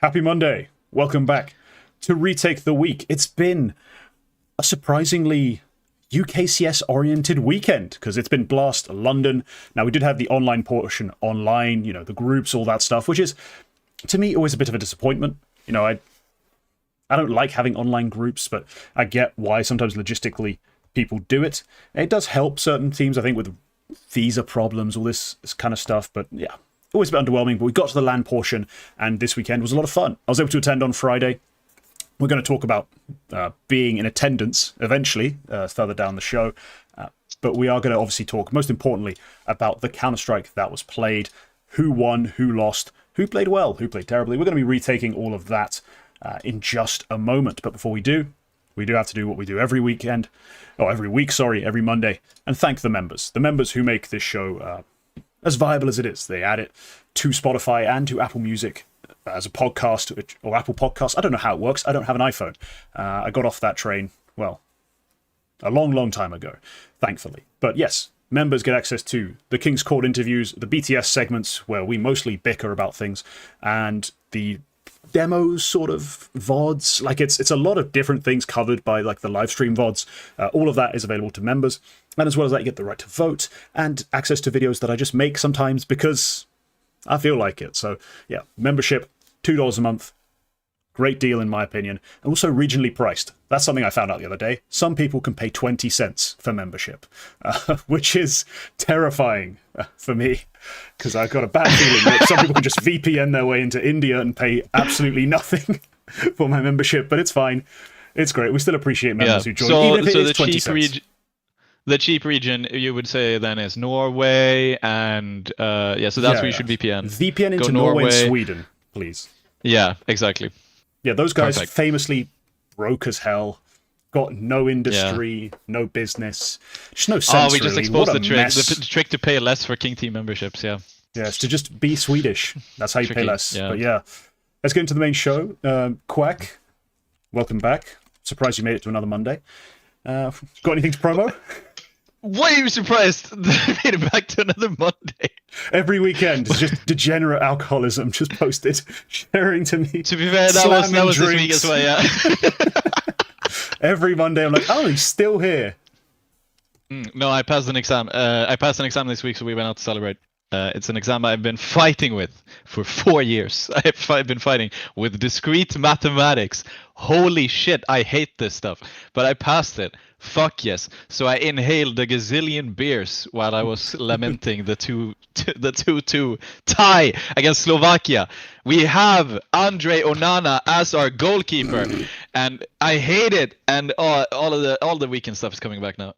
Happy Monday. Welcome back to Retake the Week. It's been a surprisingly UKCS-oriented weekend because it's been Blast London. Now, we did have the online portion online, the groups, all that stuff, which is, to me, always a bit of a disappointment. I don't like having online groups, but I get why sometimes logistically people do it. It does help certain teams, I think, with visa problems, all this kind of stuff, but yeah. Always a bit underwhelming, but we got to the LAN portion, and this weekend was a lot of fun. I was able to attend on Friday. We're going to talk about being in attendance eventually, further down the show. But we are going to obviously talk, most importantly, about the Counter-Strike that was played, who won, who lost, who played well, who played terribly. We're going to be retaking all of that in just a moment. But before we do have to do what we do every week, every Monday, and thank the members who make this show as viable as it is. They add it to Spotify and to Apple Music as a podcast, or Apple Podcasts. I don't know how it works. I don't have an iPhone. I got off that train, well, a long, long time ago, thankfully. But yes, members get access to the King's Court interviews, the BTS segments where we mostly bicker about things, and the demos sort of VODs. Like it's a lot of different things covered by like the live stream VODs. All of that is available to members. And as well as that, you get the right to vote and access to videos that I just make sometimes because I feel like it. So yeah, membership, $2 a month. Great deal in my opinion. And also regionally priced. That's something I found out the other day. Some people can pay 20 cents for membership, which is terrifying for me because I've got a bad feeling that some people can just VPN their way into India and pay absolutely nothing for my membership, but it's fine. It's great. We still appreciate members who join, even if it is 20 cents. The cheap region, you would say, then is Norway, and so that's where you should VPN. VPN into Norway and Sweden, please. Yeah, exactly. Yeah, those guys famously broke as hell, got no industry, no business, just no sense. We just exposed the trick to pay less for King Team memberships, yeah. Yeah, it's to just be Swedish. That's how you pay less. Yeah. But yeah, let's get into the main show. Quack, welcome back. Surprised you made it to another Monday. Got anything to promo? Why are you surprised that I made it back to another Monday? Every weekend, it's just degenerate alcoholism just posted, sharing to me. To be fair, that was this week as well, yeah. Every Monday, I'm like, oh, he's still here. No, I passed an exam. I passed an exam this week, so we went out to celebrate. It's an exam I've been fighting with for 4 years. I've been fighting with discrete mathematics. Holy shit, I hate this stuff. But I passed it. Fuck yes. So I inhaled a gazillion beers while I was lamenting the 2-2 tie against Slovakia. We have Andre Onana as our goalkeeper, and I hate it. And all the weekend stuff is coming back now.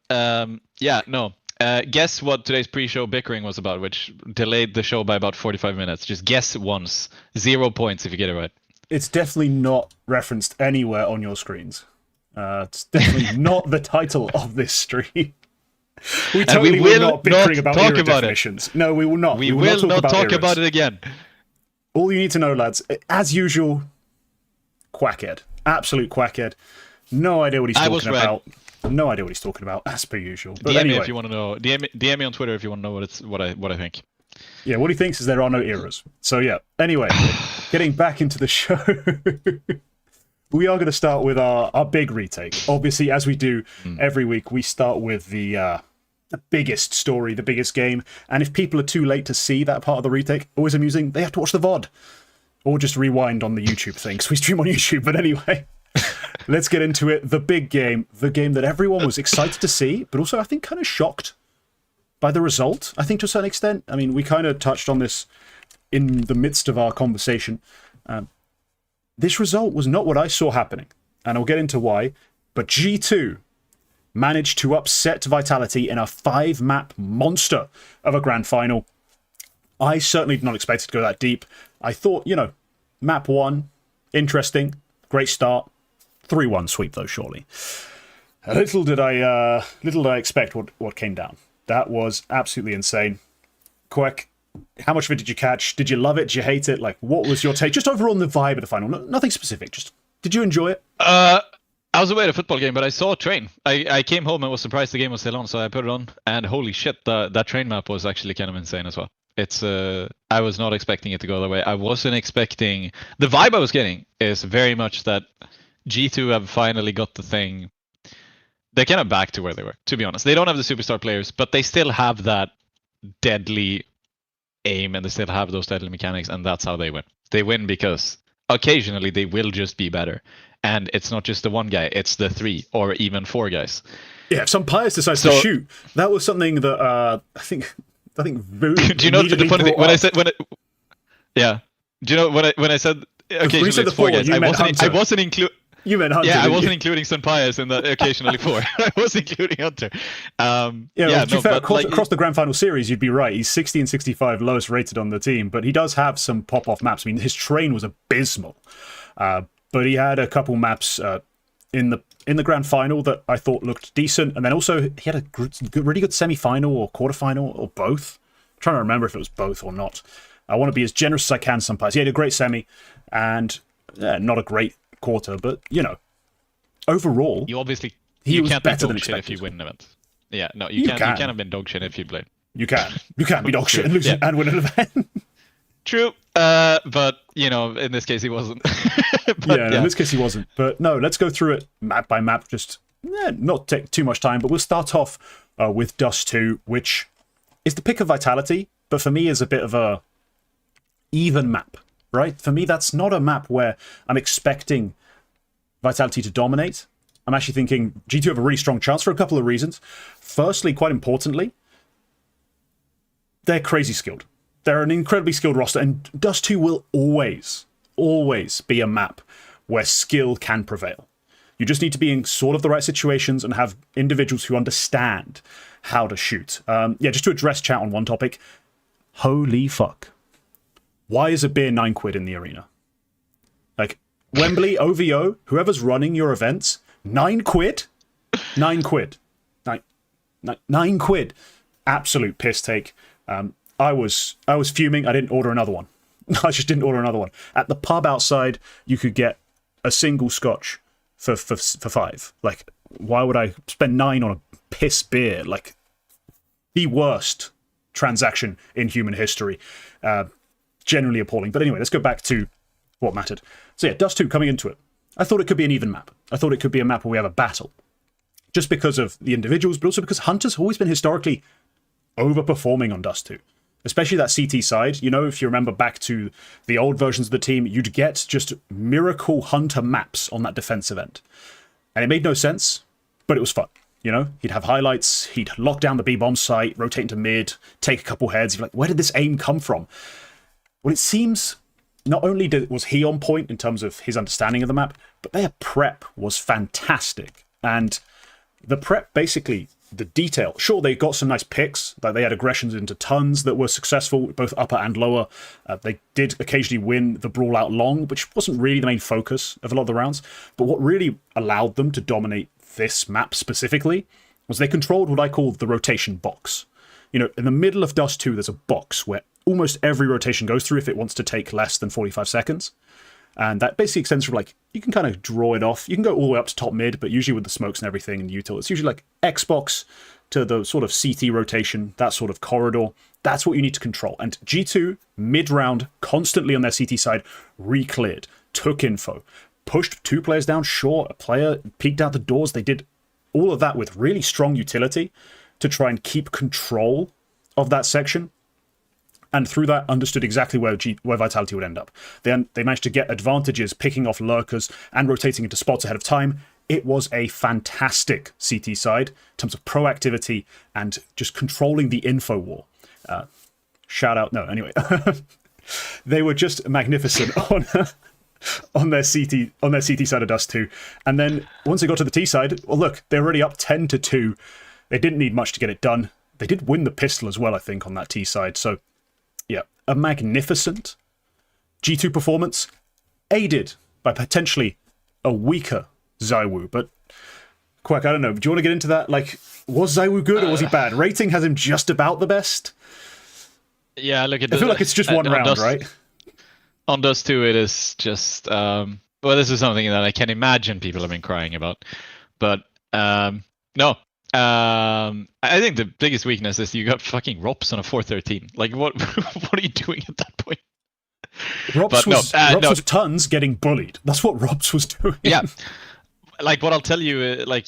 Guess what today's pre-show bickering was about, which delayed the show by about 45 minutes. Just guess once. 0 points if you get it right. It's definitely not referenced anywhere on your screens. It's definitely not the title of this stream. We totally will not bickering about era definitions. No, we will not. We will not talk about it again. All you need to know, lads, as usual, quackhead. Absolute quackhead. No idea what he's talking about. No idea what he's talking about, as per usual. But DM anyway. me if you want to know. DM me on Twitter if you want to know what I think. Yeah, what he thinks is there are no eras. So yeah. Anyway, getting back into the show. We are going to start with our big retake. Obviously, as we do every week, we start with the biggest story, the biggest game. And if people are too late to see that part of the retake, always amusing, they have to watch the VOD. Or just rewind on the YouTube thing, because we stream on YouTube. But anyway, let's get into it. The big game, the game that everyone was excited to see, but also I think kind of shocked by the result, I think to a certain extent. I mean, we kind of touched on this in the midst of our conversation. This result was not what I saw happening, and I'll get into why, but G2 managed to upset Vitality in a 5-map monster of a grand final. I certainly did not expect it to go that deep. I thought, map 1, interesting, great start. 3-1 sweep, though, surely. Little did I expect what came down. That was absolutely insane. Quack, how much of it did you catch? Did you love it? Did you hate it? Like, what was your take? Just overall on the vibe of the final. Nothing specific. Just, did you enjoy it? I was away at a football game, but I saw a train. I came home and was surprised the game was still on, so I put it on. And holy shit, that train map was actually kind of insane as well. It's I was not expecting it to go that way. I wasn't expecting the vibe I was getting is very much that G2 have finally got the thing. They're kind of back to where they were, to be honest. They don't have the superstar players, but they still have that deadly aim and they still have those deadly mechanics, and that's how they win. They win because occasionally they will just be better. And it's not just the one guy, it's the 3 or even 4 guys. Yeah, if some Pius decides to shoot, that was something that I think Vu do you know the funny thing when I said yeah. Do you know when I said occasionally it's 4 guys, I wasn't including. You meant Hunter. Yeah, I wasn't including Sun Pius in that occasionally 4. I was including Hunter. Across the Grand Final series, you'd be right. He's 60 and 65, lowest rated on the team, but he does have some pop-off maps. I mean, his train was abysmal, but he had a couple maps in the Grand Final that I thought looked decent, and then also he had a really good semi-final or quarter-final or both. I'm trying to remember if it was both or not. I want to be as generous as I can. Sun Pius. He had a great semi, and not a great quarter, but overall, you can't be better than expected if you win an event. Yeah, no, you can't have been dog shit if you play. You can be dog shit and lose and win an event. True, but in this case he wasn't. In this case he wasn't. But no, let's go through it map by map. Just not take too much time, but we'll start off with Dust 2, which is the pick of Vitality, but for me is a bit of a even map. Right? For me, that's not a map where I'm expecting Vitality to dominate. I'm actually thinking G2 have a really strong chance for a couple of reasons. Firstly, quite importantly, they're crazy skilled. They're an incredibly skilled roster, and Dust 2 will always be a map where skill can prevail. You just need to be in sort of the right situations and have individuals who understand how to shoot. Just to address chat on one topic, holy fuck. Why is a beer £9 in the arena? Like, Wembley, OVO, whoever's running your events, £9? £9. £9. Absolute piss take. I was fuming. I didn't order another one. I just didn't order another one. At the pub outside, you could get a single scotch for £5. Like, why would I spend £9 on a piss beer? Like, the worst transaction in human history. Generally appalling. But anyway, let's go back to what mattered. So yeah, Dust 2 coming into it. I thought it could be an even map. I thought it could be a map where we have a battle. Just because of the individuals, but also because Hunter's always been historically overperforming on Dust 2. Especially that CT side. If you remember back to the old versions of the team, you'd get just miracle Hunter maps on that defensive end. And it made no sense, but it was fun. He'd have highlights, he'd lock down the B-bomb site, rotate into mid, take a couple heads. You're like, where did this aim come from? Well, it seems not only was he on point in terms of his understanding of the map, but their prep was fantastic. And the prep, basically, the detail. Sure, they got some nice picks. Like they had aggressions into tons that were successful, both upper and lower. They did occasionally win the brawl out long, which wasn't really the main focus of a lot of the rounds. But what really allowed them to dominate this map specifically was they controlled what I call the rotation box. In the middle of Dust 2, there's a box where almost every rotation goes through if it wants to take less than 45 seconds. And that basically extends from you can kind of draw it off. You can go all the way up to top mid, but usually with the smokes and everything and util, it's usually like Xbox to the sort of CT rotation, that sort of corridor. That's what you need to control. And G2, mid-round, constantly on their CT side, re-cleared, took info, pushed 2 players down, sure, a player peeked out the doors. They did all of that with really strong utility to try and keep control of that section. And through that, understood exactly where Vitality would end up. They managed to get advantages, picking off lurkers and rotating into spots ahead of time. It was a fantastic CT side in terms of proactivity and just controlling the info war. Shout out, no, anyway. They were just magnificent on their CT side of Dust 2. And then once they got to the T side, well, look, they're already up 10-2. They didn't need much to get it done. They did win the pistol as well, I think, on that T side. So, yeah, a magnificent G2 performance, aided by potentially a weaker ZywOo. But, Quack, I don't know. Do you want to get into that? Like, was ZywOo good or was he bad? Rating has him just about the best. Yeah, look at I feel like it's just one round, right? On Dust 2, it is just... well, this is something that I can imagine people have been crying about. But, no. I think the biggest weakness is you got fucking Rops on a 413. Like, what what are you doing at that point? Rops was tons getting bullied. That's what Rops was doing. Yeah. Like, what I'll tell you, like,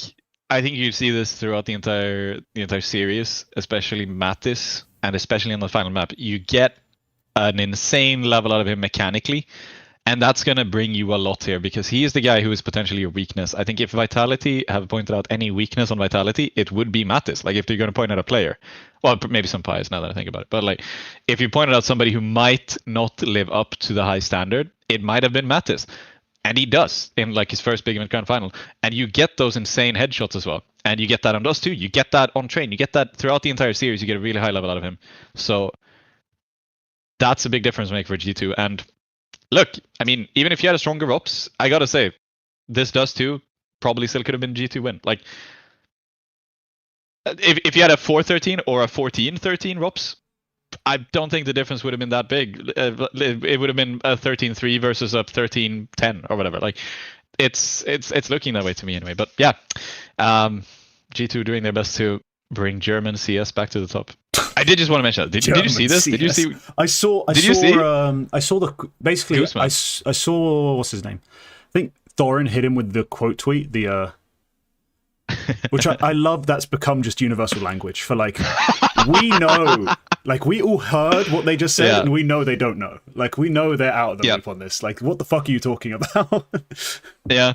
I think you see this throughout the entire series, especially Mattis, and especially on the final map. You get an insane level out of him mechanically, and that's going to bring you a lot here, because he is the guy who is potentially your weakness. I think if Vitality have pointed out any weakness on Vitality, it would be Mattis. Like, if they're going to point out a player, well, maybe some Pies now that I think about it, but like, if you pointed out somebody who might not live up to the high standard, it might have been Mattis. And he does in like his first big event grand final. And you get those insane headshots as well. And you get that on Dust too. You get that on Train. You get that throughout the entire series. You get a really high level out of him. So that's a big difference to make for G2. And look, I mean, even if you had a stronger Ops, I gotta say, this Dust 2 probably still could have been G2 win. Like, if you had a 4-13 or a 14-13 Rops, I don't think the difference would have been that big. It would have been a 13-3 versus a 13-10 or whatever. Like, it's looking that way to me anyway. But yeah, G2 doing their best to bring German CS back to the top. I did just want to mention that. Did you see this? CS. Did you see? I saw the basically. I saw what's his name? I think Thorin hit him with the quote tweet. Which I love. That's become just universal language for like, we know, like we all heard what they just said, and we know they don't know. Like, we know they're out of the loop on this. Like, what the fuck are you talking about? Yeah,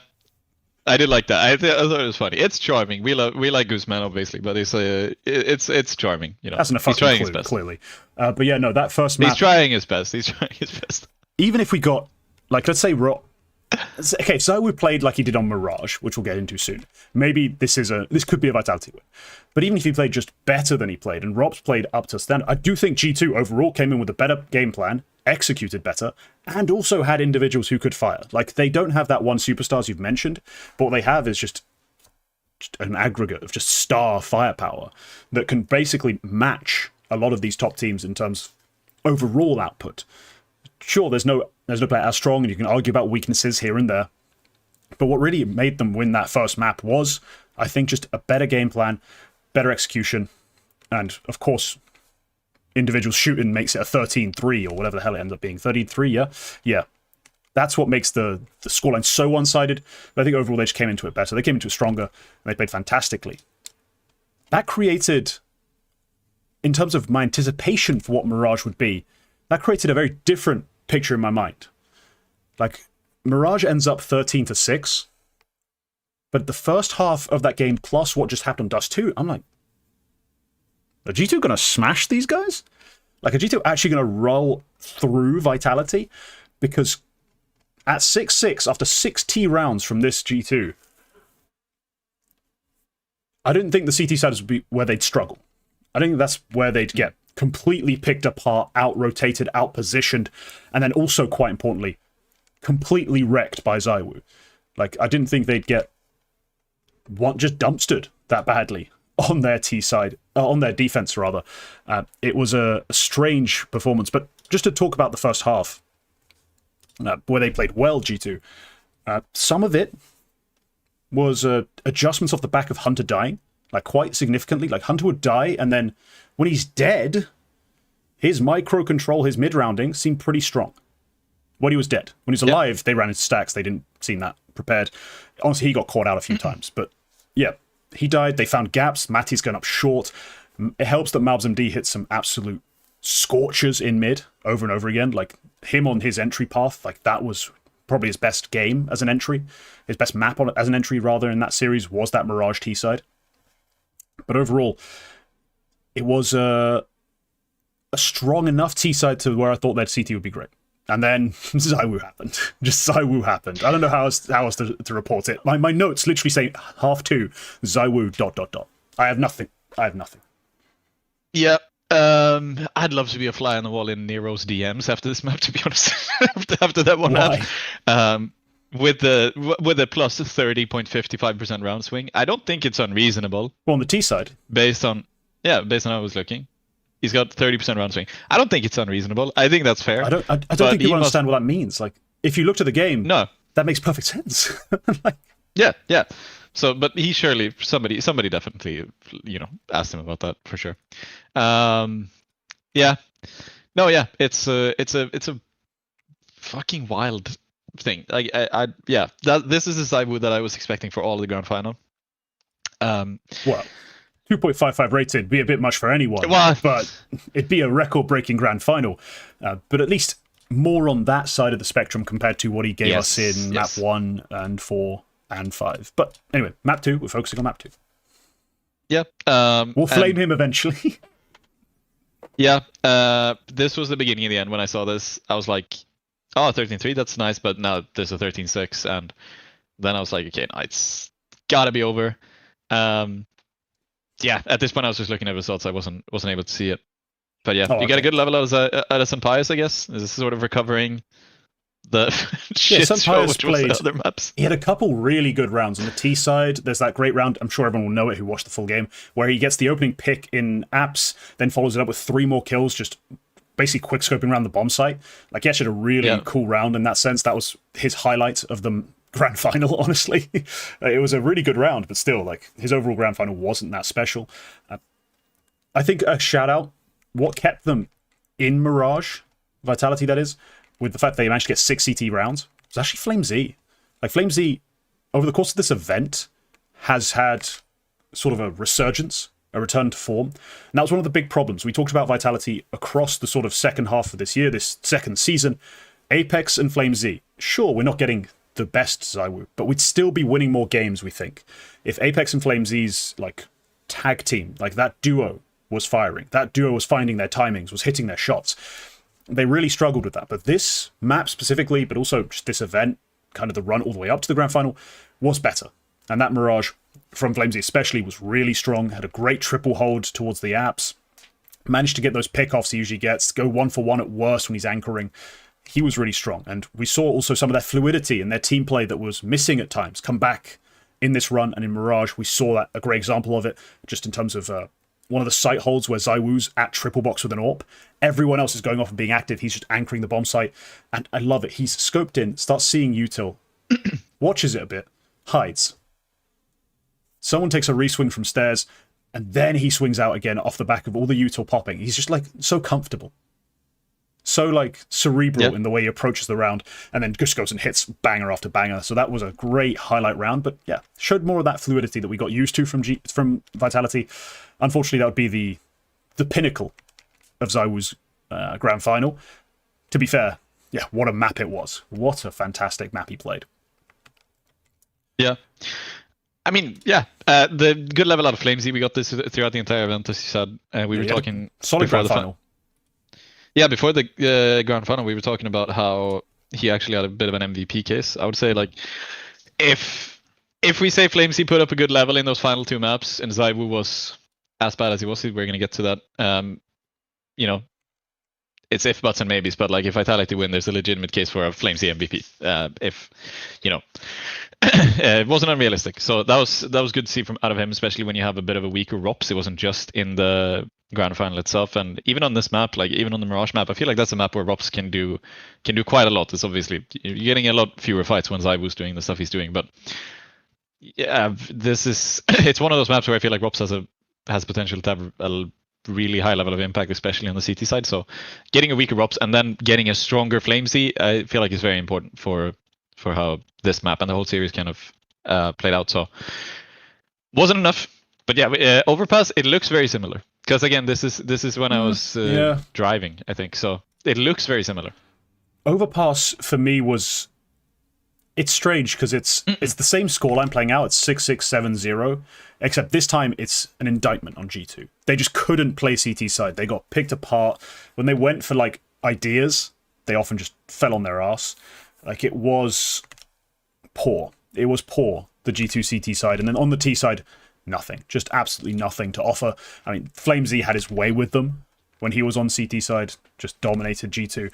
I did like that. I thought it was funny. It's charming. We like Guzman obviously, but it's charming. You know, that's a fucking clue, clearly. But yeah, no, that first map. He's trying his best. Even if we got, like, let's say okay, ZywOo played like he did on Mirage, which we'll get into soon. Maybe this could be a Vitality win. But even if he played just better than he played, and Rob's played up to standard, I do think G2 overall came in with a better game plan, executed better, and also had individuals who could fire. Like, they don't have that one superstars you've mentioned, but what they have is just an aggregate of just star firepower that can basically match a lot of these top teams in terms of overall output. Sure, there's no player as strong, and you can argue about weaknesses here and there. But what really made them win that first map was, I think, just a better game plan, better execution, and, of course, individual shooting makes it a 13-3 or whatever the hell it ends up being. 13-3, yeah? Yeah. That's what makes the scoreline so one-sided. But I think overall they just came into it better. They came into it stronger, and they played fantastically. That created, in terms of my anticipation for what Mirage would be, that created a very different picture in my mind. Like, Mirage ends up 13-6, but the first half of that game plus what just happened on Dust 2, I'm like, are G2 going to smash these guys? Like, are G2 actually going to roll through Vitality? Because at 6-6, after 6 T rounds from this G2, I didn't think the CT side would be where they'd struggle. I think that's where they'd get completely picked apart, out-rotated, out-positioned, and then also, quite importantly, completely wrecked by ZywOo. Like, I didn't think they'd get just dumpstered that badly on their T side, on their defense, rather. It was a strange performance. But just to talk about the first half, where they played well, G2, some of it was adjustments off the back of Hunter dying, like, quite significantly. Like, Hunter would die, and then when he's dead, his micro control, his mid-rounding seemed pretty strong. When he was dead. When he was alive, they ran into stacks. They didn't seem that prepared. Honestly, he got caught out a few times. But yeah, he died. They found gaps. Matty's going up short. It helps that MOUZ MD hit some absolute scorchers in mid over and over again. Like, him on his entry path, like, that was probably his best game as an entry. His best map on it as an entry, rather, in that series was that Mirage T side. But overall, it was a strong enough T side to where I thought that CT would be great. And then ZywOo happened. Just ZywOo happened. I don't know how else to report it. My notes literally say half-2, ZywOo ... I have nothing. Yeah. I'd love to be a fly on the wall in Nero's DMs after this map, to be honest. after that one map. With the plus 30.55% round swing, I don't think it's unreasonable. Well, on the T side, based on how I was looking, he's got 30% round swing. I don't think it's unreasonable. I think that's fair. I don't think people understand what that means. Like, if you look to the game, no, that makes perfect sense. Yeah. So, but he surely somebody definitely asked him about that for sure. Yeah, no, yeah, it's a fucking wild thing. Like yeah, this is the ZywOo that I was expecting for all of the grand final. Well, 2.55 rated be a bit much for anyone, Well, but it'd be a record-breaking grand final. But at least more on that side of the spectrum compared to what he gave us in map 1 and 4 and 5. But anyway, map 2, we're focusing on map 2. Yeah. We'll flame him eventually. Yeah. This was the beginning of the end. When I saw this, I was like, oh, 13-3, that's nice, but now there's a 13-6, and then I was like, okay, no, it's gotta be over. Yeah, at this point I was just looking at results. I wasn't able to see it. But yeah, you got a good level out of Sampaius, I guess. This is sort of recovering the shit show, which was the other maps. He had a couple really good rounds. On the T side, there's that great round, I'm sure everyone will know it who watched the full game, where he gets the opening pick in apps, then follows it up with 3 more kills, just basically quick-scoping around the bomb site. Like, he actually had a really cool round in that sense. That was his highlight of the grand final, honestly. It was a really good round, but still, like, his overall grand final wasn't that special. I think a shout-out, what kept them in Mirage, Vitality that is, with the fact they managed to get 6 CT rounds, was actually FlameZ. Like, FlameZ, over the course of this event, has had sort of a resurgence, a return to form. And that was one of the big problems. We talked about Vitality across the sort of second half of this year, this second season. Apex and FlameZ. Sure, we're not getting the best ZywOo, but we'd still be winning more games, we think, if Apex and FlameZ's, like, tag team, like that duo was firing. That duo was finding their timings, was hitting their shots. They really struggled with that. But this map specifically, but also just this event, kind of the run all the way up to the grand final, was better. And that Mirage, from FlameZ especially, was really strong, had a great triple hold towards the apps, managed to get those pickoffs he usually gets, go 1-for-1 at worst when he's anchoring. He was really strong. And we saw also some of their fluidity and their team play that was missing at times come back in this run. And in Mirage, we saw that, a great example of it, just in terms of one of the site holds where ZywOo's at triple box with an AWP. Everyone else is going off and being active. He's just anchoring the bomb site. And I love it. He's scoped in, starts seeing util, watches it a bit, hides. Someone takes a reswing from stairs, and then he swings out again off the back of all the util popping. He's just, like, so comfortable. So, like, cerebral in the way he approaches the round, and then just goes and hits banger after banger. So that was a great highlight round, but yeah, showed more of that fluidity that we got used to from Vitality. Unfortunately, that would be the pinnacle of ZywOo's grand final. To be fair, yeah, what a map it was. What a fantastic map he played. Yeah. I mean, yeah, the good level out of FlameZ, we got this throughout the entire event, as you said. We were talking solid grand final. Yeah, before the grand final, we were talking about how he actually had a bit of an MVP case. I would say, like, if we say FlameZ put up a good level in those final 2 maps, and ZywOo was as bad as he was, we're going to get to that. You know, it's if, buts, and maybes, but, like, if Vitality win, there's a legitimate case for a FlameZ MVP. If, you know, it wasn't unrealistic. So that was good to see out of him, especially when you have a bit of a weaker ROPS. It wasn't just in the grand final itself, and even on this map, like even on the Mirage map, I feel like that's a map where ROPS can do quite a lot. It's obviously you're getting a lot fewer fights when ZywOo's doing the stuff he's doing, but yeah, it's one of those maps where I feel like ROPS has potential to have a really high level of impact, especially on the CT side. So getting a weaker ROPS and then getting a stronger FlameZ, I feel like is very important for how this map and the whole series kind of played out. So wasn't enough, but yeah, Overpass, it looks very similar. Because again, this is when I was driving, I think. So it looks very similar. Overpass for me was, it's strange because it's the same scoreline playing out. It's 6-6-7-0, except this time it's an indictment on G2. They just couldn't play CT side. They got picked apart. When they went for, like, ideas, they often just fell on their ass. Like, it was poor. It was poor, the G2 CT side. And then on the T side, nothing. Just absolutely nothing to offer. I mean, FlameZ had his way with them when he was on CT side, just dominated G2.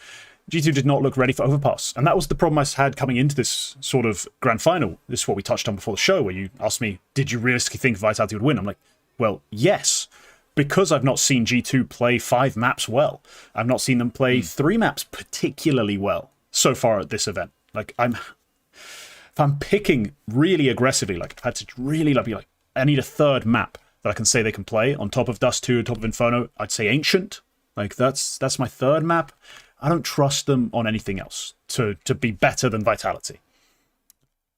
G2 did not look ready for Overpass. And that was the problem I had coming into this sort of grand final. This is what we touched on before the show, where you asked me, did you realistically think Vitality would win? I'm like, well, yes. Because I've not seen G2 play 5 maps well. I've not seen them play 3 maps particularly well so far at this event. Like, if I'm picking really aggressively, like I've had to really be like, I need a third map that I can say they can play on top of Dust 2, on top of Inferno, I'd say Ancient. Like that's my third map. I don't trust them on anything else to be better than Vitality.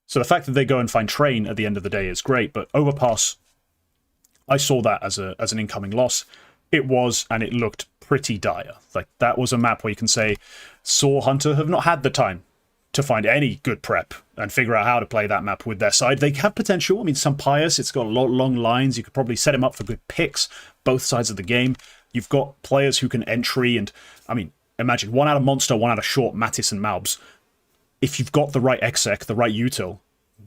So the fact that they go and find Train at the end of the day is great, but Overpass, I saw that as an incoming loss. It was, and it looked pretty dire. Like, that was a map where you can say Saw Hunter have not had the time to find any good prep and figure out how to play that map with their side. They have potential. I mean, some Pious, it's got a lot long lines. You could probably set him up for good picks, both sides of the game. You've got players who can entry, and, I mean, imagine 1 out of Monster, 1 out of Short, Mattis and MOUZ. If you've got the right exec, the right util,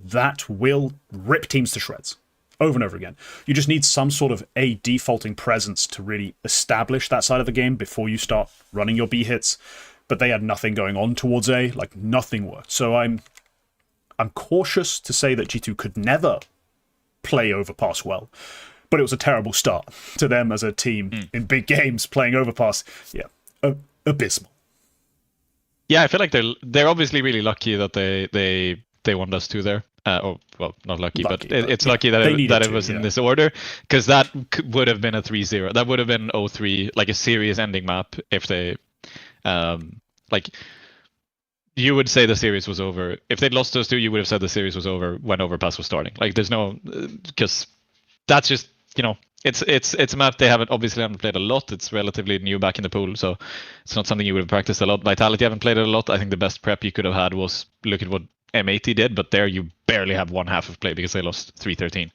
that will rip teams to shreds over and over again. You just need some sort of a defaulting presence to really establish that side of the game before you start running your B hits. But they had nothing going on towards A, like nothing worked. So I'm cautious to say that G2 could never play Overpass well, but it was a terrible start to them as a team in big games playing Overpass. Yeah, abysmal. Yeah, I feel like they're obviously really lucky that they won Dust 2 there. Well, not lucky, but it's lucky that it was in this order, because that would have been a 3-0. That would have been 0-3, like a serious ending map if they, like, you would say the series was over. If they'd lost those two, you would have said the series was over when Overpass was starting. Like, there's no, because that's just, it's a map they haven't played a lot. It's relatively new back in the pool, so it's not something you would have practiced a lot. Vitality haven't played it a lot. I think the best prep you could have had was look at what M80 did, but there you barely have one half of play because they lost 3-13.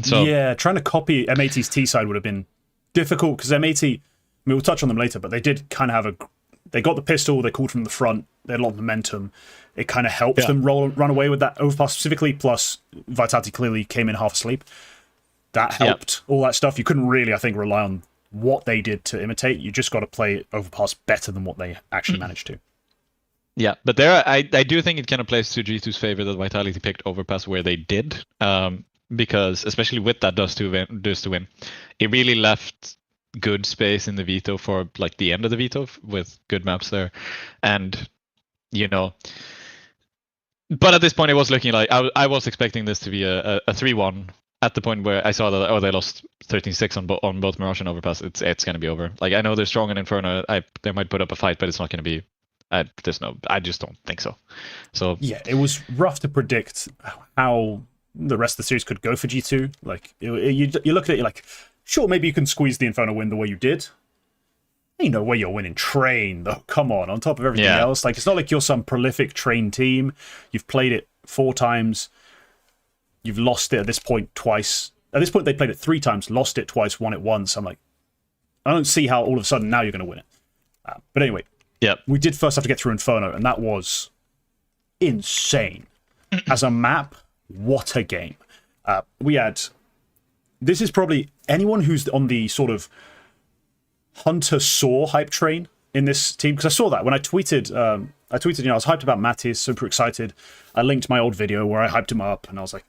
So yeah, trying to copy M80's T side would have been difficult because M80, I mean, we'll touch on them later, but they did kind of have they got the pistol, they called from the front, they had a lot of momentum. It kind of helped them run away with that Overpass specifically, plus Vitality clearly came in half asleep. That helped, all that stuff. You couldn't really, I think, rely on what they did to imitate. You just got to play Overpass better than what they actually managed to. Yeah, but there, I do think it kind of plays to G2's favor that Vitality picked Overpass where they did, because especially with that Dust to win, it really left good space in the veto for like the end of the veto with good maps there, and but at this point it was looking like I was expecting this to be a 3-1 at the point where I saw that they lost 13-6 on both Mirage and Overpass. It's going to be over. Like, I know they're strong in Inferno. They might put up a fight, but it's not going to be. I just don't think so. So yeah, it was rough to predict how the rest of the series could go for G2. Like, you look at it, you're like, sure, maybe you can squeeze the Inferno win the way you did. You know where you're winning Train, though. Come on top of everything else. Like, it's not like you're some prolific Train team. You've played it 4 times. You've lost it at this point twice. At this point, they played it 3 times, lost it twice, won it once. I'm like, I don't see how all of a sudden now you're going to win it. But anyway. Yeah, we did first have to get through Inferno, and that was insane. As a map, what a game. We had... This is probably anyone who's on the sort of Hunter Saw hype train in this team, because I saw that when I tweeted, I was hyped about Mattis, super excited. I linked my old video where I hyped him up, and I was like,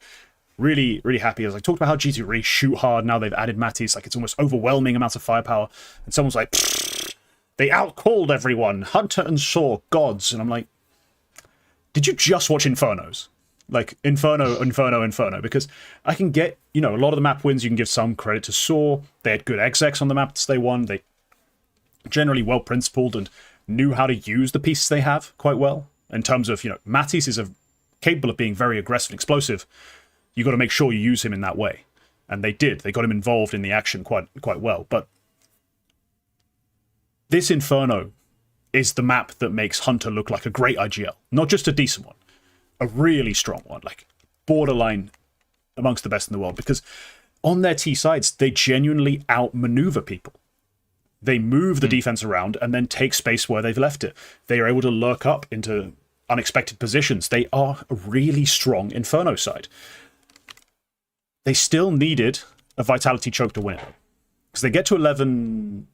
really, really happy. As I talked about how G2 really shoot hard, now they've added Mattis, like it's almost overwhelming amounts of firepower, and someone's like... They outcalled everyone. Hunter and Saw, gods. And I'm like, did you just watch Infernos? Like, Inferno. Because I can get, a lot of the map wins, you can give some credit to Saw. They had good execs on the maps they won. They generally well-principled and knew how to use the pieces they have quite well. In terms of, Mattis is capable of being very aggressive and explosive. You got to make sure you use him in that way. And they did. They got him involved in the action quite well. But this Inferno is the map that makes Hunter look like a great IGL. Not just a decent one. A really strong one. Like, borderline amongst the best in the world. Because on their T sides, they genuinely outmaneuver people. They move the defense around and then take space where they've left it. They are able to lurk up into unexpected positions. They are a really strong Inferno side. They still needed a Vitality choke to win it. Because they get to 11-10?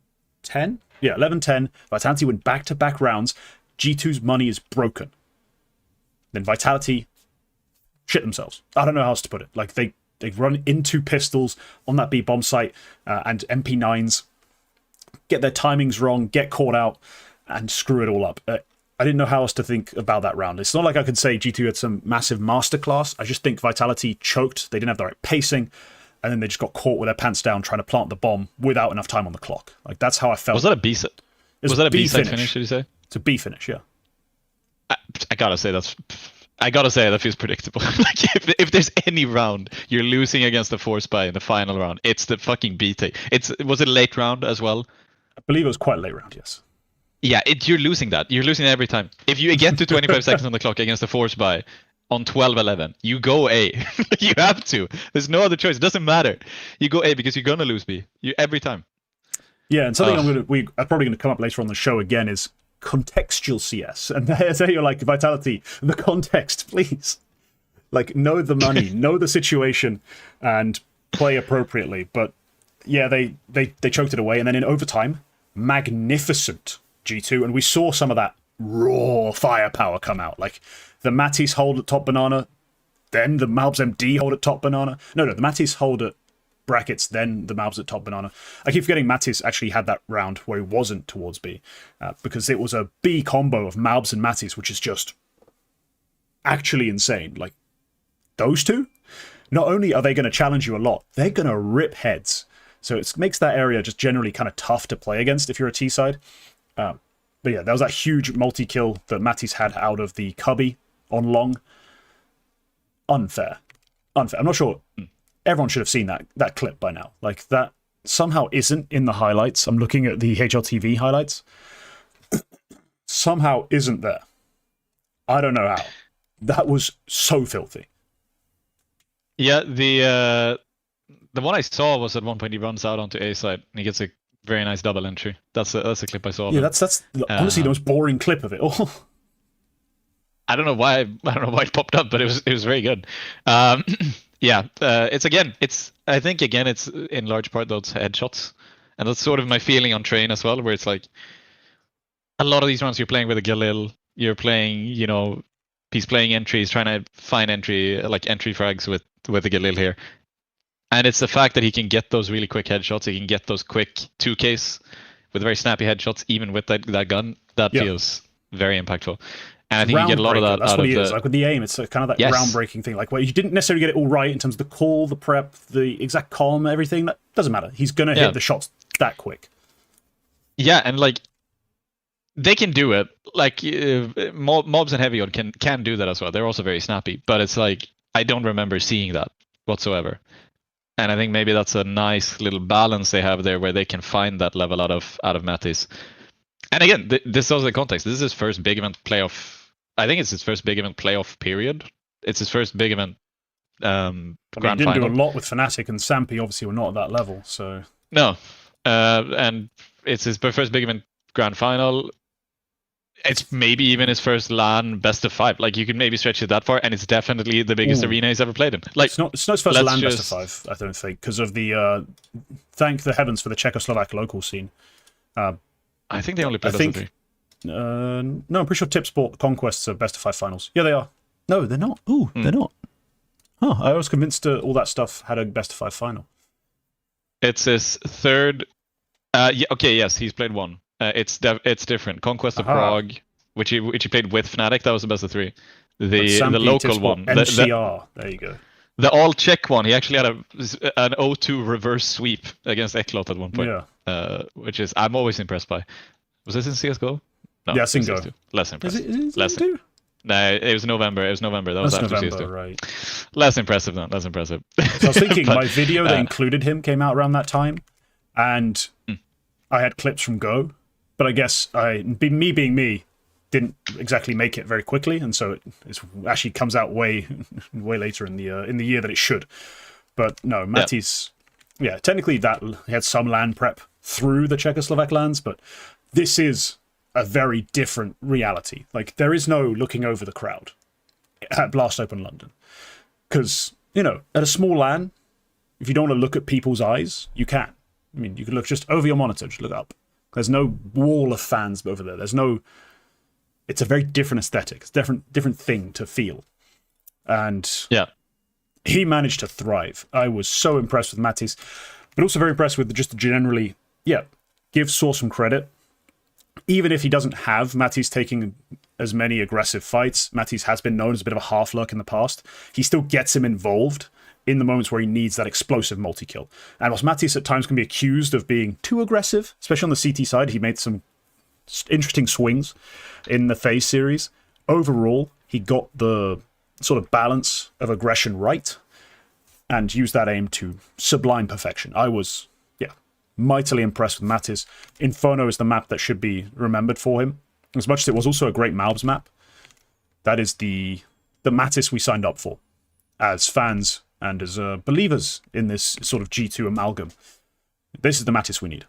Yeah, 11-10. Vitality win back-to-back rounds. G2's money is broken. Then Vitality shit themselves. I don't know how else to put it. Like, they run into pistols on that B bomb site and MP9s, get their timings wrong, get caught out, and screw it all up. I didn't know how else to think about that round. It's not like I could say G2 had some massive masterclass. I just think Vitality choked. They didn't have the right pacing. And then they just got caught with their pants down trying to plant the bomb without enough time on the clock. Like, that's how I felt. Was that a B set? Was that a B side finish, did you say? It's a B finish, yeah. I gotta say that feels predictable. Like if there's any round you're losing against the Force Spy in the final round, it's the fucking B take. Was it a late round as well? I believe it was quite a late round, yes. Yeah, you're losing that. You're losing every time. If you get to 25 seconds on the clock against the Force Spy on 12-11, you go A. You have to. There's no other choice. It doesn't matter. You go A because you're gonna lose B. Every time. Yeah, and something I'm probably gonna come up later on the show again is contextual CS. And there you're like, Vitality, the context, please. Like, know the money, know the situation, and play appropriately. But yeah, they choked it away, and then in overtime, magnificent G2, and we saw some of that raw firepower come out. Like the Matisse hold at top banana, then the MOUZ MD hold at top banana. No, the Matisse hold at brackets, then the MOUZ at top banana. I keep forgetting Matisse actually had that round where he wasn't towards B, because it was a B combo of MOUZ and Matisse, which is just actually insane. Like, those two, not only are they going to challenge you a lot, they're going to rip heads. So it makes that area just generally kind of tough to play against if you're a T side. But yeah, there was that huge multi-kill that Matisse had out of the cubby on long. Unfair. I'm not sure. Everyone should have seen that clip by now. Like, that somehow isn't in the highlights. I'm looking at the HLTV highlights. Somehow isn't there. I don't know how. That was so filthy. Yeah, the one I saw was at one point he runs out onto A side and he gets a very nice double entry. That's a clip I saw. Yeah, that's honestly the most boring clip of it all. I don't know why it popped up, but it was very good. Yeah, I think it's in large part those headshots, and that's sort of my feeling on Train as well, where it's like a lot of these rounds you're playing with a Galil, you're playing, he's playing entries, trying to find entry frags with the Galil here. And it's the fact that he can get those really quick headshots, he can get those quick 2Ks with very snappy headshots, even with that gun, that feels very impactful. And I think you get a lot of that that's out what of he is. Like with the aim, it's kind of that groundbreaking thing. Like, where you didn't necessarily get it all right in terms of the call, the prep, the exact calm, everything. That doesn't matter. He's going to hit the shots that quick. Yeah, and like, they can do it. Like, mobs and heavy can do that as well. They're also very snappy. But it's like, I don't remember seeing that whatsoever. And I think maybe that's a nice little balance they have there, where they can find that level out of Matisse. And again, this is also the context. This is his first big event playoff. I think it's his first big event playoff period. It's his first big event grand final. He didn't do a lot with Fnatic, and Sampi obviously were not at that level. So no, and it's his first big event grand final. It's maybe even his first LAN best of 5. Like, you could maybe stretch it that far, and it's definitely the biggest arena he's ever played in. Like, it's not his first LAN best of 5, I don't think, because of the thank the heavens for the Czechoslovak local scene. I think they only played best of 3. No, I'm pretty sure Tipsport Conquests are best of 5 finals. Yeah, they are. No, they're not. Ooh, they're not. Oh, I was convinced all that stuff had a best of 5 final. It's his third. Yes, he's played 1. It's different. Conquest of Prague, which he played with Fnatic, that was the best of 3. The local one, NCR. There you go. The all Czech one, he actually had an 0-2 reverse sweep against Eklot at one point. Yeah. Which is I'm always impressed by. Was this in CS:GO? No. Yeah, in Go. Less impressive. Is it No, it was November. That was after November, CS2. Right. Less impressive then. Less impressive. So I was thinking my video that included him came out around that time, and I had clips from Go, but I guess me being me, didn't exactly make it very quickly, and so it actually comes out way later in the year that it should. But no, Matisse, technically that he had some LAN prep through the Czechoslovak LANs, but this is a very different reality. Like, there is no looking over the crowd at Blast Open London, because at a small LAN, if you don't want to look at people's eyes, you can. I mean, you can look just over your monitor, just look up. There's no wall of fans over there. There's no. It's a very different aesthetic. It's a different thing to feel. And he managed to thrive. I was so impressed with Matisse, but also very impressed with just generally, give Source some credit. Even if he doesn't have Matisse taking as many aggressive fights. Matisse has been known as a bit of a half-lurk in the past. He still gets him involved in the moments where he needs that explosive multi-kill. And whilst Matisse at times can be accused of being too aggressive, especially on the CT side, he made some interesting swings in the FaZe series. Overall, he got the sort of balance of aggression right and used that aim to sublime perfection. I was, mightily impressed with Matisse. Inferno is the map that should be remembered for him. As much as it was also a great MOUZ map, that is the Matisse we signed up for as fans and as believers in this sort of G2 amalgam. This is the Matisse we need.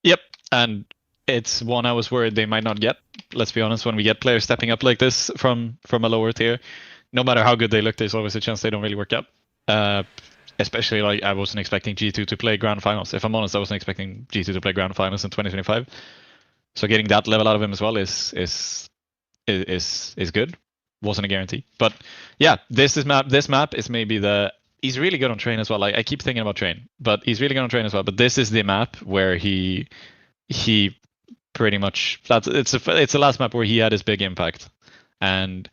Yep, and it's one I was worried they might not get. Let's be honest, when we get players stepping up like this from a lower tier, no matter how good they look, there's always a chance they don't really work out. Especially, like, I wasn't expecting G2 to play grand finals. If I'm honest, I wasn't expecting G2 to play grand finals in 2025. So getting that level out of him as well is good. Wasn't a guarantee, but yeah, this map is maybe he's really good on train as well. Like, I keep thinking about train, but he's really good on train as well. But this is the map where he pretty much it's the last map where he had his big impact, and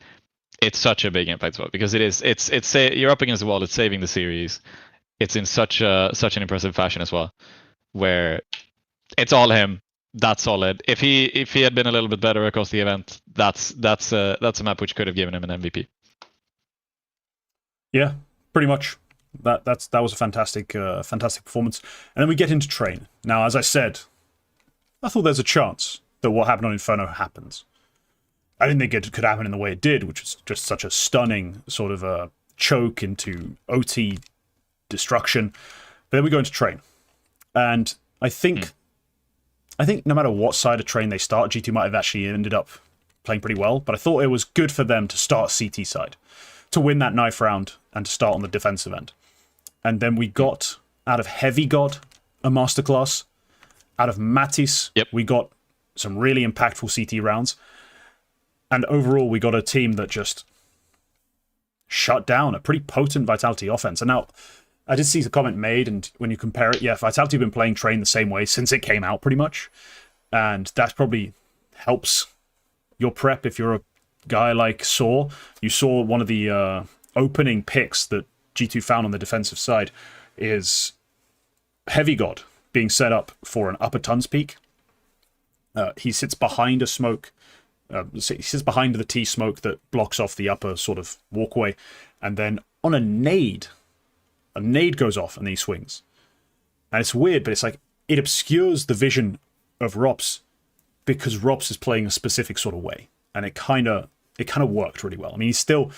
it's such a big impact as well because you're up against the wall. It's saving the series. It's in such an impressive fashion as well, where it's all him. That's solid. If he had been a little bit better across the event, that's a map which could have given him an MVP. Yeah, pretty much. That was a fantastic performance. And then we get into train. Now, as I said, I thought there's a chance that what happened on Inferno happens. I didn't think it could happen in the way it did, which was just such a stunning sort of a choke into OT destruction. But then we go into train. And I think no matter what side of train they start, G2 might have actually ended up playing pretty well. But I thought it was good for them to start CT side, to win that knife round and to start on the defensive end. And then we got, out of Heavy God, a masterclass. Out of Matisse, we got some really impactful CT rounds. And overall, we got a team that just shut down a pretty potent Vitality offense. And now, I did see the comment made, and when you compare it, Vitality have been playing Train the same way since it came out, pretty much. And that probably helps your prep if you're a guy like Saw. You saw one of the opening picks that G2 found on the defensive side is Heavy God being set up for an upper Tons peak. He sits behind a smoke. He sits behind the T smoke that blocks off the upper sort of walkway. And then on a nade goes off and he swings. And it's weird, but it's like it obscures the vision of Rops because Rops is playing a specific sort of way. And it kind of worked really well. I mean, he still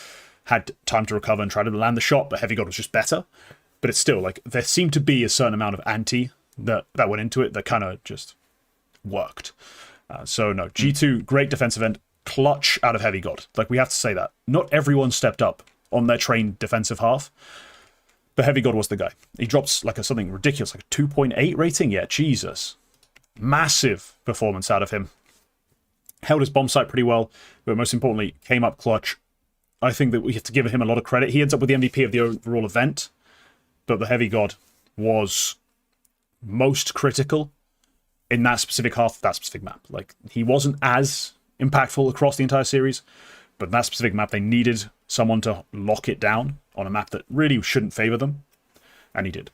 had time to recover and try to land the shot, but Heavy God was just better. But it's still like there seemed to be a certain amount of anti that went into it that kind of just worked. So no, G2, great defensive end, clutch out of Heavy God. Like, we have to say that. Not everyone stepped up on their trained defensive half, but Heavy God was the guy. He drops like something ridiculous, like a 2.8 rating. Yeah, Jesus. Massive performance out of him. Held his bomb site pretty well, but most importantly, came up clutch. I think that we have to give him a lot of credit. He ends up with the MVP of the overall event, but the Heavy God was most critical in that specific half of that specific map. Like, he wasn't as impactful across the entire series, but in that specific map, they needed someone to lock it down on a map that really shouldn't favor them, and he did.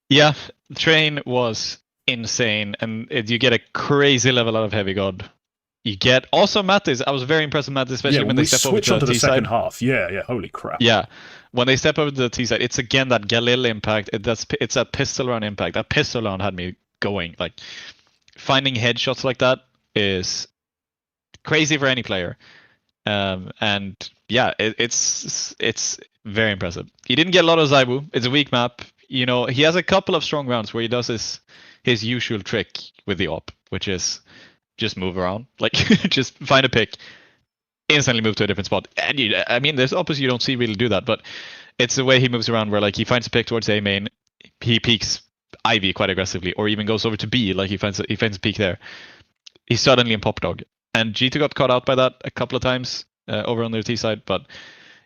Yeah, Train was insane, and you get a crazy level out of Heavy God. You get also Mattis. I was very impressed with Mattis, especially when they step over to the T second side. Half. Yeah, holy crap. Yeah, when they step over to the T side, it's again that Galil impact. It's that pistol round impact. That pistol round had me going. Like, finding headshots like that is crazy for any player. And yeah, it's very impressive. He didn't get a lot of Zaibu. It's a weak map. You know, he has a couple of strong rounds where he does his usual trick with the op, which is just move around. Like, just find a pick, instantly move to a different spot. And I mean, there's ops you don't see really do that, but it's the way he moves around where, like, he finds a pick towards A main, he peeks Ivy quite aggressively, or even goes over to B, like he finds a peek there. He's suddenly in pop dog. And G2 got caught out by that a couple of times over on their T side, but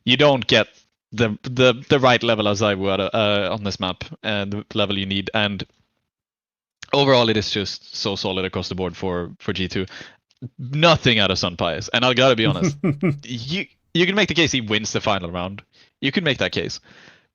you don't get the right level of Zaibu on this map and the level you need. And overall, it is just so solid across the board for G2. Nothing out of Sun Pius. And I gotta be honest, you can make the case he wins the final round. You can make that case.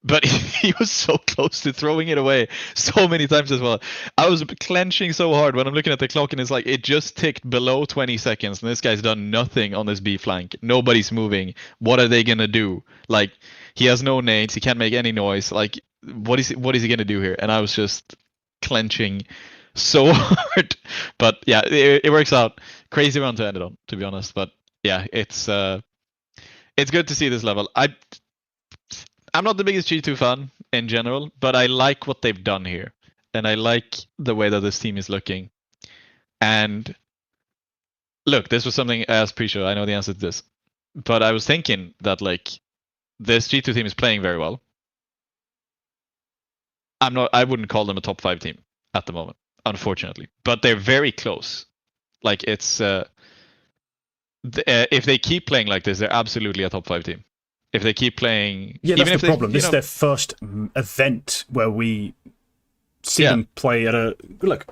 But he was so close to throwing it away so many times as well. I was clenching so hard when I'm looking at the clock, and it's like it just ticked below 20 seconds, and this guy's done nothing on this B flank. Nobody's moving. What are they gonna do? Like, he has no nades. He can't make any noise. Like, what is he gonna do here? And I was just clenching so hard. But yeah, it works out. Crazy round to end it on, to be honest. But yeah, it's good to see this level. I'm not the biggest G2 fan in general, but I like what they've done here. And I like the way that this team is looking. And look, this was something I asked pre-show. I know the answer to this. But I was thinking that, like, this G2 team is playing very well. I wouldn't call them a top 5 team at the moment, unfortunately. But they're very close. Like, it's if they keep playing like this, they're absolutely a top 5 team. If they keep playing, yeah, that's the problem. This is their first event where we see them play at a look.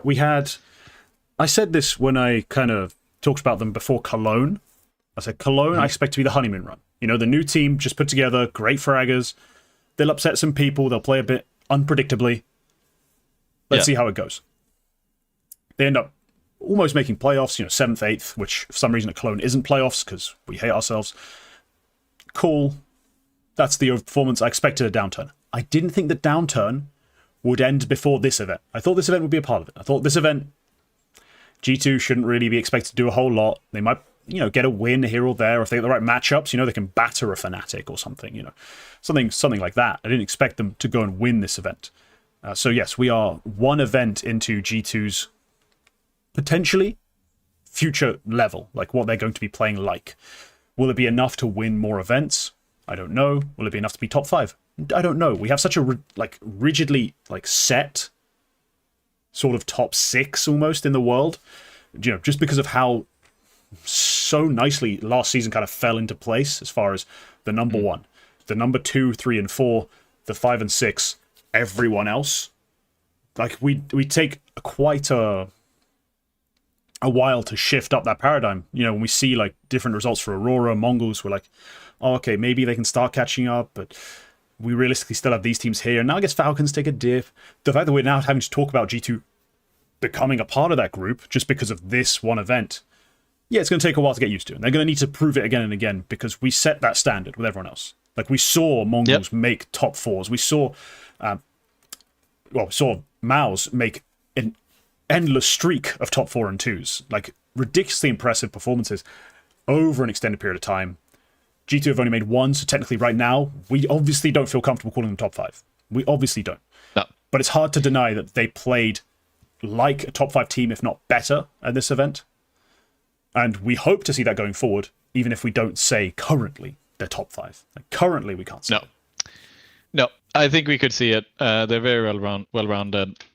I said this when I kind of talked about them before Cologne. I said Cologne, I expect to be the honeymoon run. You know, the new team just put together, great fraggers. They'll upset some people. They'll play a bit unpredictably. Let's see how it goes. They end up almost making playoffs. You know, 7th, 8th, which for some reason at Cologne isn't playoffs because we hate ourselves. Cool. That's the overperformance. I expected a downturn. I didn't think the downturn would end before this event. I thought this event would be a part of it. I thought this event, G2 shouldn't really be expected to do a whole lot. They might, you know, get a win here or there. If they get the right matchups, you know, they can batter a Fnatic or something, you know, something like that. I didn't expect them to go and win this event. So yes, we are one event into G2's potentially future level, like what they're going to be playing like. Will it be enough to win more events? I don't know. Will it be enough to be top 5? I don't know. We have such a rigidly set sort of top 6 almost in the world. You know, just because of how so nicely last season kind of fell into place as far as the number 1, the number 2, 3, and 4, the 5 and 6, everyone else. Like we take quite a while to shift up that paradigm. You know, when we see like different results for Aurora, Mongols, we're like, oh, okay, maybe they can start catching up, but we realistically still have these teams here. And now I guess Falcons take a dip. The fact that we're now having to talk about G2 becoming a part of that group just because of this one event, yeah, it's going to take a while to get used to. And they're going to need to prove it again and again because we set that standard with everyone else. Like we saw Mongols make top 4s. We saw, MOUZ make an endless streak of top 4 and 2s. Like ridiculously impressive performances over an extended period of time. G2 have only made 1, so technically right now, we obviously don't feel comfortable calling them top 5. We obviously don't. No. But it's hard to deny that they played like a top 5 team, if not better, at this event. And we hope to see that going forward, even if we don't say currently they're top 5. Like, currently, we can't say it. No, I think we could see it. They're very well-rounded.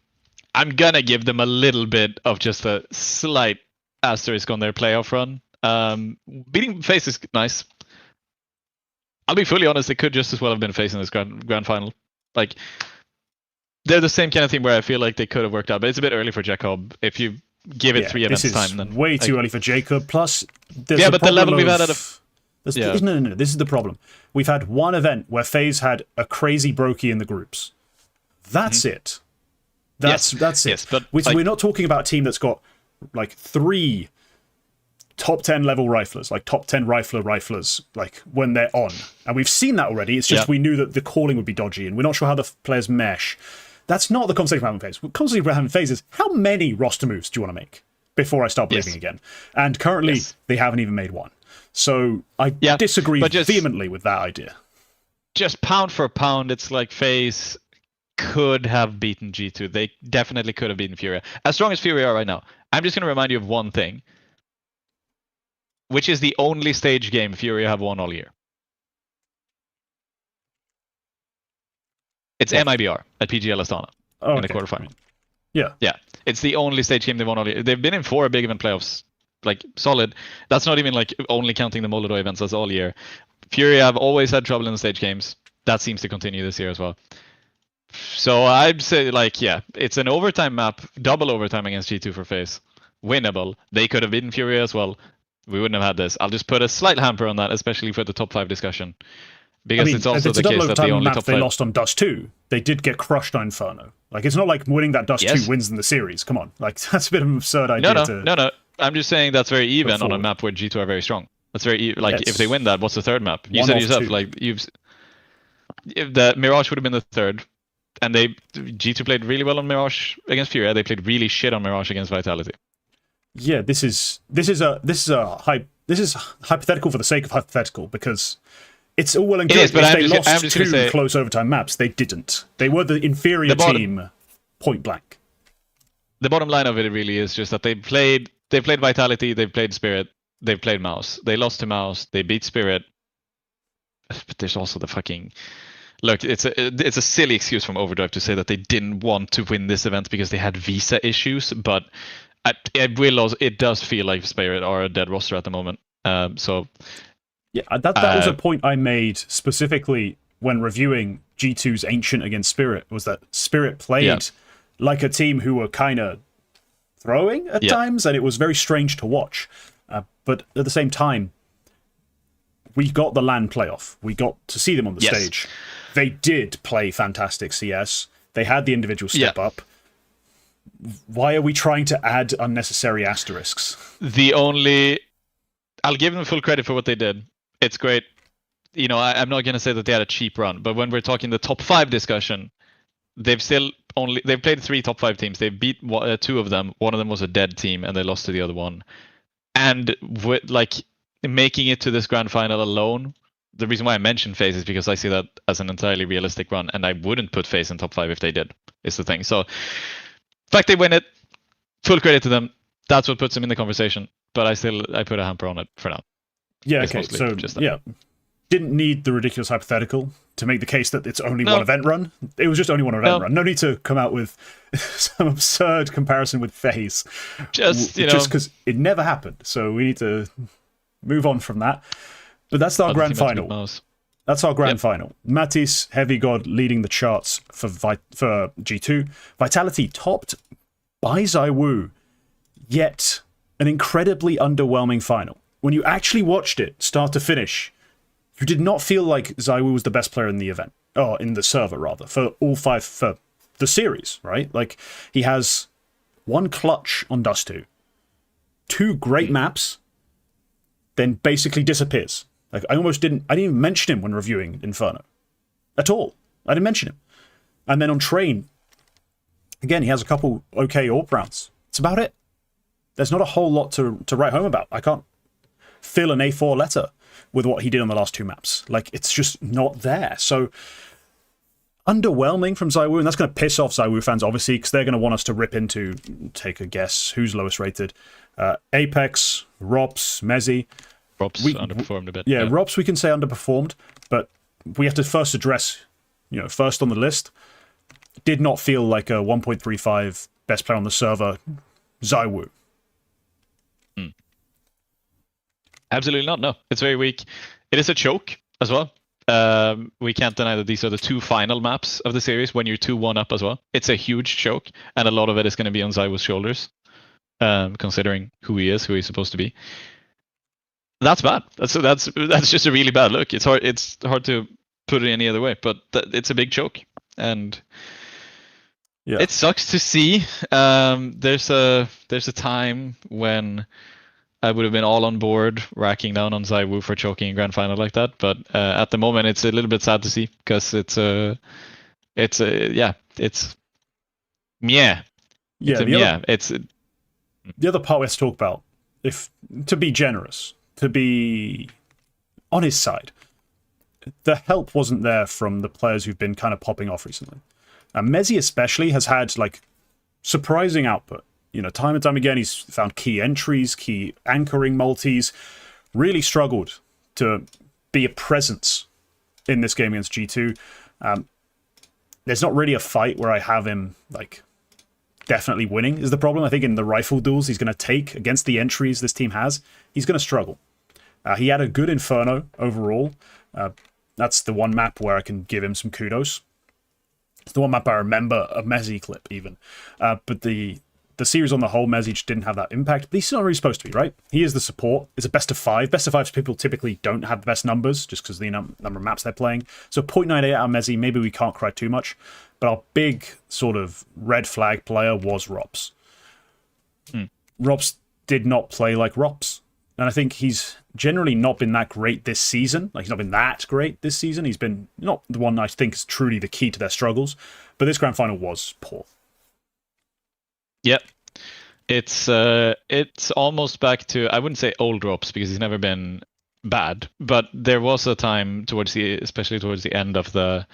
I'm going to give them a little bit of just a slight asterisk on their playoff run. Beating FaZe is nice. I'll be fully honest, it could just as well have been FaZe in this grand final. Like, they're the same kind of team where I feel like they could have worked out, but it's a bit early for Jacob. If you give it 3 events time, then way too early for Jacob. Plus, but the level we've had out of no. This is the problem. We've had one event where FaZe had a crazy brokey in the groups. That's it. That's it. Yes, but we're not talking about a team that's got like 3 top 10 level riflers, like top 10 riflers, like when they're on. And we've seen that already. It's just we knew that the calling would be dodgy and we're not sure how the players mesh. That's not the conversation we're having FaZe. The conversation we're having FaZe is how many roster moves do you want to make before I start believing again? And currently they haven't even made 1. So I disagree vehemently with that idea. Just pound for pound, it's like FaZe could have beaten G2. They definitely could have beaten Furia. As strong as Furia are right now, I'm just going to remind you of one thing, which is the only stage game Furia have won all year. It's MIBR at PGL Astana in the quarterfinal. Yeah. It's the only stage game they've won all year. They've been in 4 big event playoffs, like solid. That's not even like only counting the Molodoi events. That's all year. Furia have always had trouble in the stage games. That seems to continue this year as well. So I'd say, like, yeah, it's an overtime map, double overtime against G2 for FaZe. Winnable. They could have beaten Furia as well. We wouldn't have had this. I'll just put a slight hamper on that, especially for the top 5 discussion. Because it's also it's a the double case that the overtime only map top they 5... lost on Dust 2. They did get crushed on Inferno. Like, it's not like winning that Dust 2 wins in the series. Come on. Like, that's a bit of an absurd idea. No. I'm just saying that's very even on a forward. map where G2 are very strong. That's very like, Yes. if they win that, what's the third map? You One said of yourself, two. like, if the Mirage would have been the third, and G2 played really well on Mirage against Furia. They played really shit on Mirage against Vitality. Yeah, this is hypothetical for the sake of hypothetical, because it's all well and good. It is, but if I'm they just lost gonna two say, close overtime maps, they didn't. They were the inferior team, point blank. The bottom line of it really is just that they played Vitality, they played Spirit, they played MOUZ. They lost to MOUZ, they beat Spirit. But there's also the fucking... Look, it's a silly excuse from Overdrive to say that they didn't want to win this event because they had visa issues, but it does feel like Spirit are a dead roster at the moment. So yeah, that was a point I made specifically when reviewing G2's Ancient against Spirit, was that Spirit played like a team who were kind of throwing at times, and it was very strange to watch. But at the same time, we got the LAN playoff. We got to see them on the stage. They did play fantastic CS. They had the individual step up. Why are we trying to add unnecessary asterisks? I'll give them full credit for what they did. It's great. You know, I'm not going to say that they had a cheap run, but when we're talking the top 5 discussion, they've played 3 top 5 teams. They beat 2 of them. One of them was a dead team, and they lost to the other one. And making it to this grand final alone, the reason why I mentioned FaZe is because I see that as an entirely realistic run, and I wouldn't put FaZe in top 5 if they did, is the thing. So, the fact they win it, full credit to them. That's what puts them in the conversation. But I put a hamper on it for now. Yeah, okay, so, didn't need the ridiculous hypothetical to make the case that it's only one event run. It was just only one event run. No need to come out with some absurd comparison with FaZe. Just because it never happened. So we need to move on from that. But that's our grand final. That's our grand final. Matisse, Heavy God leading the charts for G2. Vitality topped by ZywOo, yet an incredibly underwhelming final. When you actually watched it, start to finish, you did not feel like ZywOo was the best player in the event. Oh, in the server, rather. For all 5, for the series, right? Like, he has 1 clutch on Dust 2, 2 great maps, then basically disappears. Like, I didn't even mention him when reviewing Inferno. At all. I didn't mention him. And then on Train, again, he has a couple okay AWP rounds. That's about it. There's not a whole lot to write home about. I can't fill an A4 letter with what he did on the last 2 maps. Like, it's just not there. So, underwhelming from ZywOo, and that's going to piss off ZywOo fans, obviously, because they're going to want us to rip into, take a guess, who's lowest rated. Apex, Rops, Mezzy. Rops underperformed a bit. Yeah, Rops we can say underperformed, but we have to first address, first on the list, did not feel like a 1.35 best player on the server, ZywOo. Absolutely not, no. It's very weak. It is a choke as well. We can't deny that these are the 2 final maps of the series when you're 2-1 up as well. It's a huge choke, and a lot of it is going to be on ZywOo's shoulders, considering who he is, who he's supposed to be. That's bad. That's just a really bad look. It's hard to put it any other way, but it's a big choke, and it sucks to see. There's a time when I would have been all on board racking down on ZywOo for choking a grand final like that, but at the moment it's a little bit sad to see because the other part we have to talk about, if to be generous, to be on his side, the help wasn't there from the players who've been kind of popping off recently. Mezzy especially has had surprising output. Time and time again, he's found key entries, key anchoring multis, really struggled to be a presence in this game against G2. There's not really a fight where I have him, definitely winning is the problem. I think in the rifle duels he's going to take against the entries this team has, he's going to struggle. He had a good Inferno overall. That's the one map where I can give him some kudos. It's the one map I remember, a MOUZ clip even. But the series on the whole, MOUZ just didn't have that impact. But he's not really supposed to be, right? He is the support. It's a best of 5. Best of 5 people typically don't have the best numbers just because of the number of maps they're playing. So 0.98 out of MOUZ, maybe we can't cry too much. But our big sort of red flag player was Rops. Rops did not play like Rops. And I think he's generally not been that great this season. Like, he's not been that great this season. He's been not the one I think is truly the key to their struggles. But this grand final was poor. Yep. It's almost back to, I wouldn't say old Rops because he's never been bad, but there was a time especially towards the end of the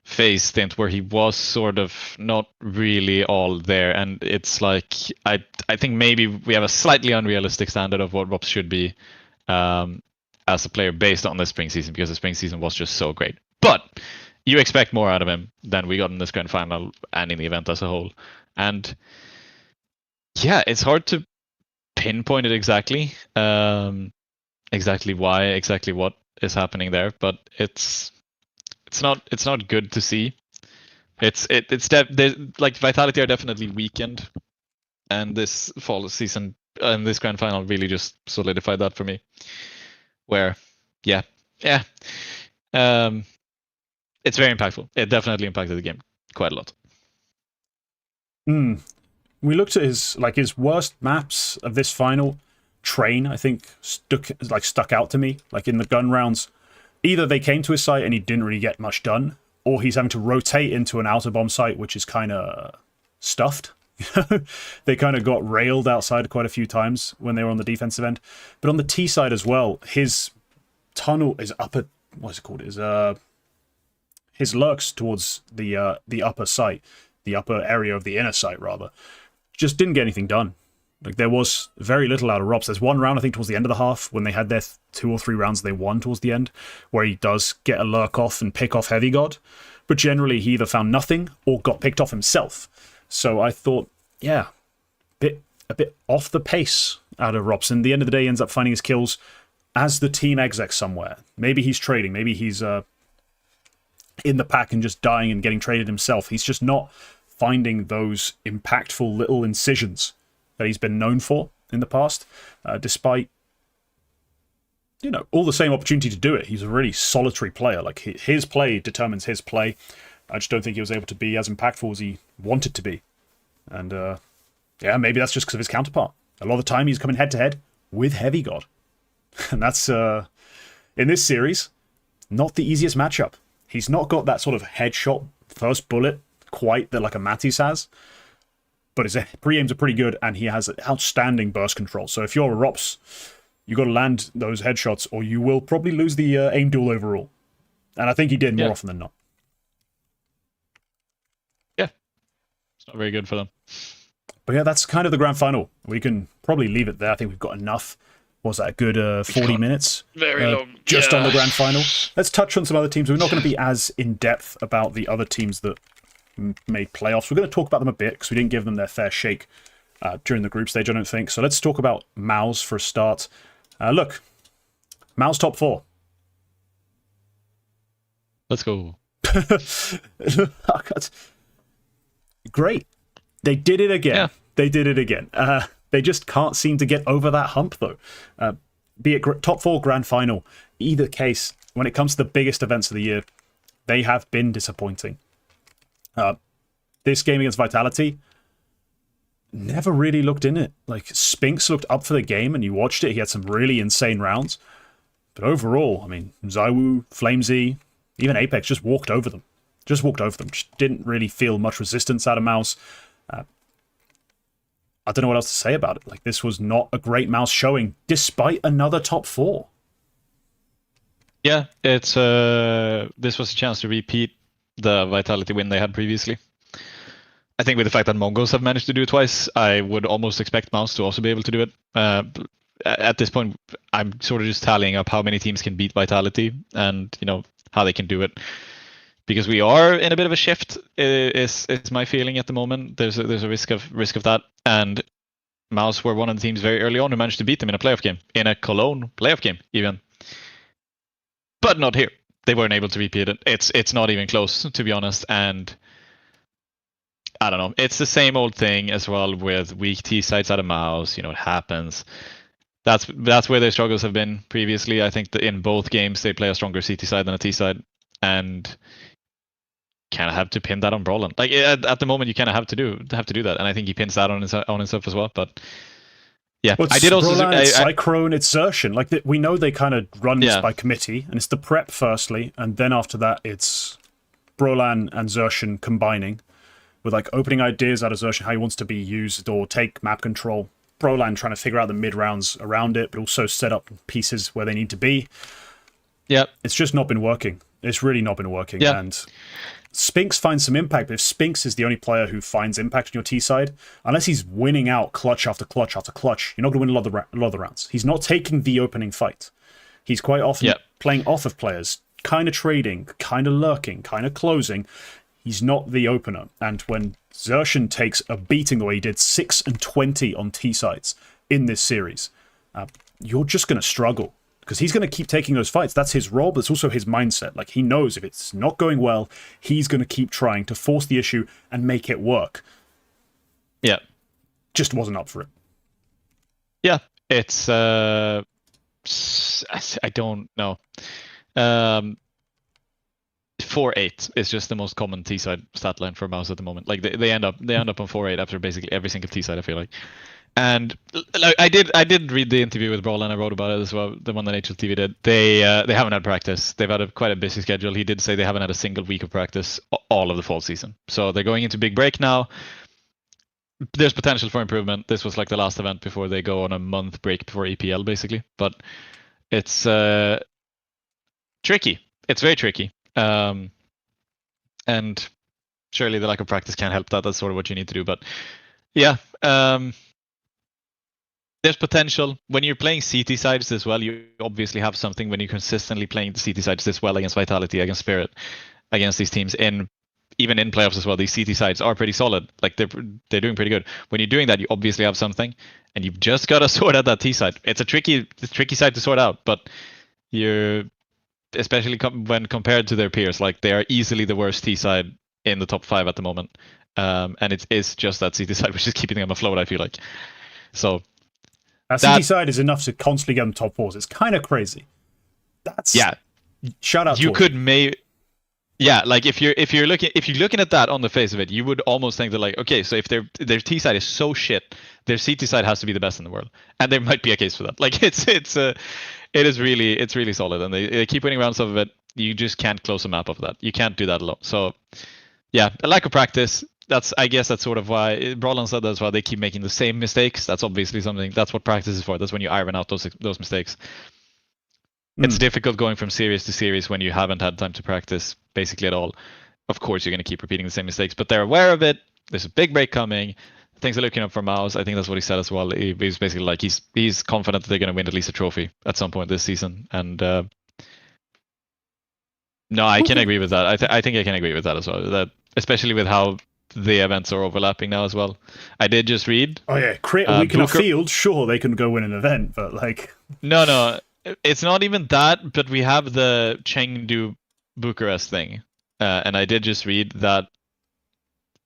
FaZe stint where he was sort of not really all there, and it's like I think maybe we have a slightly unrealistic standard of what Rops should be as a player based on the spring season, because the spring season was just so great. But you expect more out of him than we got in this grand final and in the event as a whole. And yeah, it's hard to pinpoint it exactly why, exactly what is happening there, but it's not good to see. Like Vitality are definitely weakened, and this fall season and this grand final really just solidified that for me. Where, yeah, it's very impactful. It definitely impacted the game quite a lot. We looked at his worst maps of this final. Train, I think, stuck out to me. Like in the gun rounds, either they came to his site and he didn't really get much done, or he's having to rotate into an outer bomb site, which is kind of stuffed. They kind of got railed outside quite a few times when they were on the defensive end. But on the T side as well, his tunnel is upper. What's it called? His lurks towards the upper site, the upper area of the inner site rather, just didn't get anything done. Like, there was very little out of Rops. There's one round, I think, towards the end of the half, when they had their 2 or 3 rounds they won towards the end, where he does get a lurk off and pick off Heavy God. But generally, he either found nothing or got picked off himself. So I thought, yeah, a bit off the pace out of Rops. And at the end of the day, he ends up finding his kills as the team exec somewhere. Maybe he's trading. Maybe he's in the pack and just dying and getting traded himself. He's just not finding those impactful little incisions that he's been known for in the past, despite, all the same opportunity to do it. He's a really solitary player. Like, his play determines his play. I just don't think he was able to be as impactful as he wanted to be. And, maybe that's just because of his counterpart. A lot of the time, he's coming head-to-head with Heavy God. And that's, in this series, not the easiest matchup. He's not got that sort of headshot first bullet quite that like a MOUZ has. But his pre-aims are pretty good, and he has outstanding burst control. So if you're a Rops, you got to land those headshots, or you will probably lose the aim duel overall. And I think he did more often than not. Yeah, it's not very good for them. But yeah, that's kind of the grand final. We can probably leave it there. I think we've got enough. Was that a good 40 minutes? Very long. Just on the grand final. Let's touch on some other teams. We're not going to be as in-depth about the other teams that made playoffs. We're going to talk about them a bit because we didn't give them their fair shake during the group stage, I don't think. So let's talk about MOUZ for a start. Look, MOUZ top 4. Let's go. Oh, God. Great. They did it again. Yeah. They did it again. They just can't seem to get over that hump, though. Be it top 4 grand final, either case, when it comes to the biggest events of the year, they have been disappointing. This game against Vitality never really looked in it. Like, Spinks looked up for the game, and you watched it. He had some really insane rounds. But overall, I mean, Zywoo, Flamesy, even Apex just walked over them. Just didn't really feel much resistance out of MOUZ. I don't know what else to say about it. Like, this was not a great MOUZ showing, despite another top 4. Yeah, it's this was a chance to repeat the Vitality win they had previously. I think with the fact that Mongols have managed to do it twice, I would almost expect MOUZ to also be able to do it. At this point, I'm sort of just tallying up how many teams can beat Vitality and, how they can do it. Because we are in a bit of a shift, is my feeling at the moment. There's a risk of that. And MOUZ were one of the teams very early on who managed to beat them in a playoff game, in a Cologne playoff game even. But not here. They weren't able to repeat it. It's not even close, to be honest. And I don't know. It's the same old thing as well with weak T sides out of MOUZ. It happens. That's where their struggles have been previously. I think that in both games they play a stronger CT side than a T side, and kind of have to pin that on Brolin. Like at the moment, you kind of have to do that, and I think he pins that on himself as well. But yeah, well, I did also. Brolan, it's Cyclone, it's Xerxan. Like we know they kind of run this by committee, and it's the prep firstly, and then after that it's Brolan and Xerxan combining with like opening ideas out of Xerxan, how he wants to be used or take map control. Brolan trying to figure out the mid rounds around it, but also set up pieces where they need to be. Yeah, it's just not been working. It's really not been working. Yeah. And Spinks finds some impact, but if Spinks is the only player who finds impact on your T side, unless he's winning out clutch after clutch after clutch, you're not going to win a lot of the rounds. He's not taking the opening fight. He's quite often playing off of players, kind of trading, kind of lurking, kind of closing. He's not the opener. And when Xerxan takes a beating the way he did 6 and 20 on T sides in this series, you're just going to struggle. Because he's going to keep taking those fights. That's his role, but it's also his mindset. Like, he knows if it's not going well, he's going to keep trying to force the issue and make it work. Yeah. Just wasn't up for it. Yeah, it's... I don't know. 4-8 is just the most common T-side stat line for MOUZ at the moment. Like, they end up on 4-8 after basically every single T-side, I feel like. And like I did read the interview with Brolin. I wrote about it as well, the one that HLTV did. They haven't had practice. They've had quite a busy schedule. He did say they haven't had a single week of practice all of the fall season. So they're going into big break now. There's potential for improvement. This was like the last event before they go on a month break before EPL, basically. But it's tricky. It's very tricky. And surely the lack of practice can help that. That's sort of what you need to do. But yeah. There's potential. When you're playing CT sides as well, you obviously have something when you're consistently playing the CT sides this well against Vitality, against Spirit, against these teams. Even in playoffs as well, these CT sides are pretty solid. Like they're doing pretty good. When you're doing that, you obviously have something, and you've just got to sort out that T side. It's a tricky side to sort out, but you're especially when compared to their peers, like they are easily the worst T side in the top 5 at the moment, and it is just that CT side which is keeping them afloat, I feel like. So. CT side is enough to constantly get them top 4s. It's kind of crazy. That's shout out. You could like if you're looking at that on the face of it, you would almost think that like, okay, so if their T side is so shit, their CT side has to be the best in the world, and there might be a case for that. Like it's really solid, and they keep winning rounds off of it. You just can't close a map off of that. You can't do that alone. So yeah, a lack of practice. I guess that's sort of why Brolin said that's why they keep making the same mistakes. That's obviously something. That's what practice is for. That's when you iron out those mistakes. It's difficult going from series to series when you haven't had time to practice basically at all. Of course, you're going to keep repeating the same mistakes, but they're aware of it. There's a big break coming. Things are looking up for MOUZ. I think that's what he said as well. He was basically like he's confident that they're going to win at least a trophy at some point this season. And no, I can agree with that. I think I can agree with that as well. That especially with how the events are overlapping now as well. I did just read. Oh yeah, create a week in a field. Sure, they can go win an event, but like. No, it's not even that. But we have the Chengdu Bucharest thing, and I did just read that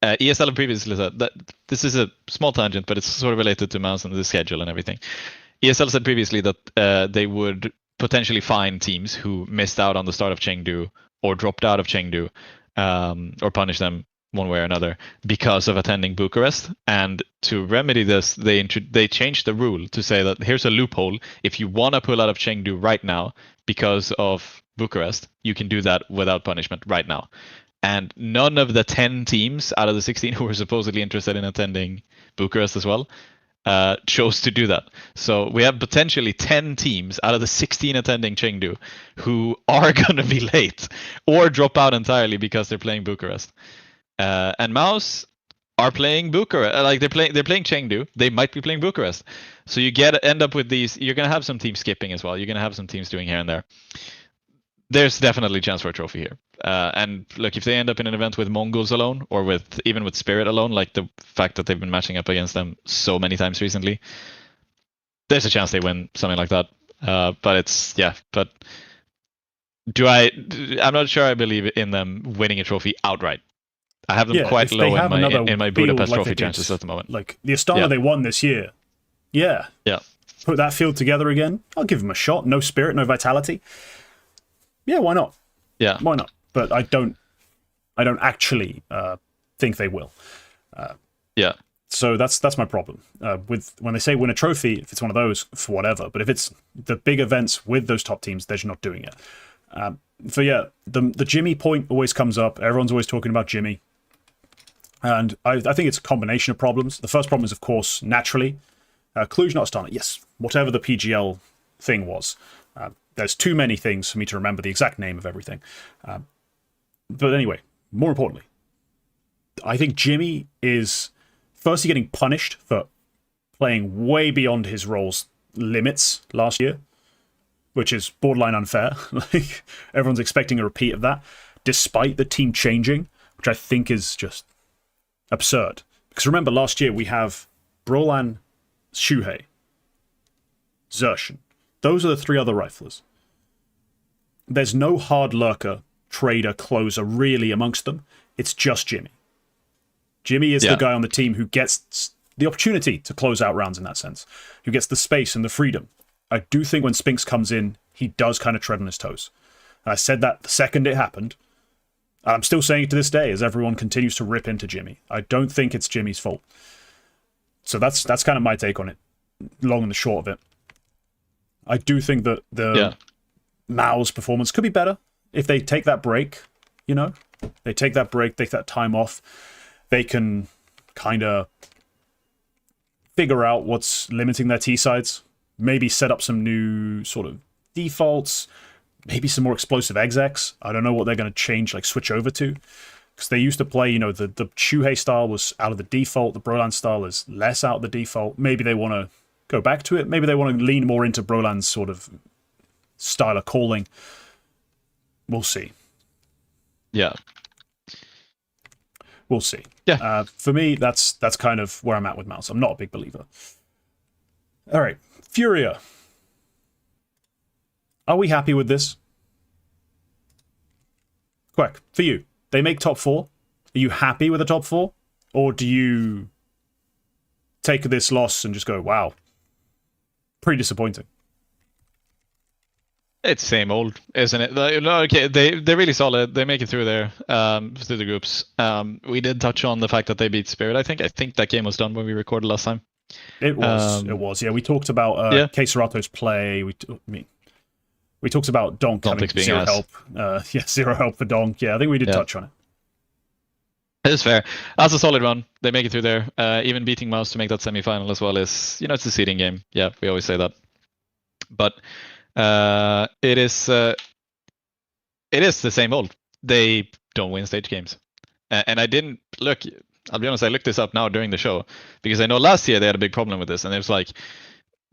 ESL previously said that this is a small tangent, but it's sort of related to MOUZ and the schedule and everything. ESL said previously that they would potentially fine teams who missed out on the start of Chengdu or dropped out of Chengdu, or punish them one way or another because of attending Bucharest. And to remedy this, they changed the rule to say that here's a loophole. If you want to pull out of Chengdu right now because of Bucharest, you can do that without punishment right now. And none of the 10 teams out of the 16 who were supposedly interested in attending Bucharest as well chose to do that. So we have potentially 10 teams out of the 16 attending Chengdu who are going to be late or drop out entirely because they're playing Bucharest. And MOUZ are playing Bucharest. Like they're playing Chengdu. They might be playing Bucharest. So you end up with these. You're gonna have some teams skipping as well. You're gonna have some teams doing here and there. There's definitely a chance for a trophy here. And look, if they end up in an event with Mongols alone, or even with Spirit alone, like the fact that they've been matching up against them so many times recently, there's a chance they win something like that. But I'm not sure I believe in them winning a trophy outright. I have them Yeah, quite if they low have in another my field Budapest like trophy they did, chances at the moment. like the Astana Yeah. they won this year. Yeah. Yeah. Put that field together again. I'll give them a shot. No spirit, no vitality. Yeah, why not? Yeah. Why not? But I don't actually think they will. Yeah. So that's my problem with when they say win a trophy. If it's one of those, for whatever. But if it's the big events with those top teams, they're just not doing it. So yeah, the Jimmy point always comes up. Everyone's always talking about Jimmy, and I think it's a combination of problems. The first problem is, of course, naturally, Cluj not Astana. Yes, whatever the PGL thing was. There's too many things for me to remember the exact name of everything. But anyway, more importantly, I think Jimmy is firstly getting punished for playing way beyond his role's limits last year, which is borderline unfair. Like, everyone's expecting a repeat of that, despite the team changing, which I think is just absurd. Because remember, last year we have Brolan, Shuhei, Zershin. Those are the three other riflers. There's no hard lurker, trader, closer really amongst them. It's just Jimmy. Jimmy is the guy on the team who gets the opportunity to close out rounds in that sense, who gets the space and the freedom. I do think when Spinks comes in, he does kind of tread on his toes. And I said that the second it happened. I'm still saying it to this day as everyone continues to rip into Jimmy. I don't think it's Jimmy's fault. So that's kind of my take on it, long and the short of it. I do think that the MOUZ performance could be better if they take that break, you know? They take that break, take that time off. They can kind of figure out what's limiting their T-sides. Maybe set up some new sort of defaults. Maybe some more explosive execs. I don't know what they're going to change, like switch over to. Because they used to play, you know, the Shuhei style was out of the default. The Brolan style is less out of the default. Maybe they want to go back to it. Maybe they want to lean more into Brolan's sort of style of calling. We'll see. Yeah. We'll see. Yeah. For me, that's kind of where I'm at with MOUZ. I'm not a big believer. All right. Furia. Are we happy with this? Quick, for you. They make top 4. Are you happy with the top 4? Or do you take this loss and just go, wow, pretty disappointing? It's same old, isn't it? Okay, they're really solid. They make it through there, through the groups. We did touch on the fact that they beat Spirit. I think that game was done when we recorded last time. It was. Yeah, we talked about Keisarato's play. We talked about Donk having zero help. Zero help for Donk. Yeah, I think we did touch on it. It is fair. That's a solid run. They make it through there. Even beating MOUZ to make that semi-final as well is, you know, it's a seeding game. Yeah, we always say that. But it is the same old. They don't win stage games. And I didn't look. I'll be honest. I looked this up now during the show because I know last year they had a big problem with this, and it was like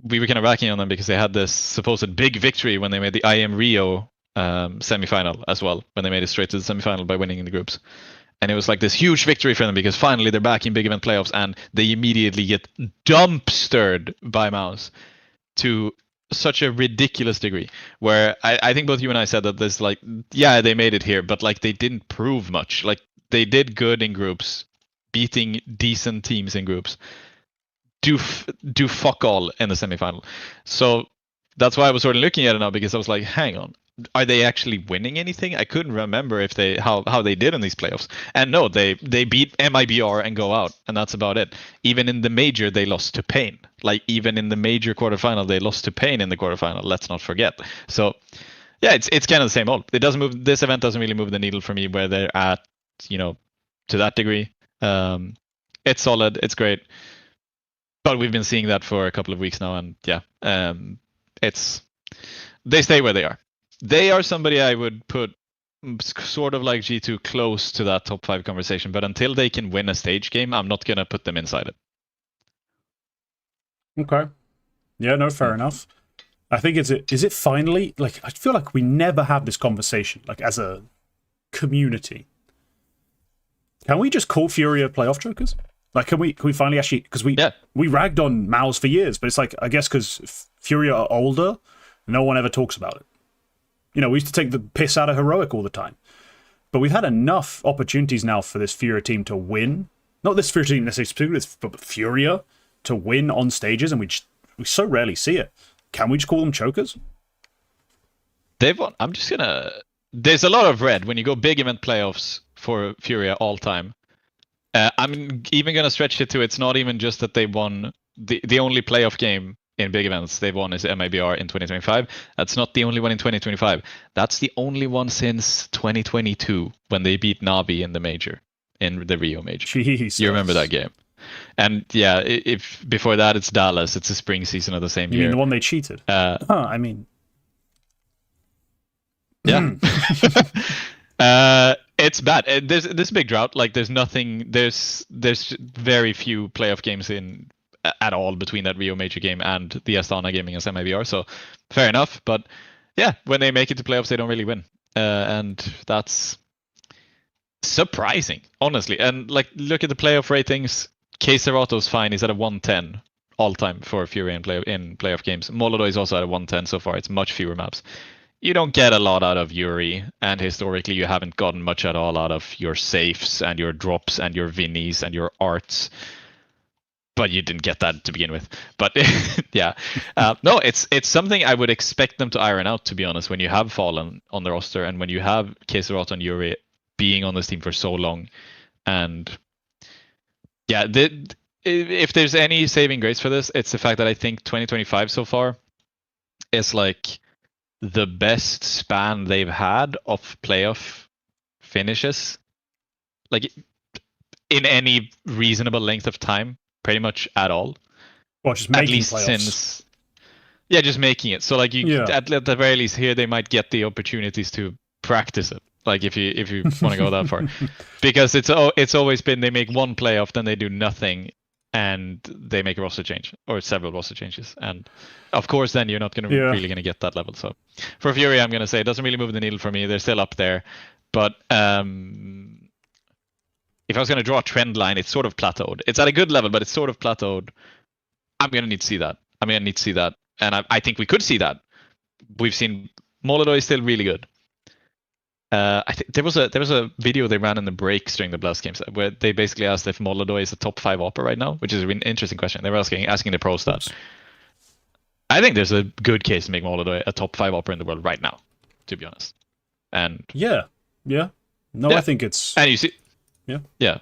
we were kind of racking on them because they had this supposed big victory when they made the IM Rio semi-final as well, when they made it straight to the semi-final by winning in the groups. And it was like this huge victory for them because finally they're back in big event playoffs, and they immediately get dumpstered by MOUZ to such a ridiculous degree, where I think both you and I said that there's like, yeah, they made it here, but like they didn't prove much. Like they did good in groups, beating decent teams in groups, do fuck all in the semifinal. So that's why I was sort of looking at it now, because I was like, hang on, are they actually winning anything? I couldn't remember if they how they did in these playoffs. And no, they beat MIBR and go out, and that's about it. Even in the major, they lost to Pain. Like even in the major quarterfinal, they lost to Pain in the quarterfinal. Let's not forget. So yeah, it's kind of the same old. It doesn't move. This event doesn't really move the needle for me where they're at, you know, to that degree. It's solid. It's great. But we've been seeing that for a couple of weeks now, and yeah, they stay where they are. They are somebody I would put sort of like G2 close to that top 5 conversation, but until they can win a stage game, I'm not gonna put them inside it. Okay. Yeah, no, fair enough. I think is it finally, like, I feel like we never have this conversation, like as a community. Can we just call Furia playoff jokers? Like, can we finally actually, because we ragged on MOUZ for years, but it's like, I guess because Furia are older, no one ever talks about it. You know, we used to take the piss out of Heroic all the time. But we've had enough opportunities now for this Furia team to win. Not this Furia team necessarily, but Furia to win on stages, and we so rarely see it. Can we just call them chokers? They've won. I'm just gonna. There's a lot of red when you go big event playoffs for Furia all time. I'm even gonna stretch it to it's not even just that they won the only playoff game in big events they've won is MABR in 2025. That's not the only one in 2025. That's the only one since 2022 when they beat Navi in the major, in the Rio major. Jesus. You remember that game? And yeah, if before that it's Dallas. It's the spring season of the same year. You mean the one they cheated? I mean, yeah. It's bad. There's a big drought. Like there's nothing. There's very few playoff games in at all between that Rio major game and the Astana game against MIBR. So fair enough. But yeah, when they make it to playoffs, they don't really win, and that's surprising, honestly. And like, look at the playoff ratings. K-Serato's fine. He's at a 110 all time for Fury in playoff games. Molodo is also at a 110 so far. It's much fewer maps. You don't get a lot out of Yuri, and historically you haven't gotten much at all out of your safes and your drops and your Vinnies and your arts. But you didn't get that to begin with. But yeah, no, it's something I would expect them to iron out, to be honest, when you have Fallen on the roster and when you have K-Serata and Yuri being on this team for so long. And yeah, if there's any saving grace for this, it's the fact that I think 2025 so far is like the best span they've had of playoff finishes, like in any reasonable length of time, pretty much at all. Well, just making at least playoffs. Since, yeah, just making it. So like at the very least here, they might get the opportunities to practice it. Like if you want to go that far, because it's always been they make one playoff, then they do nothing, and they make a roster change or several roster changes, and of course then you're not really going to get that level. So for Fury, I'm going to say it doesn't really move the needle for me. They're still up there, but if I was going to draw a trend line, it's sort of plateaued. It's at a good level, but it's sort of plateaued. I'm going to need to see that. And I think we could see that. We've seen Molodo is still really good. I think there was a video they ran in the breaks during the Blast games where they basically asked if Molodo is a top 5 opera right now, which is an interesting question. They were asking the pros that. I think there's a good case to make Molodo a top 5 opera in the world right now, to be honest. And yeah. No, yeah. I think it's. And you see, yeah.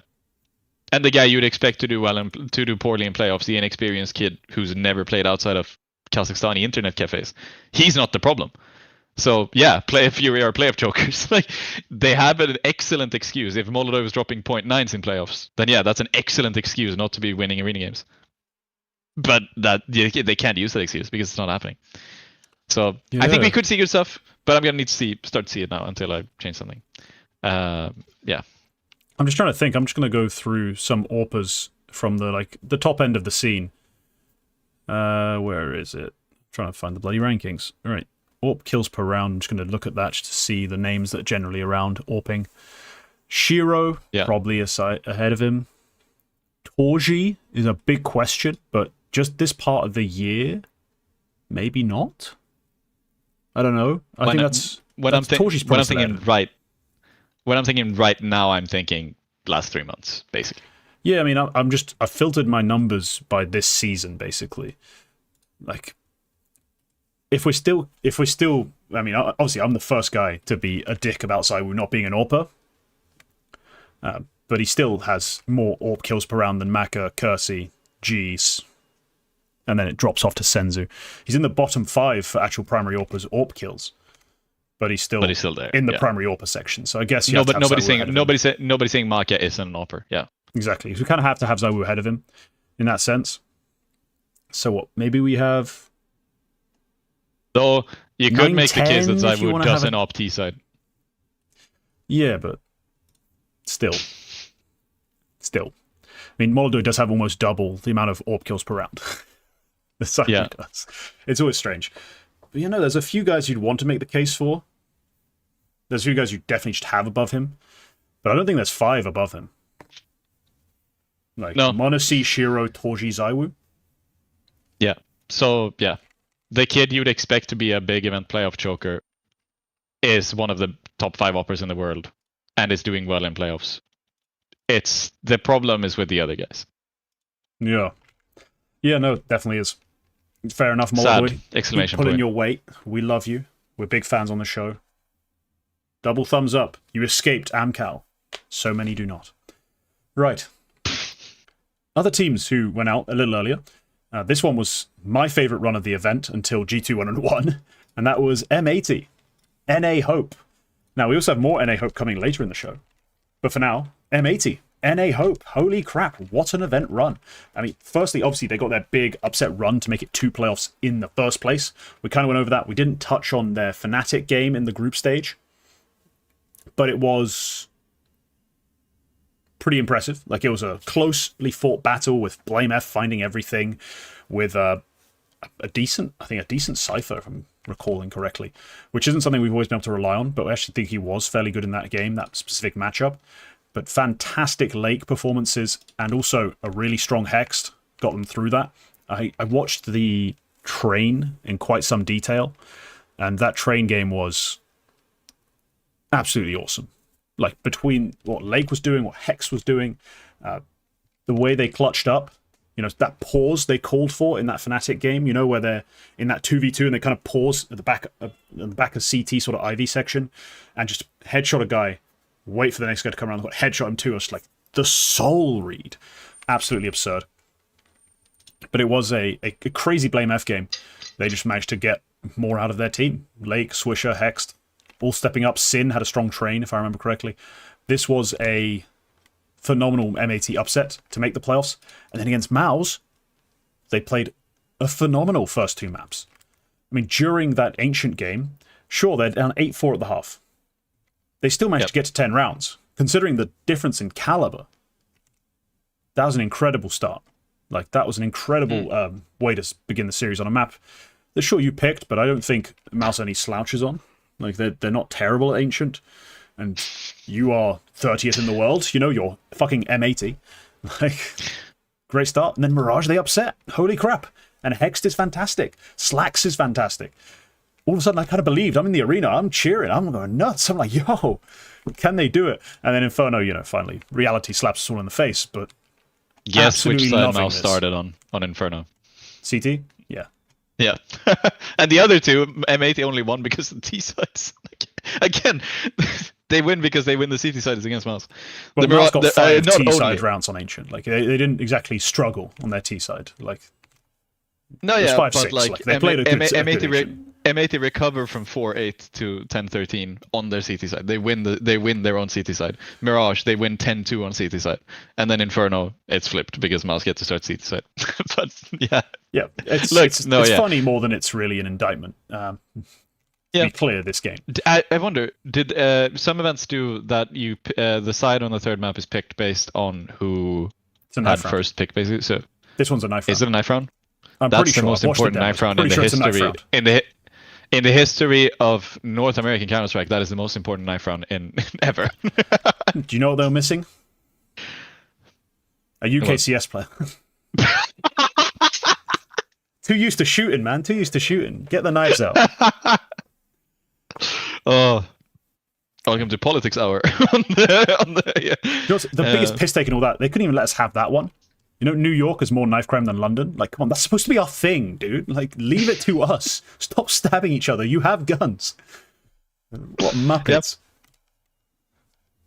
And the guy you'd expect to do well and to do poorly in playoffs, the inexperienced kid who's never played outside of Kazakhstani internet cafes, he's not the problem. So yeah, play Fury or playoff chokers. Like they have an excellent excuse. If Molodo was dropping 0.9s in playoffs, then yeah, that's an excellent excuse not to be winning arena games. But that they can't use that excuse because it's not happening. So yeah. I think we could see good stuff, but I'm gonna need to start to see it now until I change something. Yeah. I'm just trying to think. I'm just gonna go through some AWPers from the top end of the scene. Where is it? I'm trying to find the bloody rankings. All right. AWP kills per round. I'm just going to look at that just to see the names that are generally around AWPing. Shiro, probably ahead of him. Torji is a big question, but just this part of the year, maybe not. I don't know. I think that's Torji's probably When I'm thinking right now, I'm thinking last 3 months, basically. Yeah, I mean, I've filtered my numbers by this season, basically. Like, if we're still, I mean, obviously, I'm the first guy to be a dick about ZywOo not being an AWPer, but he still has more AWP kills per round than Maka, Kersey, G's, and then it drops off to Senzu. He's in the bottom 5 for actual primary AWPers AWP kills, but he's still there in the primary AWPer section. So I guess nobody's saying Maka isn't an AWPer. Yeah, exactly. So we kind of have to have ZywOo ahead of him in that sense. So what? Maybe we have. Though you could make the case that ZywOo doesn't opt T-side. Yeah, but still. I mean, Molodo does have almost double the amount of AWP kills per round. The ZywOo does. It's always strange. But there's a few guys you'd want to make the case for. There's a few guys you definitely should have above him. But I don't think there's 5 above him. m80, Shiro, Torji, ZywOo. Yeah. So, yeah. The kid you'd expect to be a big event playoff choker is one of the top 5 operas in the world. and is doing well in playoffs. It's the problem is with the other guys. Yeah. Yeah, no, definitely is. Fair enough, Sad! Moldoy. Exclamation Pulling point. your weight. We love you. We're big fans on the show. Double thumbs up. You escaped Amcal. So many do not. Right. Other teams who went out a little earlier. This one was my favorite run of the event until G2 went and won, and that was M80 NA Hope. Now, we also have more NA Hope coming later in the show. But for now, M80 NA Hope. Holy crap, what an event run. I mean, firstly, obviously, they got their big upset run to make it 2 playoffs in the first place. We kind of went over that. We didn't touch on their Fnatic game in the group stage, but it was pretty impressive. Like, it was a closely fought battle with Blame F finding everything with a decent Cypher, if I'm recalling correctly, which isn't something we've always been able to rely on, but I actually think he was fairly good in that game, that specific matchup. But fantastic Lake performances and also a really strong Hext got them through that. I watched the train in quite some detail, and that train game was absolutely awesome. Like, between what Lake was doing, what Hex was doing, the way they clutched up, you know, that pause they called for in that Fnatic game, you know, where they're in that 2v2 and they kind of pause at the back of CT sort of Ivy section and just headshot a guy, wait for the next guy to come around, headshot him too. It's like the soul read. Absolutely absurd. But it was a crazy Blame F game. They just managed to get more out of their team. Lake, Swisher, Hext, all stepping up. Sin had a strong train, if I remember correctly. This was a phenomenal M80 upset to make the playoffs. And then against MOUZ, they played a phenomenal first 2 maps. I mean, during that Ancient game, sure, they're down 8-4 at the half. They still managed to get to 10 rounds. Considering the difference in caliber, that was an incredible start. Like, that was an incredible way to begin the series on a map that, sure, you picked, but I don't think MOUZ any slouches on. Like, they're not terrible at Ancient. And you are 30th in the world. You know, you're fucking M80. Like, great start. And then Mirage, they upset. Holy crap. And Hext is fantastic. Slacks is fantastic. All of a sudden, I kind of believed. I'm in the arena. I'm cheering. I'm going nuts. I'm like, yo, can they do it? And then Inferno, you know, finally, reality slaps us all in the face. But guess which side MOUZ started on Inferno? CT? Yeah. Yeah. And the other two, M80 only won because of the T sides. Again, they win because they win the CT sides against MOUZ. Well, MOUZ got 5 T-side rounds on Ancient. Like, they didn't exactly struggle on their T-side. Like, no, yeah, 5, but 6. like They played a good M80 recover from 4-8 to 10-13 on their CT side. They win their own CT side. Mirage, they win 10-2 on CT side. And then Inferno, it's flipped because MOUZ get to start CT side. But yeah. Yeah. It's funny more than it's really an indictment. To be clear, this game. I wonder, did some events do that the side on the third map is picked based on who had first pick, basically? So this one's a knife round. Is it a knife round? I'm That's pretty sure. The most important knife round in the history. In the history of North American Counter-Strike, that is the most important knife round in ever. Do you know what they were missing? A UKCS player. Too used to shooting, man. Too used to shooting. Get the knives out. Oh, welcome to Politics Hour. The biggest piss take and all that, they couldn't even let us have that one. You know, New York is more knife crime than London. Like, come on, that's supposed to be our thing, dude. Like, leave it to us. Stop stabbing each other. You have guns. What muppets. Yep.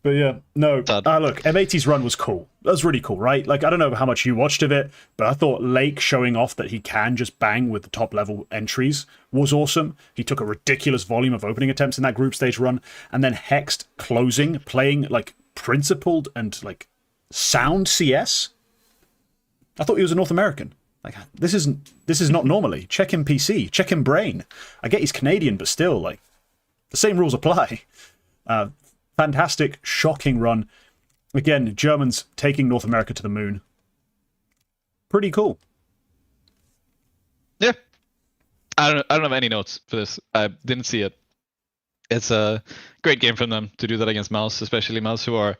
But yeah, no. Look, M80's run was cool. That was really cool, right? Like, I don't know how much you watched of it, but I thought Lake showing off that he can just bang with the top level entries was awesome. He took a ridiculous volume of opening attempts in that group stage run, and then Hext closing, playing like principled and like sound CS. I thought he was a North American. Like, this is not normally. Check him PC, check him brain. I get he's Canadian, but still, like, the same rules apply. Fantastic, shocking run. Again, Germans taking North America to the moon. Pretty cool. Yeah. I don't have any notes for this. I didn't see it. It's a great game from them to do that against MOUZ, especially MOUZ, who are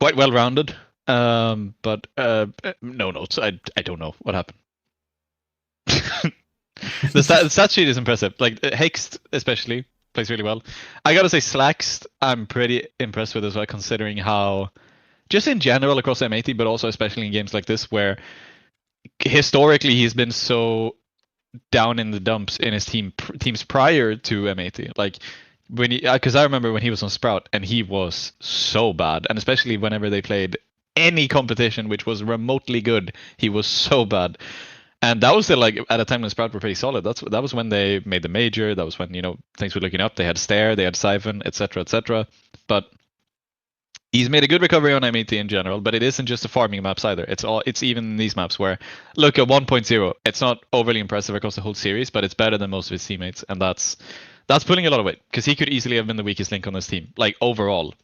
quite well-rounded. But no notes. I don't know what happened. The stat sheet is impressive. Like Hext, especially plays really well. I gotta say, Slacks, I'm pretty impressed with as well, considering how, just in general across M80, but also especially in games like this, where historically he's been so down in the dumps in his teams prior to M80. Like when he, because I remember when he was on Sprout and he was so bad, and especially whenever they played any competition which was remotely good, he was so bad. And that was still like at a time when Sprout were pretty solid. That was when they made the major. That was when, you know, things were looking up. They had Stare, they had Siphon, etc., etc. But he's made a good recovery on M80 in general. But it isn't just the farming maps either. It's even these maps where, look at 1.0. It's not overly impressive across the whole series, but it's better than most of his teammates, and that's pulling a lot of weight because he could easily have been the weakest link on this team. Like overall,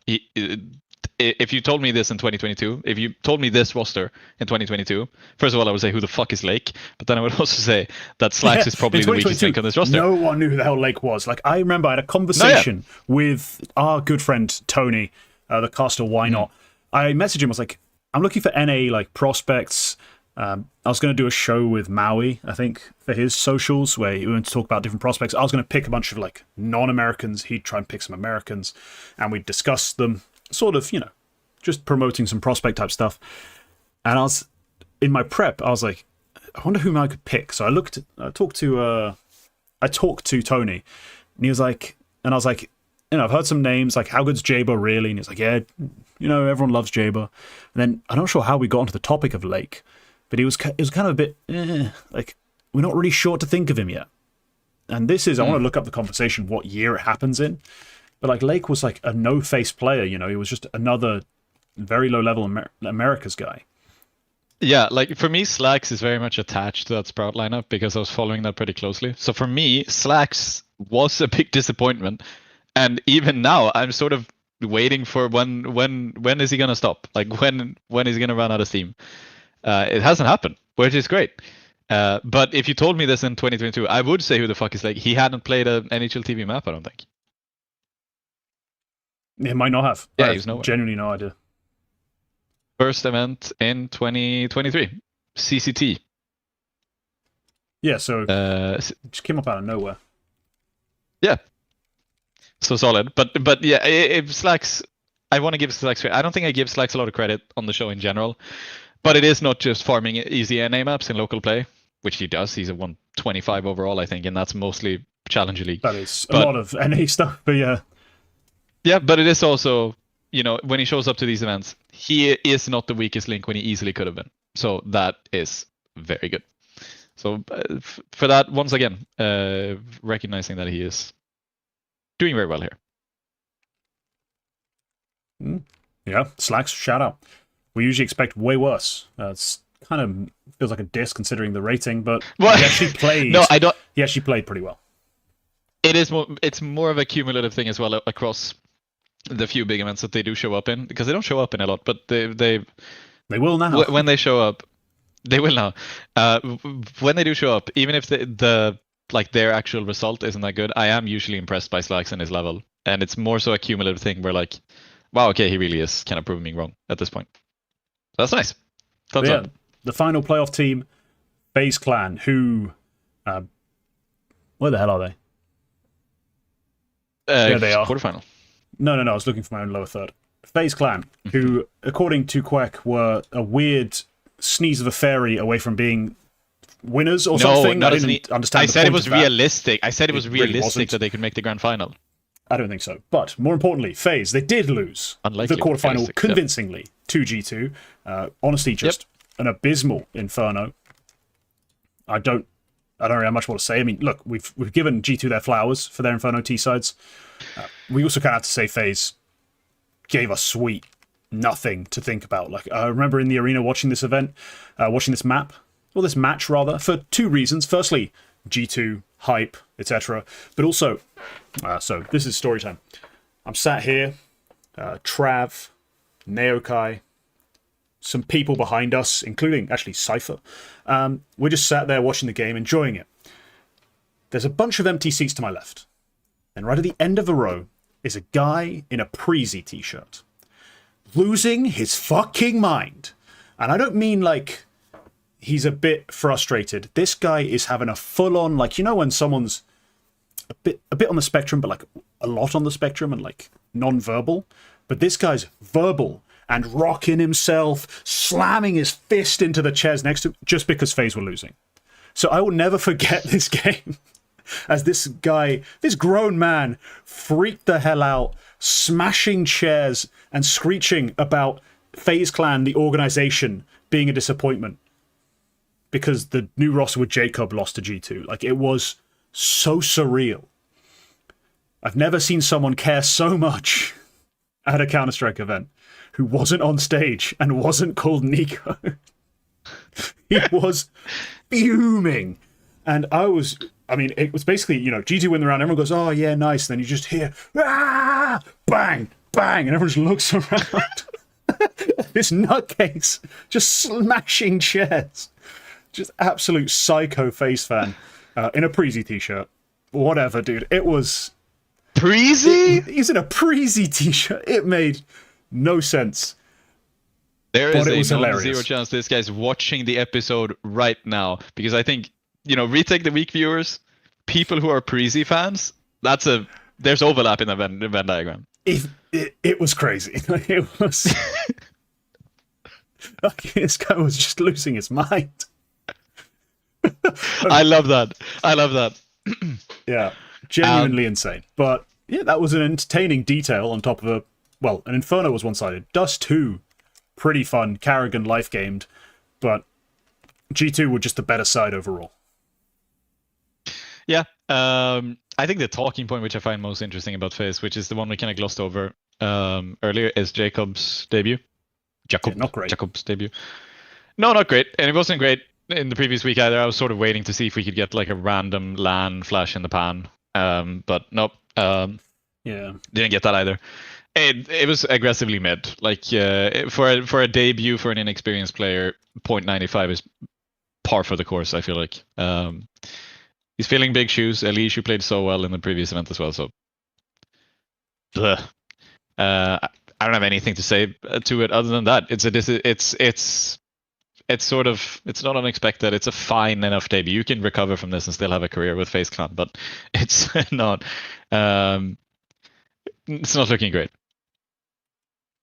if you told me this in 2022, if you told me this roster in 2022, first of all, I would say who the fuck is Lake, but then I would also say that Slacks is probably the weakest link on this roster. No one knew who the hell Lake was. Like, I remember I had a conversation with our good friend Tony, the caster Why Not. I messaged him, I was like, I'm looking for NA like prospects. I was going to do a show with MOUZ, I think, for his socials, where we went to talk about different prospects. I was going to pick a bunch of like non-Americans. He'd try and pick some Americans, and we'd discuss them. Sort of, you know, just promoting some prospect type stuff. And I was in my prep, I was like, I wonder whom I could pick. So I talked to Tony, and he was like, and I was like, you know, I've heard some names, like, how good's Jaber really? And he's like, yeah, you know, everyone loves Jaber. And then I'm not sure how we got onto the topic of Lake, but it was kind of a bit, like, we're not really sure what to think of him yet. And this is, I want to look up the conversation, what year it happens in. But like Lake was like a no-face player, you know, he was just another very low-level America's guy. Yeah, like for me, Slacks is very much attached to that Sprout lineup because I was following that pretty closely. So for me, Slacks was a big disappointment, and even now I'm sort of waiting for when is he gonna stop? Like when is he gonna run out of steam? It hasn't happened, which is great. But if you told me this in 2022, I would say who the fuck is Lake. He hadn't played an NHL TV map, I don't think. He might not have. Yeah, I he's nowhere. Genuinely no idea. First event in 2023, CCT. Yeah, so just came up out of nowhere. Yeah, so solid. But yeah, if Slacks, I want to give Slacks. I don't think I give Slacks a lot of credit on the show in general, but it is not just farming easy NA maps in local play, which he does. He's a 125 overall, I think, and that's mostly Challenger League. That is a lot of NA stuff, but yeah. Yeah, but it is also, you know, when he shows up to these events, he is not the weakest link when he easily could have been. So that is very good. So for that, once again, recognizing that he is doing very well here. Yeah, Slacks, shout out. We usually expect way worse. It's kind of feels like a diss considering the rating, but he actually played. No, I don't. He actually played pretty well. It is more. It's more of a cumulative thing as well across the few big events that they do show up in, because they don't show up in a lot, but they will now. When they show up, they will now. When they do show up, even if the like their actual result isn't that good, I am usually impressed by Slacks and his level, and it's more so a cumulative thing where like, wow, okay, he really is kind of proving me wrong at this point. That's nice. Thumbs up. The final playoff team, FaZe Clan, who, where the hell are they? There they are. Quarterfinal. No, I was looking for my own lower third. FaZe Clan, who, according to Quack, were a weird sneeze of a fairy away from being winners or something. No, I didn't understand. I said it was realistic. I said it was really realistic that they could make the grand final. I don't think so. But more importantly, FaZe, they did lose Unlikely, the quarterfinal realistic, convincingly to G2. Honestly, just an abysmal Inferno. I don't really have much more to say. I mean, look, we've given G2 their flowers for their Inferno T-sides. We also kind of have to say FaZe gave us sweet nothing to think about. Like, I remember in the arena watching this event, watching this map, or this match rather, for two reasons. Firstly, G2, hype, etc. But also, so this is story time. I'm sat here, Trav, Neokai, some people behind us, including actually Cypher. We're just sat there watching the game, enjoying it. There's a bunch of empty seats to my left. And right at the end of the row is a guy in a Preezy t-shirt, losing his fucking mind. And I don't mean like he's a bit frustrated. This guy is having a full-on, like, you know when someone's a bit on the spectrum, but like a lot on the spectrum and like non-verbal. But this guy's verbal and rocking himself, slamming his fist into the chairs next to him just because FaZe were losing. So I will never forget this game as this guy, this grown man, freaked the hell out, smashing chairs and screeching about FaZe Clan, the organization, being a disappointment because the new roster with Jacob lost to G2. Like, it was so surreal. I've never seen someone care so much at a Counter-Strike event who wasn't on stage and wasn't called Nico. He was fuming. And I mean, it was basically, you know, G2 win the round, everyone goes, oh yeah, nice. And then you just hear, ah, bang, bang, and everyone just looks around. This nutcase just smashing chairs. Just absolute psycho FaZe fan in a Preezy t-shirt. Whatever, dude. It was... Preezy? He's in a Preezy t-shirt. It made no sense. There is a hilarious. zero chance this guy's watching the episode right now, because I think, you know, Retake the Week viewers, people who are Preezy fans, there's overlap in the Venn diagram. It was crazy. It was... Like, this guy was just losing his mind. I love that. Yeah, genuinely insane. But yeah, that was an entertaining detail on top of an Inferno was one-sided. Dust 2, pretty fun. Carrigan life gamed, but G2 were just the better side overall. Yeah, I think the talking point which I find most interesting about FaZe, which is the one we kind of glossed over earlier, is Jacob's debut. Not great. Jacob's debut. No, not great, and it wasn't great in the previous week either. I was sort of waiting to see if we could get like a random LAN flash in the pan, but nope. Didn't get that either. It was aggressively mid. Like for a debut for an inexperienced player, 0.95 is par for the course. I feel like he's filling big shoes. Elish, who played so well in the previous event as well. So, I don't have anything to say to it other than that. It's not unexpected. It's a fine enough debut. You can recover from this and still have a career with FaZe Clan, but it's not. It's not looking great.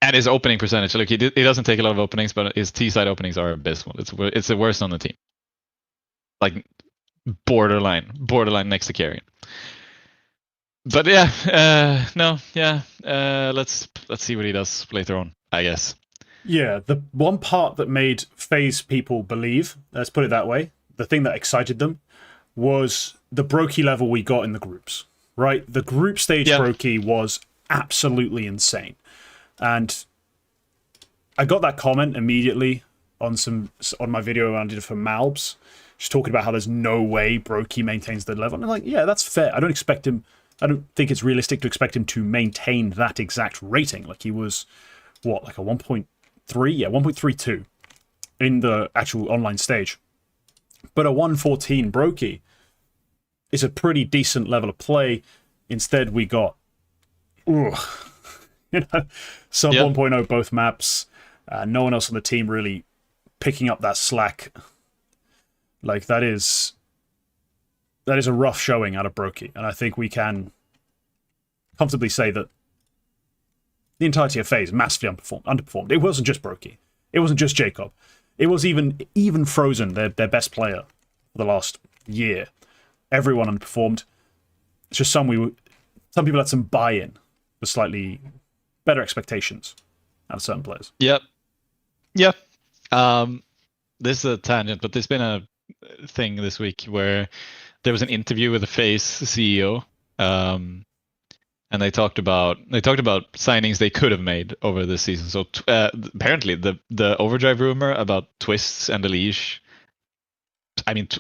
And his opening percentage. Look, he doesn't take a lot of openings, but his T side openings are abysmal. It's the worst on the team. Like borderline next to Carrion. But yeah, let's see what he does later on, I guess. Yeah, the one part that made FaZe people believe, let's put it that way, the thing that excited them, was the Brokey level we got in the groups, right? The group stage Brokey was absolutely insane. And I got that comment immediately on my video I did for MOUZ, just talking about how there's no way Brokey maintains the level. And I'm like, yeah, that's fair. I don't think it's realistic to expect him to maintain that exact rating. Like, he was, what, like a 1.3? Yeah, 1.32 in the actual online stage. But a 114 Brokey is a pretty decent level of play. Instead, we got, sub 1.0 both maps. No one else on the team really picking up that slack. Like, that is a rough showing out of Brokey, and I think we can comfortably say that the entirety of FaZe massively underperformed. It wasn't just Brokey. It wasn't just Jacob. It was even Frozen, their best player for the last year. Everyone underperformed. It's just some people had some buy-in with slightly better expectations out of certain players. Yep. This is a tangent, but there's been a thing this week where there was an interview with the FaZe CEO, and they talked about signings they could have made over this season. So apparently the Overdrive rumor about Twists and Elish,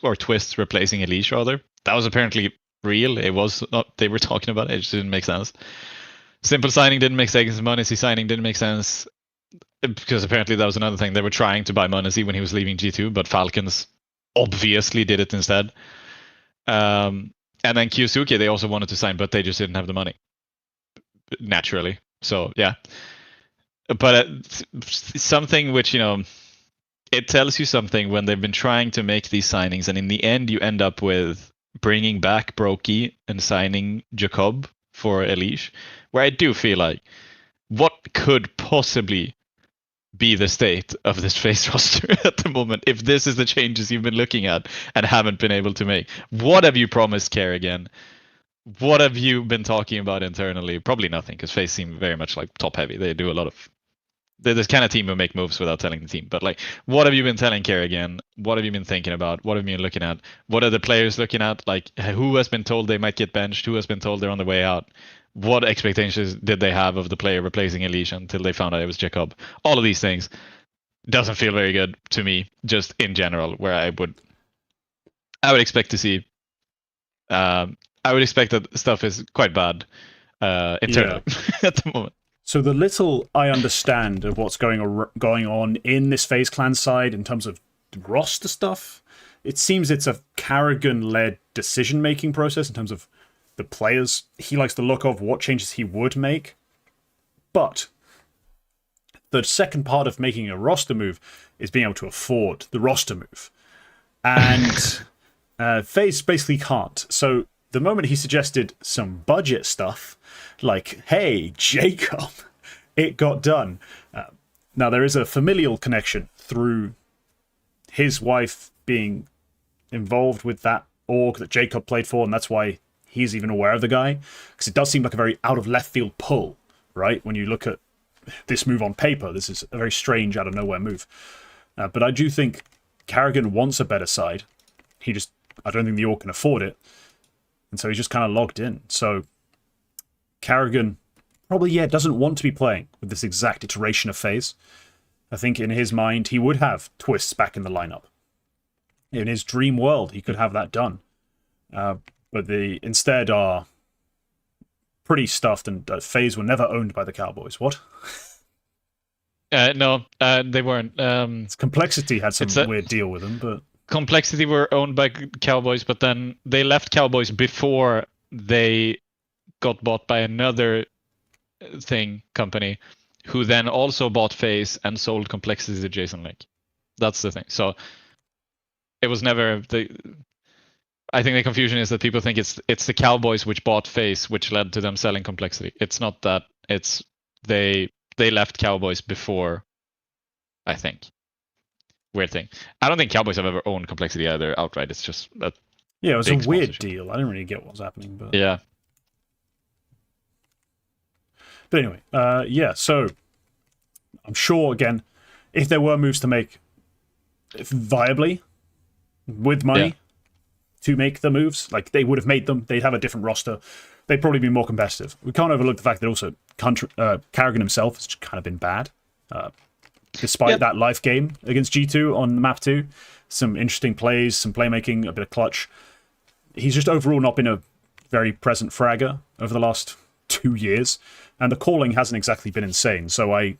or Twists replacing Elish rather, that was apparently real. It was not, they were talking about it, it just didn't make sense. Simple signing didn't make sense. Monacy signing didn't make sense, because apparently that was another thing. They were trying to buy Monacy when he was leaving G2, but Falcons obviously did it instead. And then Kyosuke they also wanted to sign, but they just didn't have the money, naturally. So yeah, but something which, it tells you something when they've been trying to make these signings, and in the end you end up with bringing back Brokey and signing Jacob for Elish, where I do feel like what could possibly be the state of this FaZe roster at the moment if this is the changes you've been looking at and haven't been able to make? What have you promised Kerrigan? What have you been talking about internally? Probably nothing, because FaZe seem very much like top heavy. They do a lot of... They're this kind of team who make moves without telling the team. But like, what have you been telling Kerrigan? What have you been thinking about? What have you been looking at? What are the players looking at? Like, who has been told they might get benched? Who has been told they're on the way out? What expectations did they have of the player replacing Elish until they found out it was Jacob? All of these things doesn't feel very good to me, just in general, where I would expect to see... I would expect that stuff is quite bad internally at the moment. So the little I understand of what's going on in this FaZe Clan side in terms of roster stuff, it seems it's a Kerrigan-led decision-making process in terms of the players he likes the look of, what changes he would make. But the second part of making a roster move is being able to afford the roster move. And FaZe basically can't. So the moment he suggested some budget stuff, like, hey, Jacob, it got done. Now, there is a familial connection through his wife being involved with that org that Jacob played for, and that's why he's even aware of the guy. Because it does seem like a very out-of-left-field pull, right? When you look at this move on paper, this is a very strange, out-of-nowhere move. But I do think Kerrigan wants a better side. I don't think the org can afford it. And so he's just kind of logged in. So Kerrigan probably, doesn't want to be playing with this exact iteration of FaZe. I think in his mind, he would have Twists back in the lineup. In his dream world, he could have that done. But they instead are pretty stuffed, and FaZe were never owned by the Cowboys. What? No, they weren't. Complexity had some weird deal with them, but... Complexity were owned by Cowboys, but then they left Cowboys before they got bought by another company, who then also bought FaZe and sold Complexity to Jason Lake. That's the thing. So it was never I think the confusion is that people think it's the Cowboys which bought FaZe, which led to them selling Complexity. It's not that. It's they left Cowboys before, I think. Weird thing. I don't think Cowboys have ever owned Complexity either outright. It's just that. Yeah, it was a weird deal. I didn't really get what was happening, but yeah. But anyway, so I'm sure again, if there were moves to make viably with money to make the moves, like they would have made them. They'd have a different roster. They'd probably be more competitive. We can't overlook the fact that also Kerrigan himself has kind of been bad. Despite that life game against G2 on map 2, some interesting plays, some playmaking, a bit of clutch. He's just overall not been a very present fragger over the last 2 years, and the calling hasn't exactly been insane. So I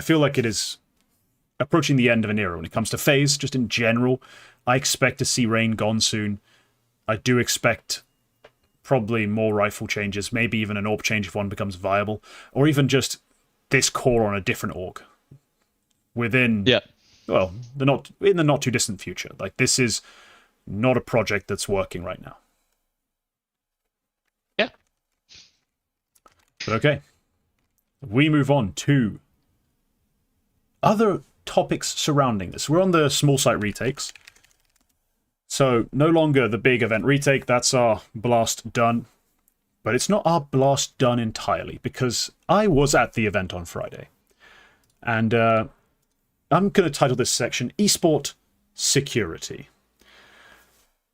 feel like it is approaching the end of an era when it comes to FaZe, just in general. I expect to see Rain gone soon. I do expect probably more rifle changes, maybe even an AWP change if one becomes viable, or even just this core on a different org. Within, well, in the not too distant future. Like, this is not a project that's working right now. Yeah. But okay. We move on to other topics surrounding this. We're on the small site retakes. So, no longer the big event retake. That's our blast done. But it's not our blast done entirely, because I was at the event on Friday. And, I'm going to title this section Esport Security.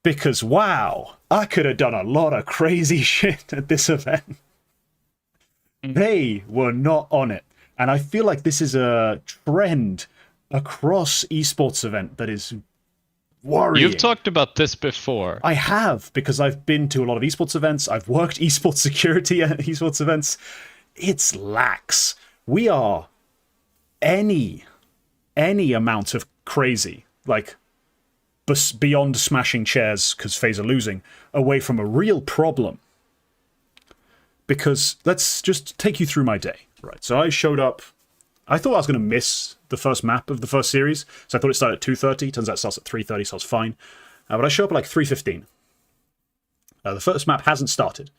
Because, wow, I could have done a lot of crazy shit at this event. They were not on it. And I feel like this is a trend across esports event that is worrying. You've talked about this before. I have, because I've been to a lot of esports events. I've worked Esport Security at esports events. It's lax. We are any amount of crazy, like beyond smashing chairs because FaZe are losing, away from a real problem. Because let's just take you through my day. Right, so I showed up. I thought I was going to miss the first map of the first series, so I thought it started at 2:30. Turns out it starts at 3:30, so I was fine. But I show up at like 3:15. The first map hasn't started,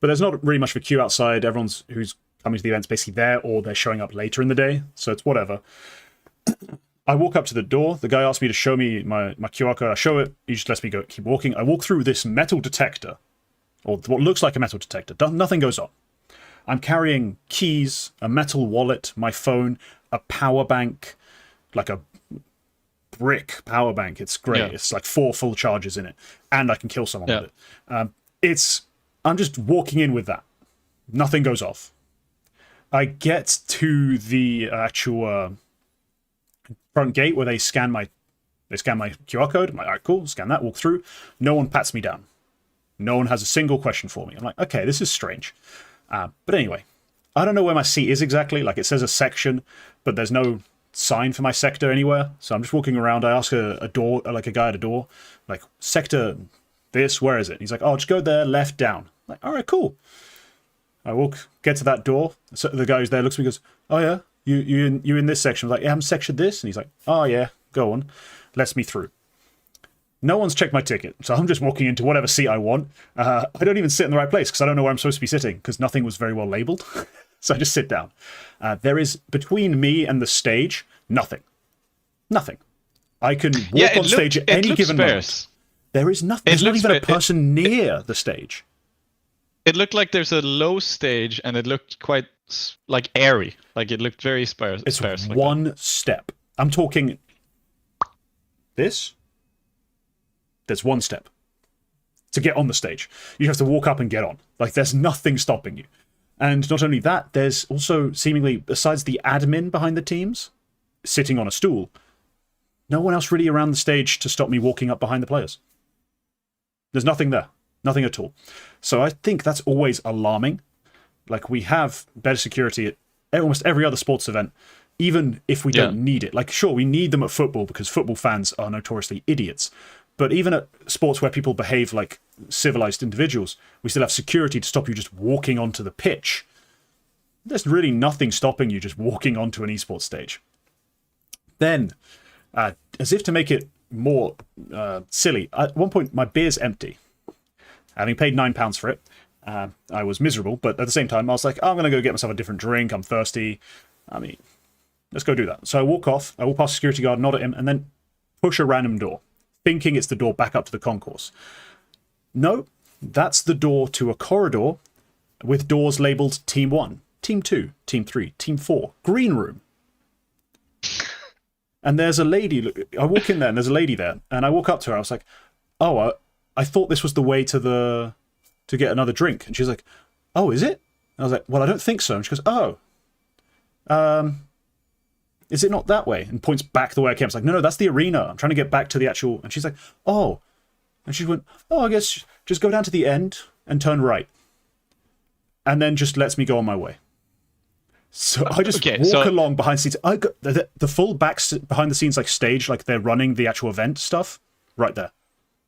but there's not really much of a queue outside. Everyone's who's coming to the event's basically there, or they're showing up later in the day, so it's whatever. I walk up to the door. The guy asks me to show me my QR code. I show it. He just lets me go, keep walking. I walk through this metal detector, or what looks like a metal detector. Nothing goes on. I'm carrying keys, a metal wallet, my phone, a power bank, like a brick power bank. It's great. Yeah. It's like 4 full charges in it, and I can kill someone with it. I'm just walking in with that. Nothing goes off. I get to the actual front gate where they scan my QR code. I'm like, all right, cool. Scan that. Walk through. No one pats me down. No one has a single question for me. I'm like, okay, this is strange. But anyway, I don't know where my seat is exactly. Like, it says a section, but there's no sign for my sector anywhere. So I'm just walking around. I ask a guy at a door, like, sector this, where is it? He's like, oh, just go there, left, down. I'm like, all right, cool. I get to that door. So the guy who's there looks at me and goes, oh yeah, you in this section? I was like, yeah, I'm section this. And he's like, oh yeah, go on. Lets me through. No one's checked my ticket, so I'm just walking into whatever seat I want. I don't even sit in the right place because I don't know where I'm supposed to be sitting because nothing was very well labeled. So I just sit down. There is, between me and the stage, nothing. Nothing. I can walk on stage at any given moment. There is nothing. There's not even a person near the stage. It looked like there's a low stage, and it looked quite like airy. Like it looked very sparse. It's one step. I'm talking this. There's one step to get on the stage. You have to walk up and get on. Like, there's nothing stopping you. And not only that, there's also seemingly, besides the admin behind the teams, sitting on a stool, no one else really around the stage to stop me walking up behind the players. There's nothing there. Nothing at all. So I think that's always alarming. Like, we have better security at almost every other sports event, even if we don't need it. Like, sure, we need them at football because football fans are notoriously idiots. But even at sports where people behave like civilized individuals, we still have security to stop you just walking onto the pitch. There's really nothing stopping you just walking onto an esports stage. Then, as if to make it more silly, at one point my beer's empty. Having paid £9 for it, I was miserable, but at the same time I was like, oh, I'm going to go get myself a different drink, I'm thirsty. I mean, let's go do that. So I walk off, I walk past the security guard, nod at him, and then push a random door, thinking it's the door back up to the concourse. No, that's the door to a corridor with doors labelled Team 1, Team 2, Team 3, Team 4, Green Room. And there's a lady, I walk in there and there's a lady there, and I walk up to her, I was like, oh, I thought this was the way to get another drink. And she's like, oh, is it? And I was like, well, I don't think so. And she goes, oh, is it not that way? And points back the way I came. I was like, no, that's the arena. I'm trying to get back to the actual... And she's like, oh. And she went, oh, I guess just go down to the end and turn right. And then just lets me go on my way. So I just walk along behind the scenes. I got the full behind the scenes like stage, like they're running the actual event stuff, right there.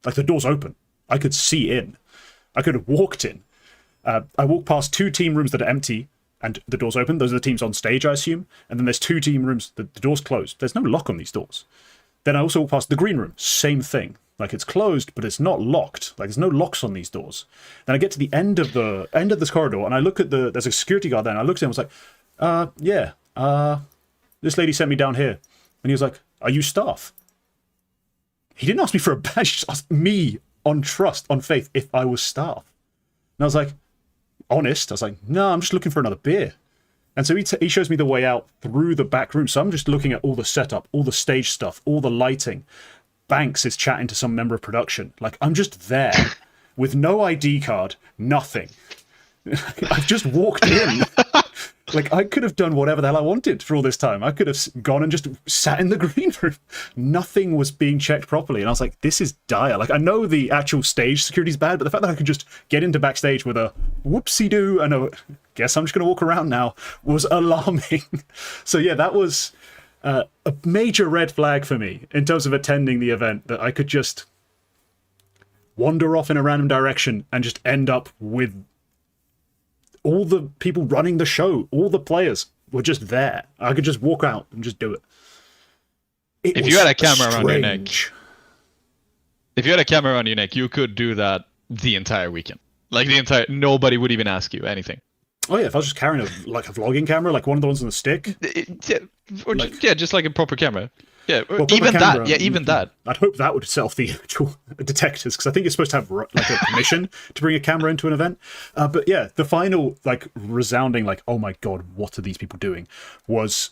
Like the door's open. I could see in. I could have walked in. I walked past 2 team rooms that are empty and the door's open. Those are the teams on stage, I assume. And then there's 2 team rooms, the door's closed. There's no lock on these doors. Then I also walked past the green room. Same thing. Like, it's closed, but it's not locked. Like, there's no locks on these doors. Then I get to the end of this corridor, and I look at there's a security guard there, and I looked at him and was like, this lady sent me down here. And he was like, are you staff? He didn't ask me for a badge, he just asked me on trust, on faith, if I was staff. And I was like, honest? I was like, no, I'm just looking for another beer. And so he shows me the way out through the back room. So I'm just looking at all the setup, all the stage stuff, all the lighting. Banks is chatting to some member of production. Like, I'm just there with no ID card, nothing. I've just walked in. Like, I could have done whatever the hell I wanted for all this time. I could have gone and just sat in the green room. Nothing was being checked properly. And I was like, this is dire. Like, I know the actual stage security's bad, but the fact that I could just get into backstage with a whoopsie-doo and a guess I'm just going to walk around now was alarming. So yeah, that was a major red flag for me in terms of attending the event, that I could just wander off in a random direction and just end up with all the people running the show, all the players were just there. I could just walk out and just do it. If you had a camera around your neck, you could do that the entire weekend. Like nobody would even ask you anything. Oh yeah, if I was just carrying a vlogging camera, like one of the ones on the stick. Just like a proper camera. Yeah, Well, even camera, that. Yeah, even that. I'd hope that would set off the actual detectors, because I think you're supposed to have like a permission to bring a camera into an event. But yeah, the final like resounding like, oh my god, what are these people doing? Was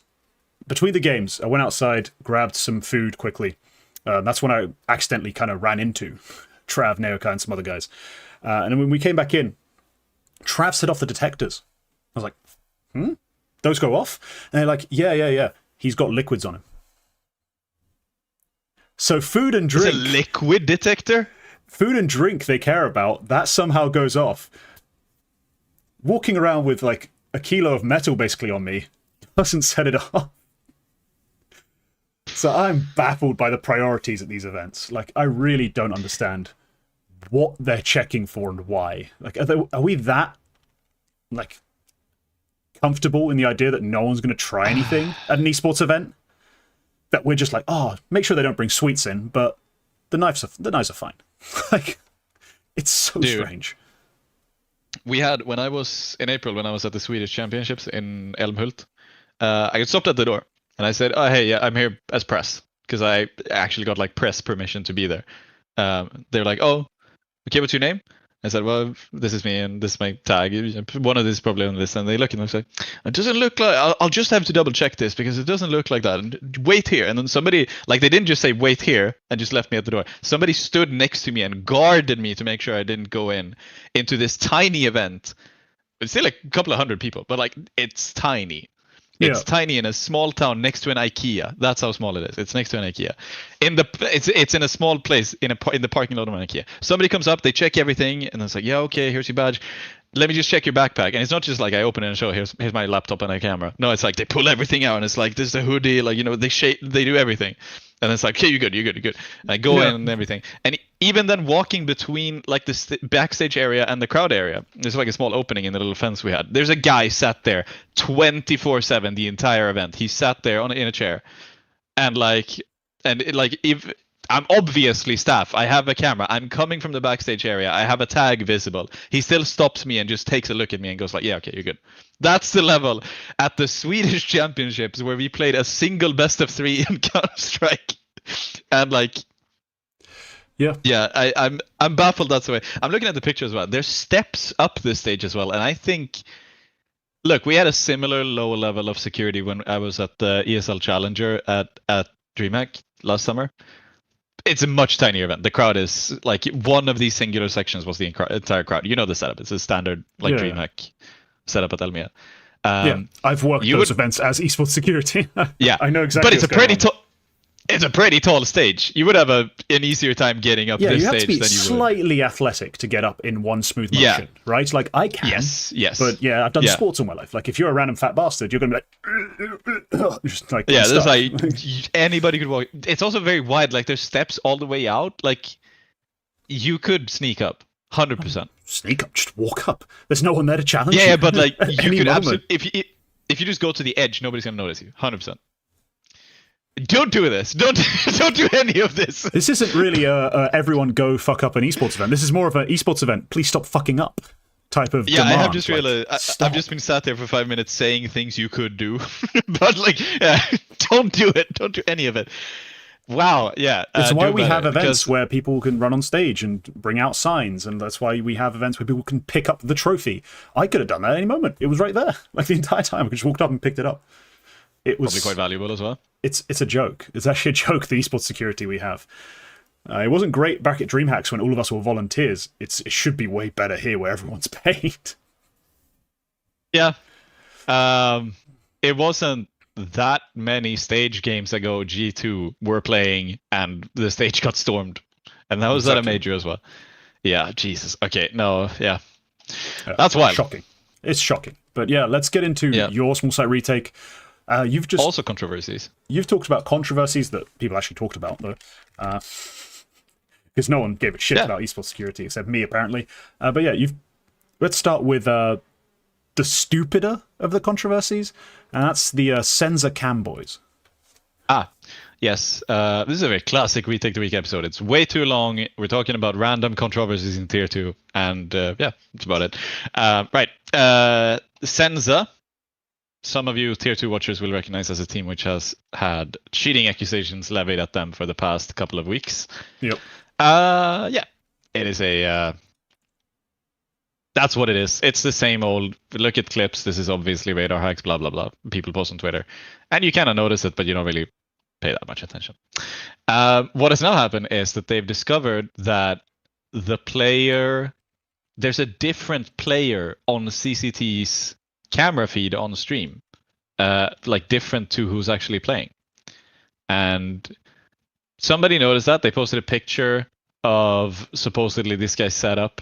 between the games. I went outside, grabbed some food quickly. That's when I accidentally kind of ran into Trav, Neoka, and some other guys. And then when we came back in, Trav set off the detectors. I was like, those go off? And they're like, yeah. He's got liquids on him. So food and drink... It's a liquid detector? Food and drink they care about, that somehow goes off. Walking around with like a kilo of metal basically on me doesn't set it off. So I'm baffled by the priorities at these events. Like, I really don't understand what they're checking for and why. Like, are we that like comfortable in the idea that no one's going to try anything at an esports event? That we're just like, oh, make sure they don't bring sweets in, but the knives are fine. Like, it's so strange. We had, when I was in April, when I was at the Swedish Championships in Älmhult, I got stopped at the door and I said, oh, hey, yeah, I'm here as press, because I actually got like press permission to be there. They're like, oh, okay, what's your name? I said, well, this is me and this is my tag. One of these is probably on this. And they look and they say, it doesn't look like, I'll just have to double check this because it doesn't look like that. And wait here. And then somebody, like, they didn't just say wait here and just left me at the door. Somebody stood next to me and guarded me to make sure I didn't go into this tiny event. It's still like a couple of hundred people, but like, it's tiny. It's tiny in a small town next to an IKEA. That's how small it is. It's next to an IKEA. It's in a small place in the parking lot of an IKEA. Somebody comes up, they check everything, and it's like, yeah, okay, here's your badge. Let me just check your backpack. And it's not just like I open it and show, here's my laptop and a camera. No, it's like they pull everything out, and it's like, this is a hoodie, like, you know, they do everything. And it's like, okay, you're good. And I go in and everything. And even then walking between like the backstage area and the crowd area, there's like a small opening in the little fence we had. There's a guy sat there 24/7 the entire event. He sat there in a chair. And if I'm obviously staff, I have a camera. I'm coming from the backstage area. I have a tag visible. He still stops me and just takes a look at me and goes like, yeah, okay, you're good. That's the level at the Swedish Championships where we played a single best of 3 in Counter-Strike. And like, I'm baffled that's the way. I'm looking at the picture as well. There's steps up this stage as well. And I think, look, we had a similar low level of security when I was at the ESL Challenger at DreamHack last summer. It's a much tinier event. The crowd is like one of these singular sections was the entire crowd. You know the setup. It's a standard DreamHack setup at Elmia. I've worked those events as Esport Security. Yeah, I know exactly. But it's a pretty tall stage. You would have an easier time getting up this stage than you would. You have to be slightly athletic to get up in one smooth motion, right? Like I can. Yes. But yeah, I've done sports all my life. Like if you're a random fat bastard, you're gonna be like, just like there's like anybody could walk. It's also very wide. Like there's steps all the way out. Like you could sneak up. 100%. Sneak up, just walk up. There's no one there to challenge you. Yeah, but like you could absolutely. If you just go to the edge, nobody's gonna notice you. 100%. Don't do this. Don't do any of this. This isn't really everyone go fuck up an esports event. This is more of an esports event. Please stop fucking up type of demand. I have just realized I've just been sat there for 5 minutes saying things you could do, but like, don't do it. Don't do any of it. Wow. Yeah. It's why we have events where people can run on stage and bring out signs, and that's why we have events where people can pick up the trophy. I could have done that at any moment. It was right there, like the entire time. I just walked up and picked it up. It was probably quite valuable as well. It's a joke. It's actually a joke, the Esport Security we have. It wasn't great back at DreamHacks when all of us were volunteers. It should be way better here where everyone's paid. Yeah. It wasn't that many stage games ago G2 were playing and the stage got stormed. And that was at a major as well. Yeah, Jesus. Okay, no, yeah. That's wild. Shocking. It's shocking. But yeah, let's get into your small site retake. You've just also controversies. You've talked about controversies that people actually talked about, though, because no one gave a shit about Esport Security except me, apparently. But yeah, let's start with the stupider of the controversies, and that's the Senza Cam boys. Yes, this is a very classic Retake the Week episode. It's way too long. We're talking about random controversies in Tier 2, and yeah, that's about it. Right. Senza, some of you Tier 2 watchers will recognize as a team which has had cheating accusations levied at them for the past couple of weeks. Yep. Yeah, it is a... that's what it is. It's the same old, look at clips, this is obviously radar hacks, blah, blah, blah. People post on Twitter. And you kind of notice it, but you don't really pay that much attention. What has now happened is that they've discovered that there's a different player on CCT's camera feed on stream, like different to who's actually playing. And somebody noticed that. They posted a picture of supposedly this guy's setup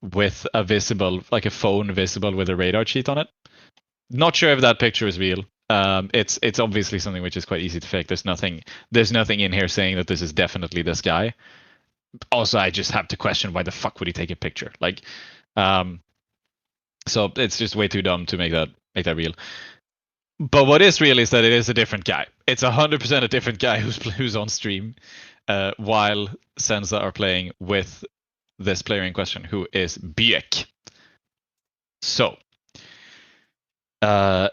with a visible, like a phone visible with a radar cheat on it. Not sure if that picture is real. It's obviously something which is quite easy to fake. There's nothing in here saying that this is definitely this guy. Also, I just have to question why the fuck would he take a picture? Like, so it's just way too dumb to make that real. But what is real is that it is a different guy. It's 100% a different guy who's on stream, while Senza are playing with this player in question, who is Biek. So, yeah,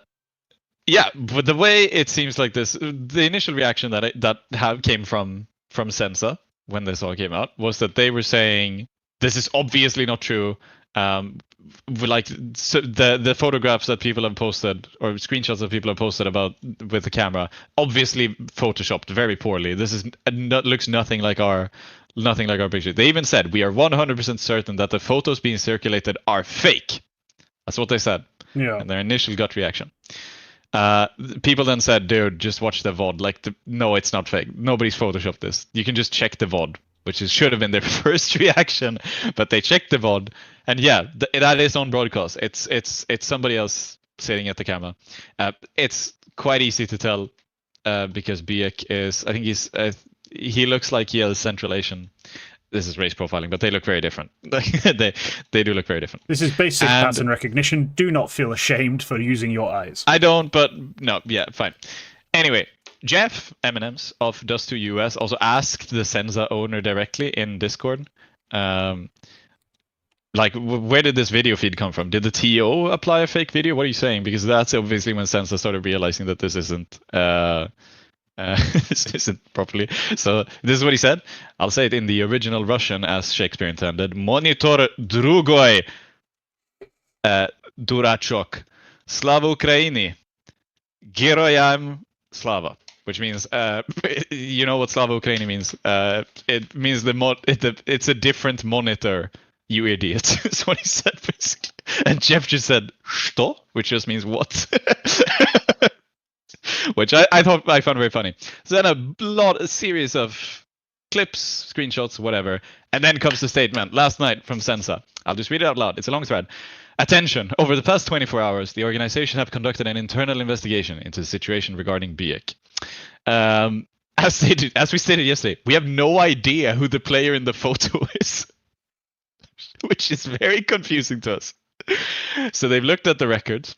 but the way it seems like this, the initial reaction that came from Senza when this all came out was that they were saying this is obviously not true. Like, so the photographs that people have posted or screenshots that people have posted about with the camera, obviously photoshopped very poorly. This is looks nothing like our picture. They even said we are 100% certain that the photos being circulated are fake. That's what they said. Yeah. And their initial gut reaction. People then said, dude, just watch the VOD. Like, no, it's not fake. Nobody's photoshopped this. You can just check the VOD, which should have been their first reaction, but they checked the VOD, and yeah, that is on broadcast. It's somebody else sitting at the camera. It's quite easy to tell because Biek is, I think he looks like he has Central Asian. This is race profiling, but they look very different. they do look very different. This is basic pattern recognition. Do not feel ashamed for using your eyes. I don't, but no, yeah, fine. Anyway, Jeff M&M's of Dust2 US also asked the Senza owner directly in Discord, like, where did this video feed come from? Did the TO apply a fake video? What are you saying? Because that's obviously when Senza started realizing that this isn't this isn't properly. So this is what he said. I'll say it in the original Russian as Shakespeare intended. Monitor drugoi durachok. Slava Ukraini. Geroyam Slava. Which means, you know what Slava Ukraini means? It means it's a different monitor, you idiot. That's what he said, basically. And Jeff just said, "Что?" Which just means what? Which I found very funny. So then a series of clips, screenshots, whatever, and then comes the statement last night from Senza. I'll just read it out loud. It's a long thread. Attention! Over the past 24 hours, the organization have conducted an internal investigation into the situation regarding Biek. As we stated yesterday, we have no idea who the player in the photo is, which is very confusing to us. So they've looked at the records.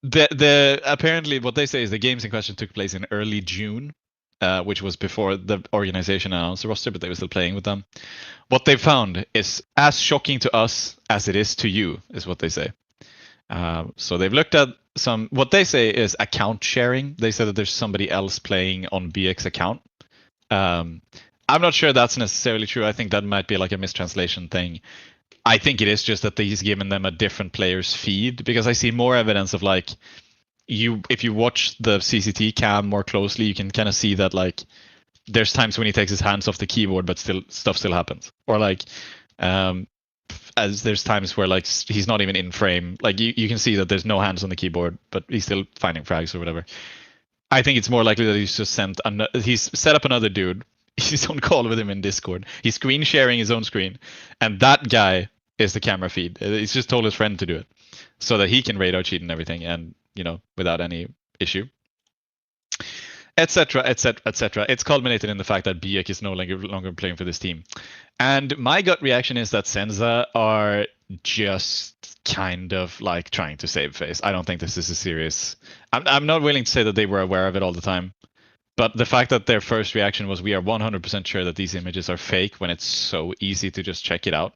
Apparently what they say is the games in question took place in early June, which was before the organization announced the roster, but they were still playing with them. What they found is as shocking to us as it is to you, is what they say. So they've looked at what they say is account sharing. They said that there's somebody else playing on BX account. I'm not sure that's necessarily true. I think that might be like a mistranslation thing. I think it is just that he's given them a different player's feed, because I see more evidence of like if you watch the CCT cam more closely, you can kind of see that like there's times when he takes his hands off the keyboard, but stuff still happens. Or like as there's times where like he's not even in frame. Like you can see that there's no hands on the keyboard, but he's still finding frags or whatever. I think it's more likely that he's just he's set up another dude. He's on call with him in Discord. He's screen sharing his own screen, and that guy is the camera feed. He's just told his friend to do it so that he can radar cheat and everything, and without any issue, etc., etc., etc. It's culminated in the fact that Biek is no longer playing for this team, and my gut reaction is that Senza are just kind of like trying to save face. I don't think this is a serious. I'm not willing to say that they were aware of it all the time, but the fact that their first reaction was, "We are 100% sure that these images are fake," when it's so easy to just check it out,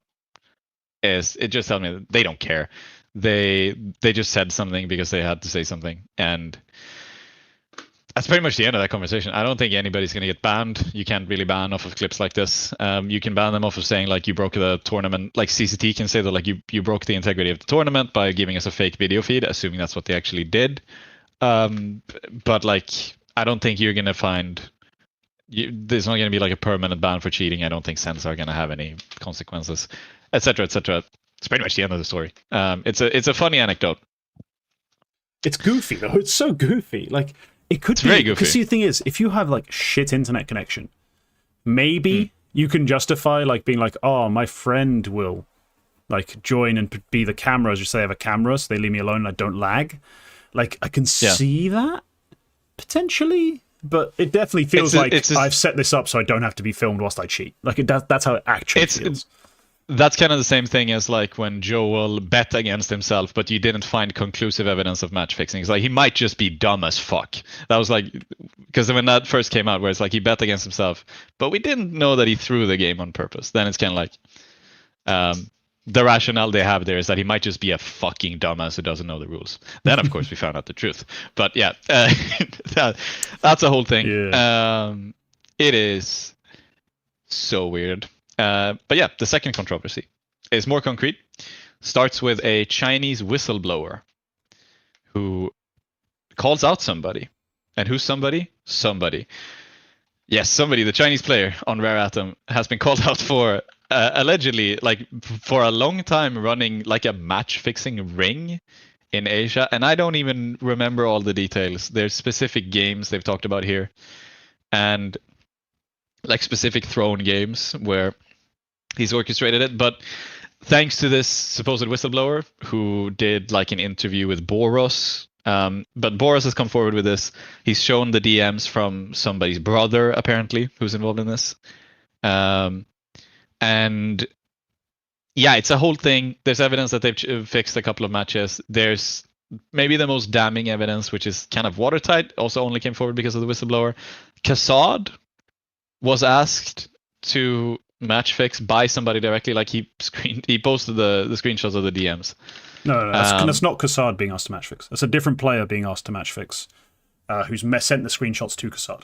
it just tells me that they don't care. They just said something because they had to say something, and that's pretty much the end of that conversation. I don't think anybody's going to get banned. You can't really ban off of clips like this. You can ban them off of saying like you broke the tournament. Like CCT can say that like you broke the integrity of the tournament by giving us a fake video feed, assuming that's what they actually did. But like I don't think you're going to find. There's not going to be like a permanent ban for cheating. I don't think Sens are going to have any consequences, etc., etc. It's pretty much the end of the story. It's a funny anecdote. It's goofy though. It's so goofy. Like. It could be, very goofy. Because see, the thing is, if you have like shit internet connection, maybe you can justify like being like, oh, my friend will like join and be the camera, just say I have a camera, so they leave me alone and I don't lag. Like I can see that potentially, but it definitely feels I've set this up so I don't have to be filmed whilst I cheat. Like that's how it actually feels. That's kind of the same thing as like when Joel bet against himself, but you didn't find conclusive evidence of match fixing. It's like he might just be dumb as fuck. That was like, because when that first came out, where it's like he bet against himself, but we didn't know that he threw the game on purpose. Then it's kind of like the rationale they have there is that he might just be a fucking dumbass who doesn't know the rules. Then of course we found out the truth. But yeah, that's a whole thing. Yeah. It is so weird. But yeah, the second controversy is more concrete. Starts with a Chinese whistleblower who calls out somebody. And who's somebody? Somebody. Yes, somebody, the Chinese player on Rare Atom, has been called out for allegedly, like, for a long time running like a match-fixing ring in Asia. And I don't even remember all the details. There's specific games they've talked about here. And like specific throne games where he's orchestrated it. But thanks to this supposed whistleblower who did like an interview with Boros, but Boros has come forward with this. He's shown the DMs from somebody's brother, apparently, who's involved in this. And yeah, it's a whole thing. There's evidence that they've fixed a couple of matches. There's maybe the most damning evidence, which is kind of watertight, also only came forward because of the whistleblower. Kassad was asked to match fix by somebody directly. Like he posted the screenshots of the DMs. No, that's not Kassad being asked to match fix. That's a different player being asked to match fix, who's sent the screenshots to Kassad.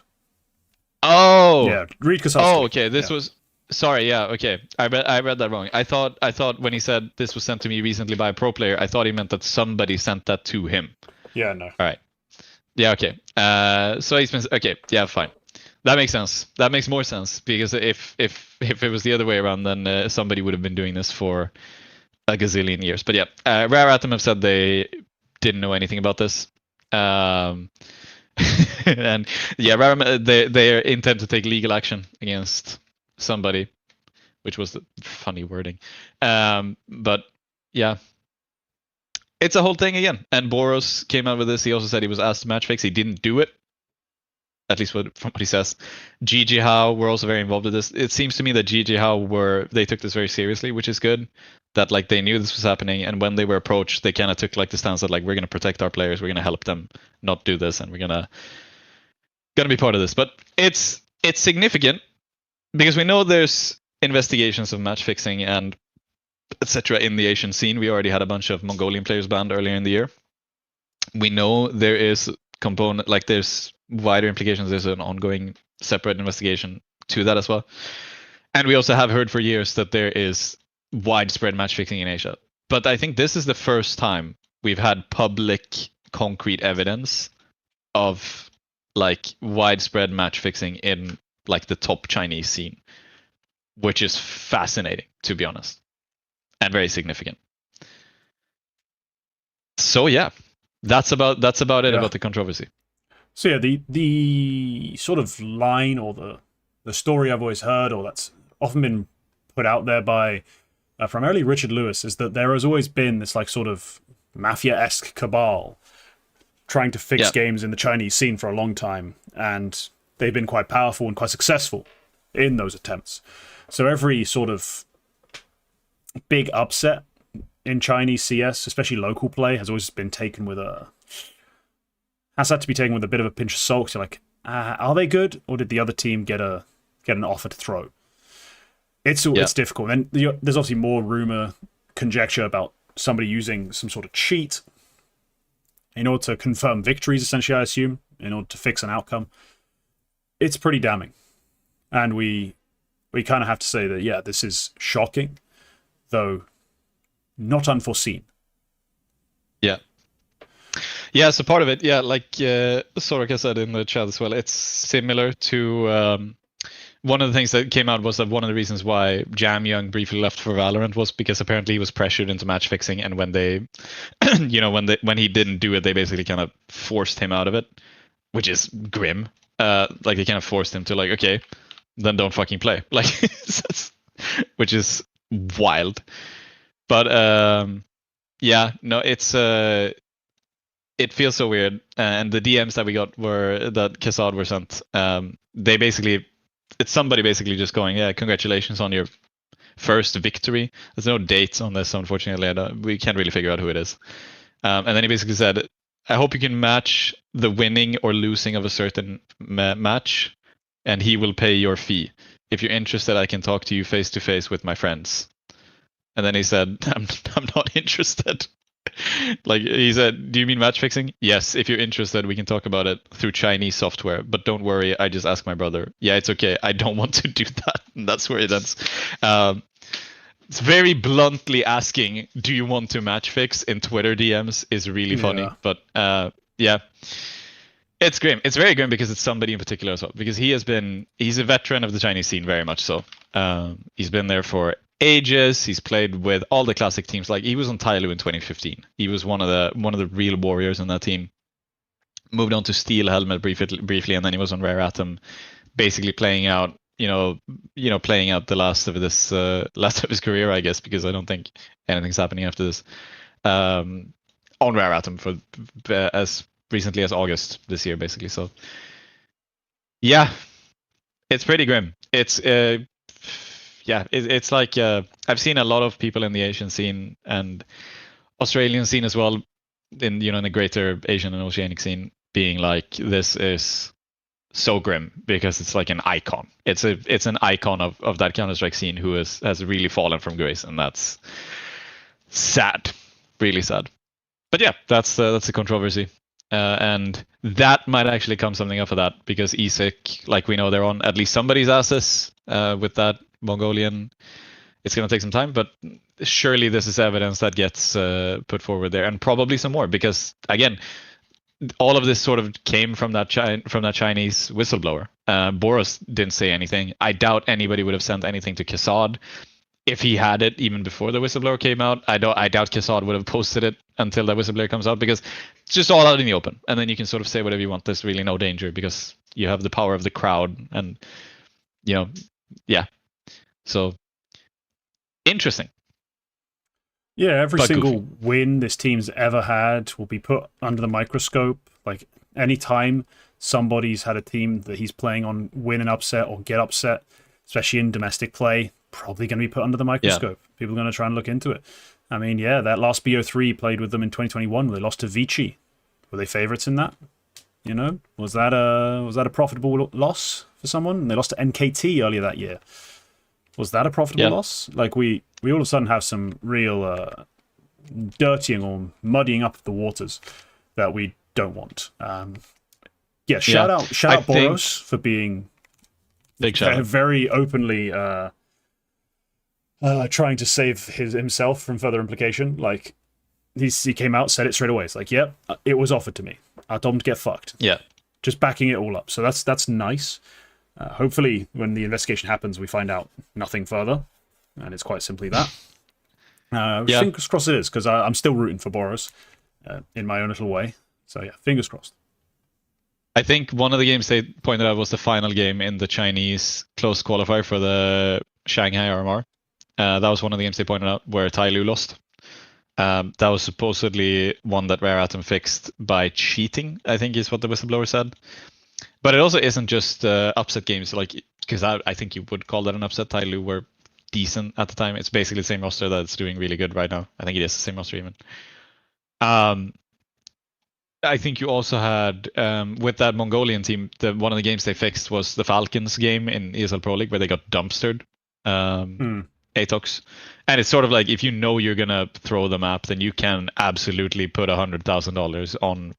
Oh, yeah, read Kassad. Oh, okay. This was sorry. Yeah, okay. I read that wrong. I thought when he said this was sent to me recently by a pro player, I thought he meant that somebody sent that to him. Yeah, no. All right. Yeah, okay. So he's been okay. Yeah, fine. That makes sense. That makes more sense because if it was the other way around, then somebody would have been doing this for a gazillion years. But yeah, Rare Atom have said they didn't know anything about this. And yeah, Rare they intend to take legal action against somebody, which was the funny wording. But yeah, it's a whole thing again. And Boros came out with this. He also said he was asked to match fix. He didn't do it. At least from what he says. GG How were also very involved with this. It seems to me that GG How they took this very seriously, which is good. That like they knew this was happening, and when they were approached, they kind of took like the stance that like we're gonna protect our players, we're gonna help them not do this, and we're gonna be part of this. But it's significant because we know there's investigations of match fixing and etc. in the Asian scene. We already had a bunch of Mongolian players banned earlier in the year. We know there is there's wider implications. There's an ongoing separate investigation to that as well. And we also have heard for years that there is widespread match fixing in Asia. But I think this is the first time we've had public concrete evidence of like widespread match fixing in like the top Chinese scene, which is fascinating, to be honest, and very significant. So yeah, that's about it about the controversy. So yeah, the sort of line or the story I've always heard, or that's often been put out there by primarily Richard Lewis, is that there has always been this like sort of mafia-esque cabal trying to fix games in the Chinese scene for a long time, and they've been quite powerful and quite successful in those attempts. So every sort of big upset in Chinese CS, especially local play, has always been taken with has had to be taken with a bit of a pinch of salt. So you're like, are they good, or did the other team get an offer to throw? It's difficult. And there's obviously more rumor, conjecture about somebody using some sort of cheat in order to confirm victories, essentially, I assume, in order to fix an outcome. It's pretty damning. And we kind of have to say that, yeah, this is shocking, though not unforeseen. Yeah. Yeah, so part of it, like Soraka said in the chat as well, it's similar to... one of the things that came out was that one of the reasons why Jam Young briefly left for Valorant was because apparently he was pressured into match fixing, and when they, when he didn't do it, they basically kind of forced him out of it, which is grim. Like they kind of forced him to like, okay, then don't fucking play, like, which is wild. But yeah, no, it's it feels so weird, and the DMs that we got that Kassad were sent, they basically. It's somebody basically just going, yeah, congratulations on your first victory. There's no dates on this, unfortunately. We can't really figure out who it is. And then he basically said, I hope you can match the winning or losing of a certain match, and he will pay your fee. If you're interested, I can talk to you face to face with my friends. And then he said, I'm not interested. Like he said, do you mean match fixing? Yes, if you're interested, we can talk about it through Chinese software. But don't worry, I just asked my brother. Yeah, it's okay. I don't want to do that. And that's where it ends. It's very bluntly asking, do you want to match fix in Twitter DMs is really funny. But yeah, it's grim. It's very grim because it's somebody in particular as well. Because he's a veteran of the Chinese scene, very much so. He's been there for ages. He's played with all the classic teams. Like he was on Tyloo in 2015. He was one of the real warriors in that team. Moved on to Steel Helmet briefly, and then he was on Rare Atom, basically playing out the last of his career, I guess, because I don't think anything's happening after this. On Rare Atom for as recently as August this year, basically. So yeah, it's pretty grim. It's it's like I've seen a lot of people in the Asian scene and Australian scene as well, in the greater Asian and Oceanic scene, being like, this is so grim because it's like an icon. It's an icon of that Counter-Strike scene who has really fallen from grace, and that's sad, really sad. But yeah, that's a controversy, and that might actually come something up of that, because ESIC, like we know, they're on at least somebody's asses with that Mongolian. It's going to take some time, but surely this is evidence that gets put forward there, and probably some more, because again, all of this sort of came from that Chinese whistleblower. Boros didn't say anything. I doubt anybody would have sent anything to Kassad if he had it even before the whistleblower came out. I doubt Kassad would have posted it until the whistleblower comes out, because it's just all out in the open, and then you can sort of say whatever you want. There's really no danger because you have the power of the crowd, and yeah. So interesting. Yeah, every single win this team's ever had will be put under the microscope. Like, anytime somebody's had a team that he's playing on win an upset or get upset, especially in domestic play, probably going to be put under the microscope. Yeah. People are going to try and look into it. I mean, yeah, that last BO3 played with them in 2021, where they lost to Vici. Were they favorites in that? Was that a profitable loss for someone? And they lost to NKT earlier that year. Was that a profitable loss? Like, we all of a sudden have some real dirtying or muddying up of the waters that we don't want. Shout out Boros for being very openly trying to save himself from further implication. Like, he came out, said it straight away. It's like, yep, it was offered to me. I told him to get fucked. Yeah, just backing it all up. So that's nice. Hopefully, when the investigation happens, we find out nothing further, and it's quite simply that. Fingers crossed it is, because I'm still rooting for Boros in my own little way. So yeah, fingers crossed. I think one of the games they pointed out was the final game in the Chinese close qualifier for the Shanghai RMR. That was one of the games they pointed out where Tyloo lost. That was supposedly one that Rare Atom fixed by cheating, I think is what the whistleblower said. But it also isn't just upset games, like, because I think you would call that an upset. Tyloo were decent at the time. It's basically the same roster that's doing really good right now. I think it is the same roster even. I think you also had with that Mongolian team, one of the games they fixed was the Falcons game in ESL Pro League where they got dumpstered. Atox. And it's sort of like if you know you're gonna throw the map, then you can absolutely put $100,000 on,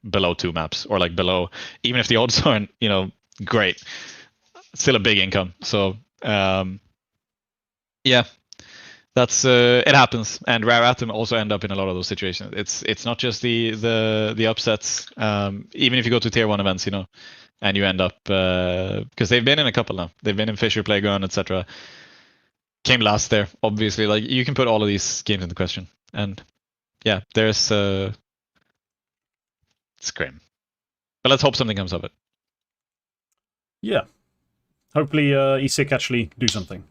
below 2 maps or like below, even if the odds aren't, great. Still a big income. So yeah. That's it happens, and Rare Atom also end up in a lot of those situations. It's not just the upsets. Even if you go to tier 1 events, and you end up because they've been in a couple now. They've been in Fisher Playground, etc. Came last there, obviously. Like you can put all of these games into question, and yeah, there's it's grim. But let's hope something comes of it. Yeah, hopefully ESIC actually do something.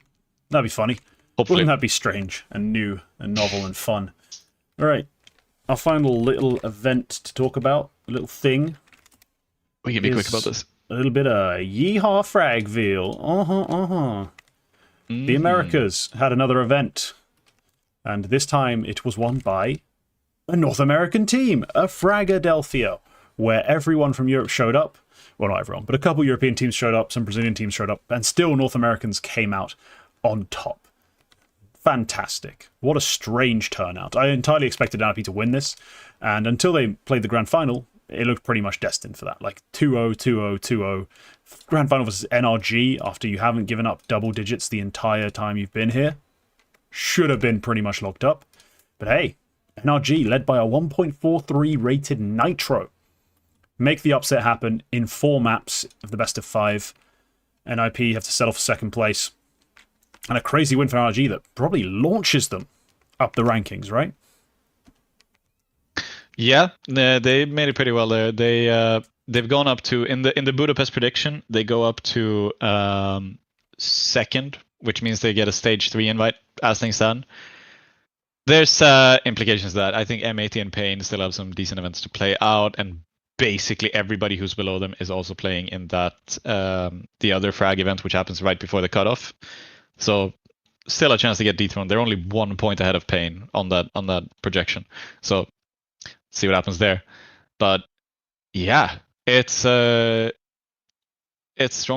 That'd be funny. Hopefully. Wouldn't that be strange and new and novel and fun? All right, our final little event to talk about, a little thing. We can be quick about this. A little bit of Yeehaw Fragville. The Americas had another event, and this time it was won by a North American team, a Fragadelphia, where everyone from Europe showed up. Well, not everyone, but a couple European teams showed up, some Brazilian teams showed up, and still North Americans came out on top. Fantastic. What a strange turnout. I entirely expected NRP to win this, and until they played the grand final, it looked pretty much destined for that. Like 2-0, 2-0, 2-0. Grand final versus NRG after you haven't given up double digits the entire time you've been here. Should have been pretty much locked up. But hey, NRG led by a 1.43 rated Nitro. Make the upset happen in 4 maps of the best of 5. NIP have to settle for second place. And a crazy win for NRG that probably launches them up the rankings, right? Yeah, they made it pretty well there. They've gone up to in the Budapest prediction. They go up to second, which means they get a stage 3 invite as things stand. There's implications to that. I think M80 and Pain still have some decent events to play out, and basically everybody who's below them is also playing in that the other frag event, which happens right before the cutoff. So still a chance to get dethroned. They're only 1 point ahead of Pain on that projection. So see what happens there. But yeah, it's strong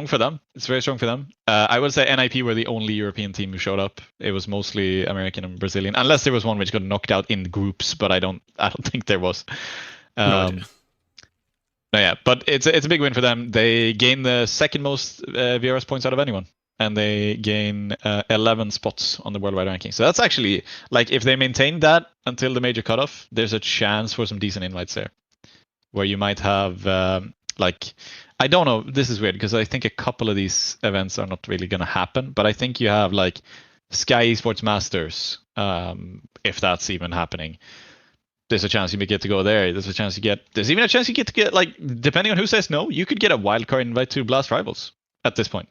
for them. It's very strong for them. I would say NIP were the only European team who showed up. It was mostly American and Brazilian, unless there was one which got knocked out in groups. But I don't think there was. No idea. No, yeah, but it's a big win for them. They gain the second most VRS points out of anyone, and they gain 11 spots on the worldwide ranking. So that's actually, like, if they maintain that until the major cutoff, there's a chance for some decent invites there, where you might have, I don't know, this is weird, because I think a couple of these events are not really going to happen, but I think you have, like, Sky Esports Masters, if that's even happening. There's a chance you may get to go there. There's even a chance you get to get, like, depending on who says no, you could get a wildcard invite to Blast Rivals at this point.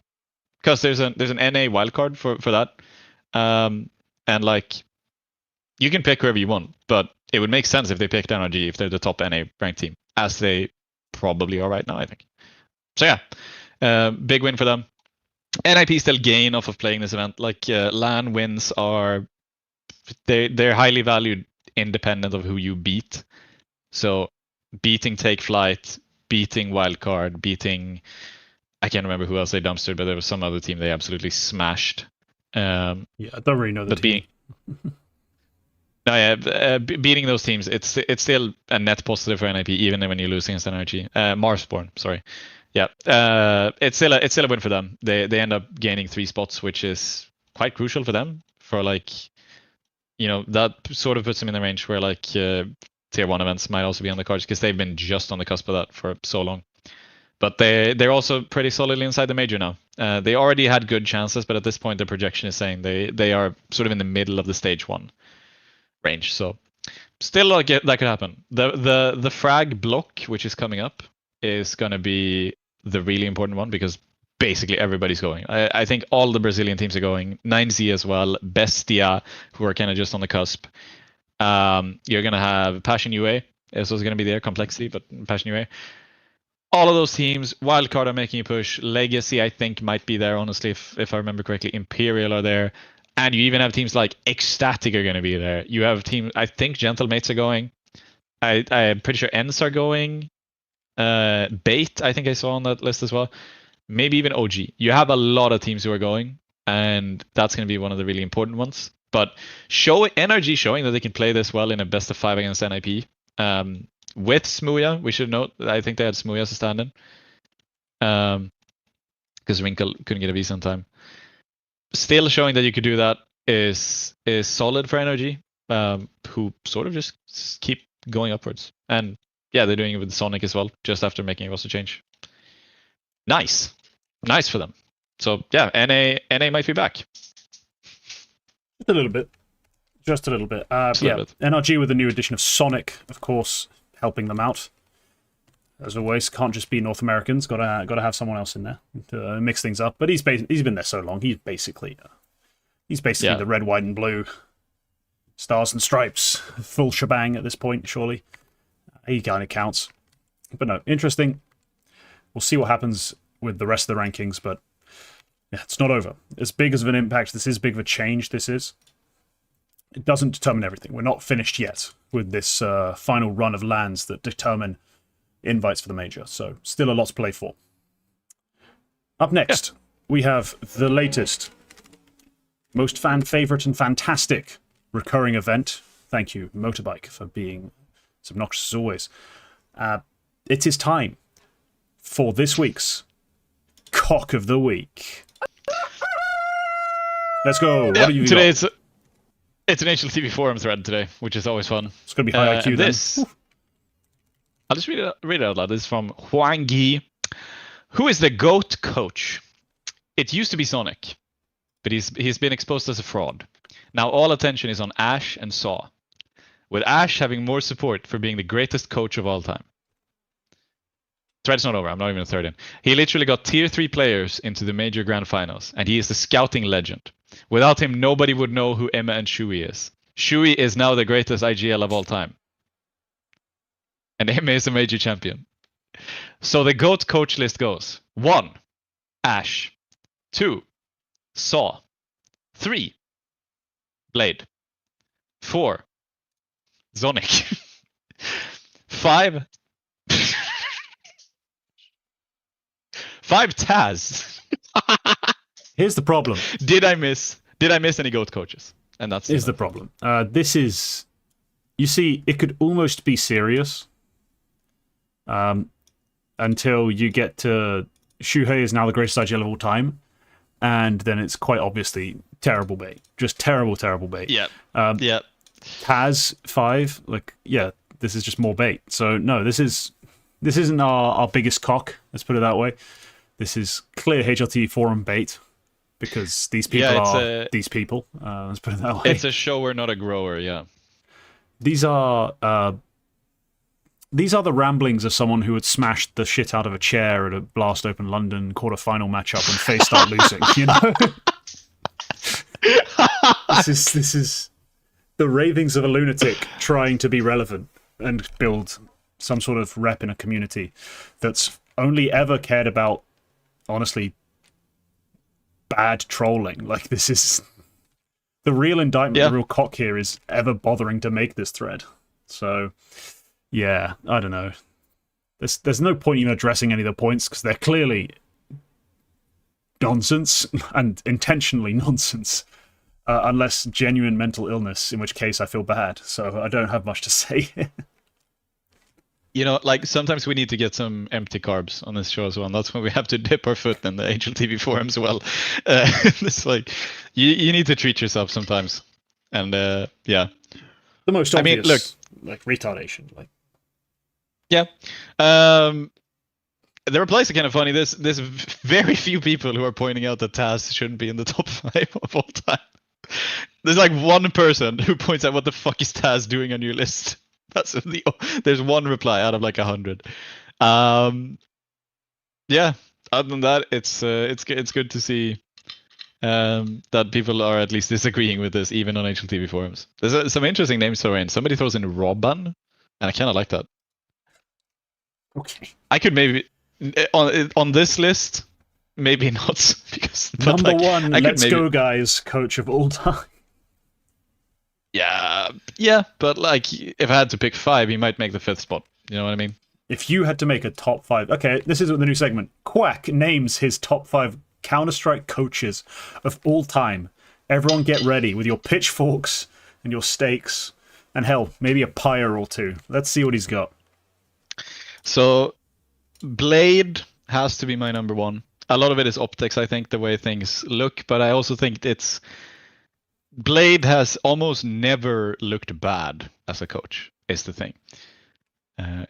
Because there's an NA wildcard for that. And, like, you can pick whoever you want, but it would make sense if they picked NRG if they're the top NA ranked team, as they probably are right now, I think. So yeah, big win for them. NIP still gain off of playing this event. Like, LAN wins are, they're highly valued independent of who you beat. So beating Take Flight, beating Wildcard, beating, I can't remember who else they dumpstered, but there was some other team they absolutely smashed. Yeah, I don't really know the team. Beating those teams, it's still a net positive for NIP, even when you lose against NRG. Marsborn, sorry. Yeah, it's still a win for them. They end up gaining 3 spots, which is quite crucial for them. For, like, that sort of puts them in the range where, like, tier 1 events might also be on the cards, because they've been just on the cusp of that for so long. But they're also pretty solidly inside the major now. They already had good chances, but at this point the projection is saying they are sort of in the middle of the stage 1 range. So still, like, that could happen. The frag block, which is coming up, is going to be the really important one, because basically everybody's going. I think all the Brazilian teams are going. 9Z as well. Bestia, who are kind of just on the cusp. You're going to have Passion UA is also going to be there. Complexity, but Passion UA. all of those teams, Wildcard are making a push. Legacy, I think, might be there, honestly, if I remember correctly. Imperial are there. And you even have teams like Ecstatic are going to be there. You have teams, I think Gentlemates are going. I'm pretty sure Ents are going. Bait, I think I saw on that list as well. Maybe even OG. You have a lot of teams who are going, and that's going to be one of the really important ones. But NRG showing that they can play this well in a best of 5 against NIP. With Smooya, we should note that I think they had Smooya as a stand-in. Because Wrinkle couldn't get a visa on time. Still showing that you could do that is solid for NRG, who sort of just keep going upwards. And yeah, they're doing it with Sonic as well, just after making a roster change. Nice for them. So yeah, NA might be back. Just a little bit. NRG with the new addition of Sonic, of course, helping them out. As always, can't just be North Americans. Got to have someone else in there to mix things up. But he's been there so long. He's basically the red, white, and blue, stars and stripes, full shebang at this point. Surely, he kind of counts. But no, interesting. We'll see what happens with the rest of the rankings. But yeah, it's not over. As big as of an impact, this is big of a change. This is. It doesn't determine everything. We're not finished yet with this final run of lands that determine invites for the major, so still a lot to play for. Up next, we have the latest, most fan favorite and fantastic recurring event. Thank you, Motorbike, for being as obnoxious as always. It is time for this week's Cock of the Week. Let's go. What have you got? It's an HLTV forum thread today, which is always fun. It's going to be high IQ then. I'll just read it out loud. This is from Huang Yi. Who is the GOAT coach? It used to be Sonic, but he's been exposed as a fraud. Now all attention is on Ash and Saw, with Ash having more support for being the greatest coach of all time. Thread's not over. I'm not even a third in. He literally got tier 3 players into the major grand finals, and he is the scouting legend. Without him, nobody would know who Emma and Shui is. Shui is now the greatest IGL of all time. And Emma is a major champion. So the GOAT coach list goes: 1, Ash. 2, Saw. 3, Blade. 4, Sonic. 5, 5, Taz. Here's the problem. Did I miss any GOAT coaches? And that's the problem. This is, you see, it could almost be serious. Until you get to Shuhei is now the greatest IGL of all time, and then it's quite obviously terrible bait. Just terrible bait. Yeah. Taz 5, this is just more bait. So no, this isn't our biggest cock, let's put it that way. This is clear HLT forum bait, because these people are these people. Let's put it that way. It's a shower, not a grower, yeah. These are the ramblings of someone who had smashed the shit out of a chair at a Blast Open London quarter-final matchup when FaZe start losing, you know? This is the ravings of a lunatic trying to be relevant and build some sort of rep in a community that's only ever cared about, honestly, bad trolling. Like, this is... The real indictment, the real cock here is ever bothering to make this thread. So... yeah, I don't know. There's no point in addressing any of the points, because they're clearly nonsense, and intentionally nonsense, unless genuine mental illness, in which case I feel bad. So I don't have much to say. You know, like, sometimes we need to get some empty carbs on this show as well, and that's when we have to dip our foot in the HLTV forum as well. It's like, you need to treat yourself sometimes. And, yeah. The most obvious, retardation, Yeah. The replies are kind of funny. There's very few people who are pointing out that Taz shouldn't be in the top 5 of all time. There's like one person who points out, what the fuck is Taz doing on your list? There's one reply out of like 100. Yeah. Other than that, it's good to see that people are at least disagreeing with this, even on HLTV forums. There's some interesting names thrown in. Somebody throws in Robban, and I kind of like that. Okay. I could maybe On this list, maybe not. Because Number one, let's go guys, coach of all time. Yeah, but like if I had to pick 5, he might make the 5th spot. You know what I mean? If you had to make a top 5, okay, this is the new segment. Quack names his top 5 Counter-Strike coaches of all time. Everyone get ready with your pitchforks and your stakes, and hell, maybe a pyre or two. Let's see what he's got. So, Blade has to be my number 1. A lot of it is optics, I think, the way things look, but I also think it's... Blade has almost never looked bad as a coach, is the thing.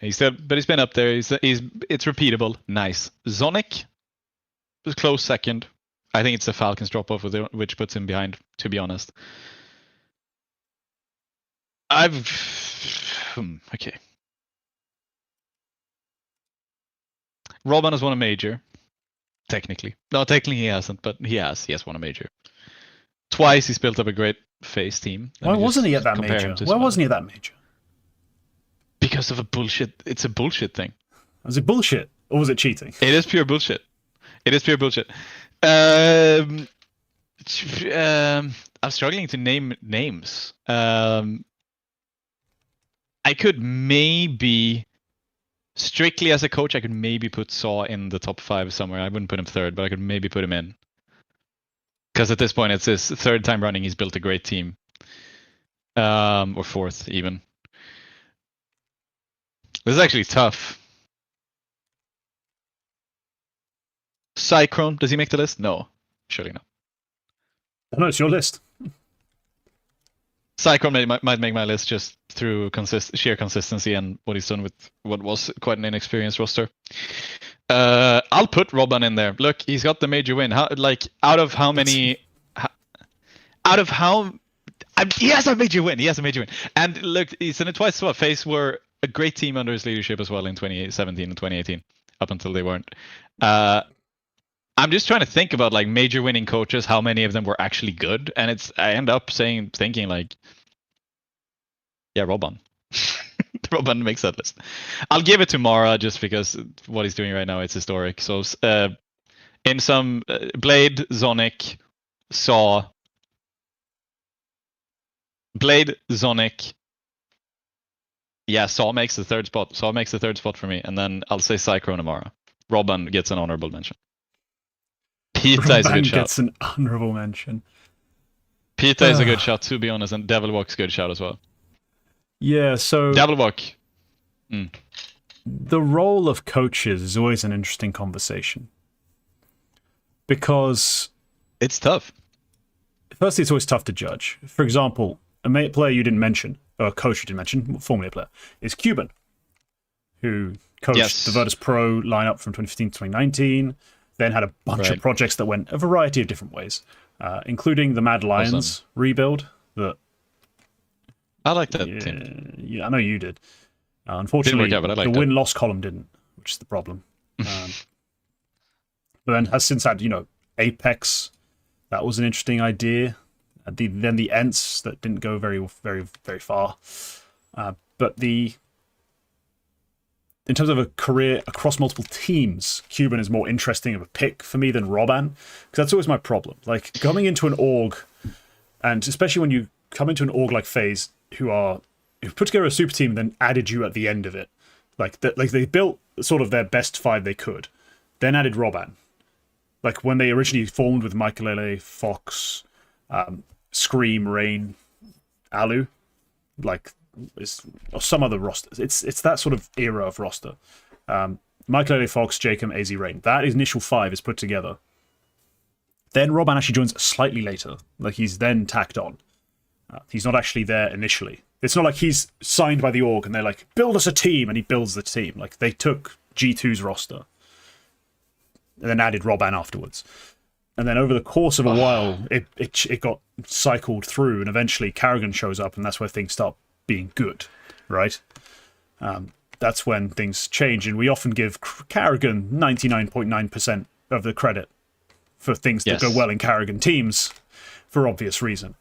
He's been up there. It's repeatable. Nice. Zonic was close second. I think it's the Falcons drop off which puts him behind, to be honest. Okay. Robin has won a major. Technically. No, technically he hasn't, but he has. He has won a major. Twice he's built up a great FaZe team. Why wasn't he at that major? Why wasn't he at that major? Because of a bullshit. It's a bullshit thing. Was it bullshit or was it cheating? It is pure bullshit. It is pure bullshit. I'm struggling to name names. I could maybe, strictly as a coach, I could maybe put Saw in the top 5 somewhere. I wouldn't put him 3rd, but I could maybe put him in. Because at this point, it's his 3rd time running. He's built a great team. Or 4th, even. This is actually tough. Cyclone, does he make the list? No, surely not. No, it's your list. Cyclone might make my list just through sheer consistency and what he's done with what was quite an inexperienced roster. I'll put Robin in there. Look, he's got the major win. He has a major win. He has a major win. And look, he's done it twice as well. FaZe were a great team under his leadership as well in 2017 and 2018, up until they weren't. I'm just trying to think about like major winning coaches, how many of them were actually good, and I end up thinking like, yeah, Robin. Robin makes that list. I'll give it to Mara just because what he's doing right now, it's historic. So in some Blade, Zonic, Saw, Blade, Zonic. Yeah, Saw makes the 3rd spot. Saw makes the 3rd spot for me, and then I'll say Cyclone Amara. Robin gets an honorable mention. Pita is a good shot. Gets an honorable mention. Pita is a good shot, to be honest, and Devilwalk's a good shot as well. Yeah, so... Devilwalk. The role of coaches is always an interesting conversation. Because... It's tough. Firstly, it's always tough to judge. For example, a player you didn't mention, or a coach you didn't mention, formerly a player, is Cuban, who coached the Virtus Pro lineup from 2015 to 2019, then had a bunch of projects that went a variety of different ways, including the Mad Lions rebuild. I like that team. Yeah, I know you did. Unfortunately, the win-loss column didn't, which is the problem. But then has since had, Apex. That was an interesting idea. Then the Ents that didn't go very, very, very far. But in terms of a career across multiple teams, Cuban is more interesting of a pick for me than Robin, because that's always my problem. Like coming into an org, and especially when you come into an org like FaZe, who put together a super team and then added you at the end of it, like they built sort of their best 5 they could, then added Robin. Like when they originally formed with Michael, Fox, Scream, Rain, Alu, or some other roster. It's that sort of era of roster. Michael, Fox, Jacob, AZ, Rain. That initial 5 is put together. Then Robin actually joins slightly later. Like he's then tacked on. He's not actually there initially. It's not like he's signed by the org and they're like, build us a team, and he builds the team. Like they took G2's roster and then added Robin afterwards. And then over the course of a while, it got cycled through, and eventually Karrigan shows up, and that's where things start being good, right? That's when things change, and we often give Karrigan 99.9% of the credit for things that go well in Karrigan teams, for obvious reason.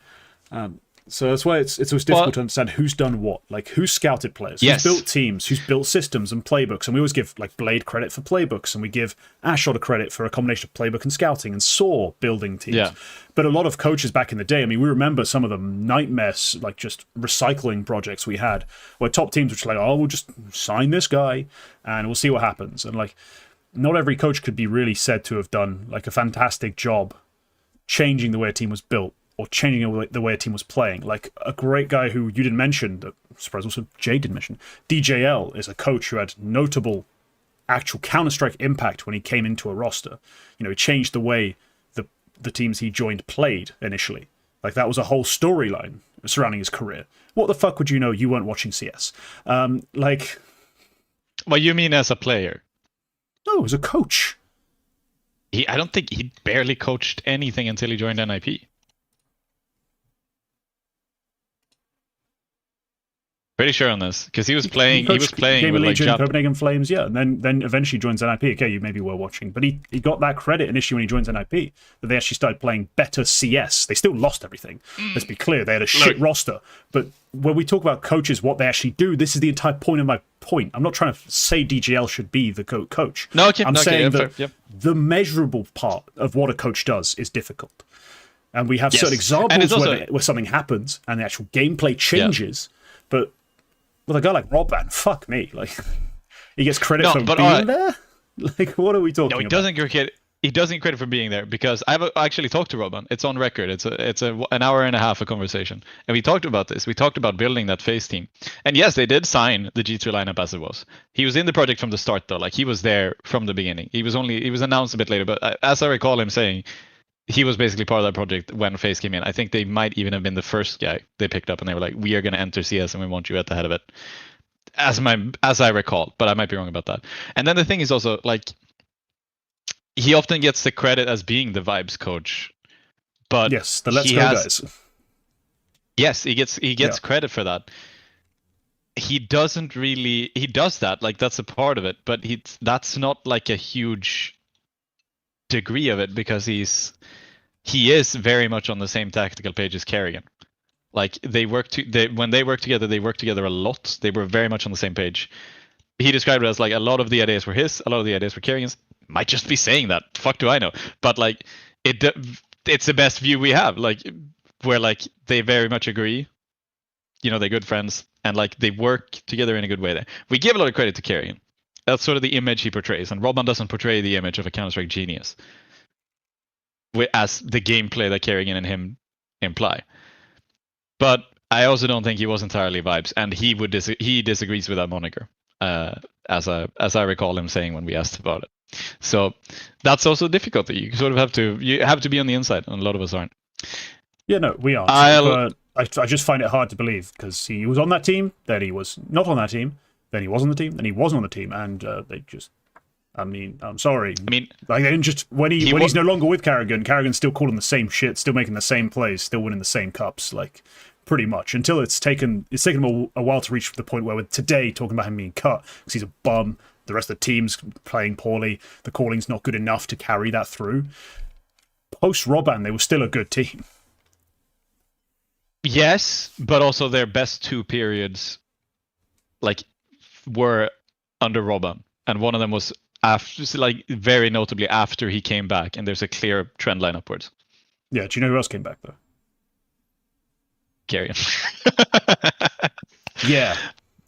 So that's why it's always difficult to understand who's done what. Like, who's scouted players, Yes. who's built teams, who's built systems and playbooks. And we always give, like, Blade credit for playbooks, and we give Ashot credit for a combination of playbook and scouting, and Saw building teams. Yeah. But a lot of coaches back in the day, I mean, we remember some of the nightmares, like, just recycling projects we had, where top teams were just like, oh, we'll just sign this guy, and we'll see what happens. And, like, not every coach could be really said to have done, like, a fantastic job changing the way a team was built, or changing the way a team was playing. Like, a great guy who you didn't mention, that I'm surprised also Jay didn't mention, DJL is a coach who had notable actual Counter-Strike impact when he came into a roster. You know, he changed the way the teams he joined played initially. Like, that was a whole storyline surrounding his career. What the fuck would you know? You weren't watching CS. Like... What you mean as a player? No, as a coach. I don't think he barely coached anything until he joined NIP. Pretty sure on this, because he was playing. He was playing with like Copenhagen Flames, yeah, and then eventually joins NIP. Okay, you maybe were watching, but he got that credit initially when he joins NIP, that they actually started playing better CS. They still lost everything. Let's be clear, they had a shit roster. But when we talk about coaches, what they actually do, this is the entire point of my point. I'm not trying to say DGL should be the coach. No, okay, I'm saying that yep. the measurable part of what a coach does is difficult, and we have certain examples also, where something happens and the actual gameplay changes, but with a guy like Robban, fuck me, like, he gets credit for being there. Like, what are we talking about? No, he doesn't get credit for being there, because I've actually talked to Robban. It's on record. It's an hour and a half of conversation, and we talked about this. We talked about building that FaZe team, and yes, they did sign the G2 lineup as it was. He was in the project from the start, though. Like, he was there from the beginning. He was announced a bit later, but as I recall him saying, he was basically part of that project when FaZe came in. I think they might even have been the first guy they picked up, and they were like, "We are going to enter CS, and we want you at the head of it." As I recall, but I might be wrong about that. And then the thing is also, like, he often gets the credit as being the vibes coach, but yes, the Let's Go guys. Yes, he gets credit for that. He does that, like, that's a part of it, but that's not like a huge degree of it, because he is very much on the same tactical page as Kerrigan. Like, when they work together a lot. They were very much on the same page. He described it as, like, a lot of the ideas were his, a lot of the ideas were Kerrigan's. Might just be saying that. Fuck do I know? But, like, it's the best view we have. Like, where, like, they very much agree. You know, they're good friends, and, like, they work together in a good way there. We give a lot of credit to Kerrigan. That's sort of the image he portrays, and Robban doesn't portray the image of a Counter-Strike genius as the gameplay that Kerrigan and him imply. But I also don't think he was entirely vibes, and he disagrees with that moniker, as I recall him saying when we asked about it. So that's also a difficulty. You sort of have to be on the inside, and a lot of us aren't. Yeah, no, we aren't. But I just find it hard to believe, because he was on that team, then he was not on that team, then he was on the team, then he wasn't on the team, and they just... I mean, I'm sorry. I mean, like, they didn't just... When he's no longer with Kerrigan's still calling the same shit, still making the same plays, still winning the same cups, like, pretty much. Until it's taken him a while to reach the point where we're today talking about him being cut, because he's a bum, the rest of the team's playing poorly, the calling's not good enough to carry that through. Post-Robban, they were still a good team. Yes, but also their best two periods, like, were under Robban, and one of them was after, like, very notably after he came back, and there's a clear trend line upwards. Yeah, do you know who else came back, though? Kerrigan. Yeah.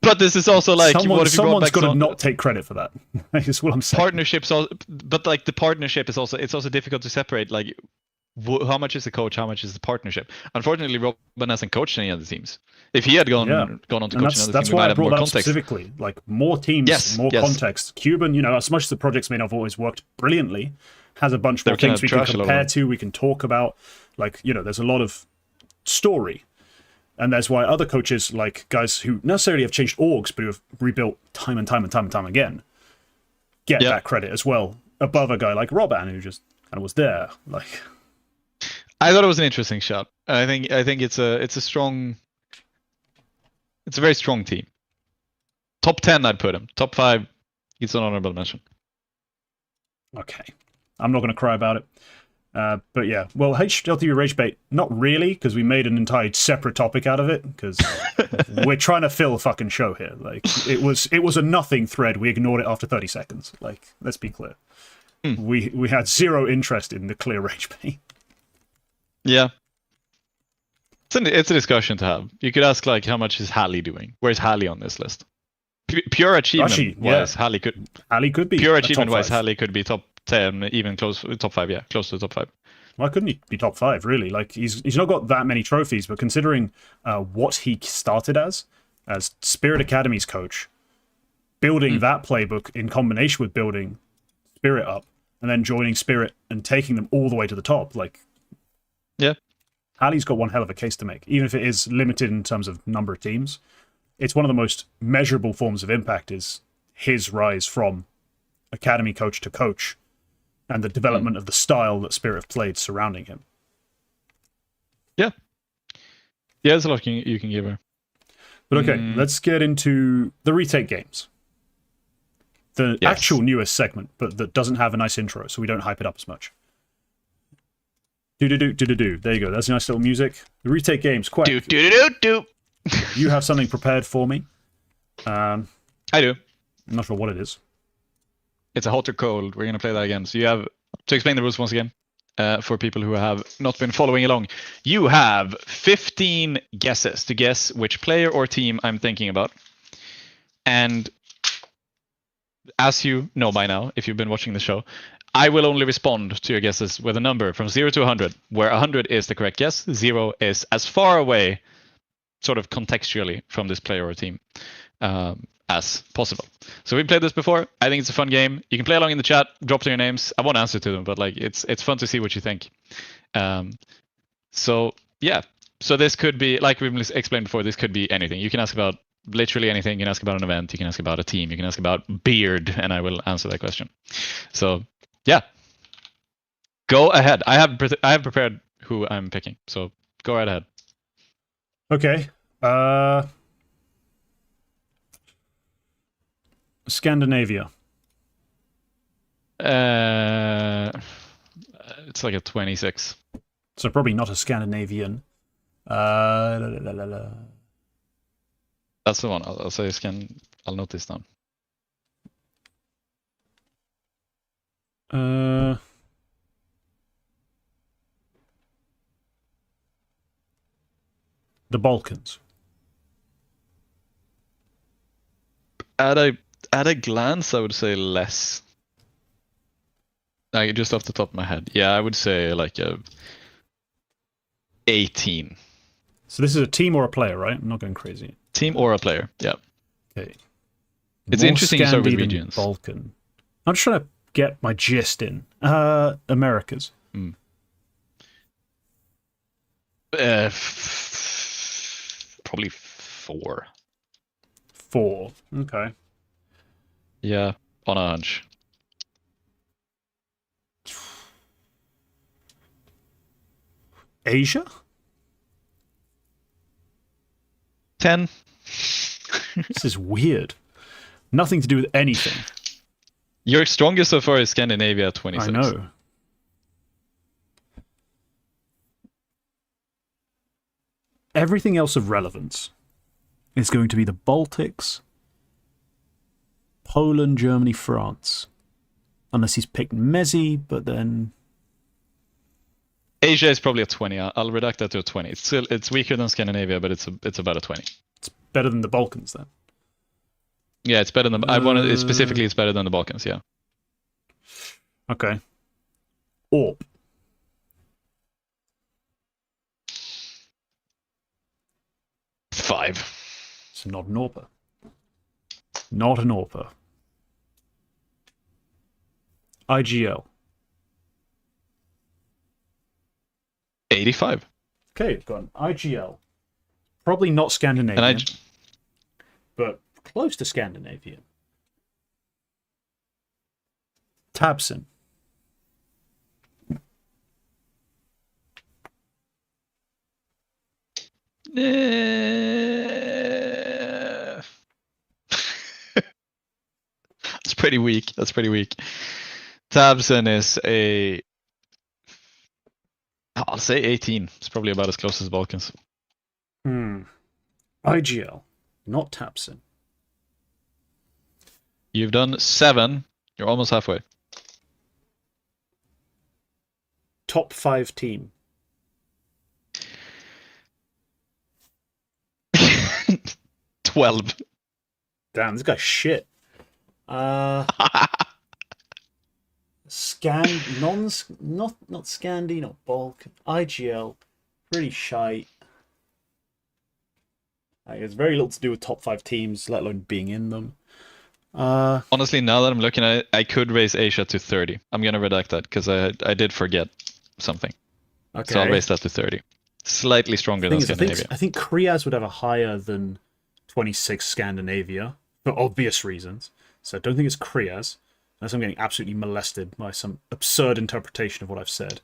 But this is also like, someone's got to not take credit for that. That's what I'm saying. Partnerships, but, like, the partnership is also difficult to separate. Like, how much is the coach? How much is the partnership? Unfortunately, Robban hasn't coached any other teams. If he had gone on to coach another team, we might have more context. Specifically, like, more teams, more context. Cuban, you know, as much as the projects may not have always worked brilliantly, has a bunch more things we can compare to, we can talk about. Like, you know, there's a lot of story. And that's why other coaches, like guys who necessarily have changed orgs, but who have rebuilt time and time again, get that credit as well, above a guy like Robban, who just kind of was there. Like, I thought it was an interesting shot. I think it's a very strong team. Top 10, I'd put him. Top 5, it's an honorable mention. Okay, I'm not going to cry about it. But yeah, well, HLTV Rage Bait, not really, because we made an entire separate topic out of it, because we're trying to fill a fucking show here. Like, it was a nothing thread. We ignored it after 30 seconds. Like, let's be clear. We had zero interest in the clear Rage Bait. Yeah. It's a discussion to have. You could ask, like, how much is Hallie doing? Where's Hallie on this list? Pure achievement wise, Hallie could be pure achievement wise. Hallie could be top 10, even close top 5. Yeah, close to the top 5. Why couldn't he be top 5? Really, like he's not got that many trophies, but considering what he started as Spirit Academy's coach, building that playbook in combination with building Spirit up, and then joining Spirit and taking them all the way to the top, like, yeah, Hallie's got one hell of a case to make, even if it is limited in terms of number of teams. It's one of the most measurable forms of impact is his rise from academy coach to coach and the development of the style that Spirit have played surrounding him. Yeah. Yeah, there's a lot you can give her. But okay, let's get into the Retake Games. The actual newest segment, but that doesn't have a nice intro, so we don't hype it up as much. Do-do-do-do-do-do. There you go. That's nice little music. The Retake Games, Quack. Do-do-do-do-do. You have something prepared for me. I do. I'm not sure what it is. It's a hot or cold. We're going to play that again. So you have, to explain the rules once again, for people who have not been following along, you have 15 guesses to guess which player or team I'm thinking about. And as you know by now, if you've been watching the show, I will only respond to your guesses with a number from 0 to 100, where 100 is the correct guess, 0 is as far away, sort of contextually, from this player or team as possible. So we played this before. I think it's a fun game. You can play along in the chat, drop your names. I won't answer to them, but like it's fun to see what you think. So yeah, so this could be, like we've explained before, this could be anything. You can ask about literally anything. You can ask about an event. You can ask about a team. You can ask about beard, and I will answer that question. So yeah, go ahead. I have prepared who I'm picking. So go right ahead. Okay. Scandinavia. It's like a 26. So probably not a Scandinavian. That's the one. I'll say I'll note this down. The Balkans. At a glance, I would say less. Like just off the top of my head, yeah, I would say like a 18. So this is a team or a player, right? I'm not going crazy. Team or a player, yeah. Okay. It's More interesting to start with Scandi than regions. Balkan. I'm just trying to get my gist in. Americas. Probably 4. 4. Okay. Yeah, on a hunch. Asia? 10. This is weird. Nothing to do with anything. Your strongest so far is Scandinavia, 26. I know. Everything else of relevance is going to be the Baltics, Poland, Germany, France. Unless he's picked MOUZ, but then... Asia is probably a 20. I'll redact that to a 20. It's weaker than Scandinavia, but it's about a 20. It's better than the Balkans, then. Yeah, it's better than... specifically, it's better than the Balkans, yeah. Okay. AWP. Five. It's not an AWPer. Not an AWPer. IGL. 85. Okay, got an IGL. Probably not Scandinavian, but close to Scandinavian. Tabson. That's pretty weak. Tabson is a I'll say 18. It's probably about as close as Balkans. IGL, not Tapsin. You've done 7. You're almost halfway. Top 5 team. 12. Damn, this guy's shit. Not Scandi, not Balkan. IGL, pretty shite. Like, it's very little to do with top 5 teams, let alone being in them. Honestly, now that I'm looking at it, I could raise Asia to 30. I'm gonna redact that because I did forget something. Okay. So I'll raise that to 30. Slightly stronger than Scandinavia. I think Kriaz would have a higher than 26 Scandinavia for obvious reasons. So I don't think it's Kriaz, unless I'm getting absolutely molested by some absurd interpretation of what I've said.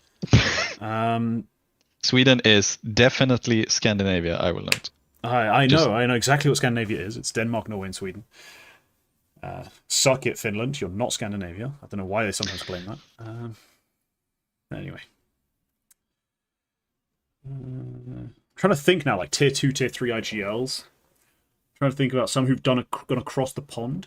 Sweden is definitely Scandinavia, I will note. I know exactly what Scandinavia is. It's Denmark, Norway, and Sweden. Suck it, Finland. You're not Scandinavia. I don't know why they sometimes claim that. Anyway. Trying to think now, like tier 2, tier 3 IGLs. Trying to think about some who've gone across the pond.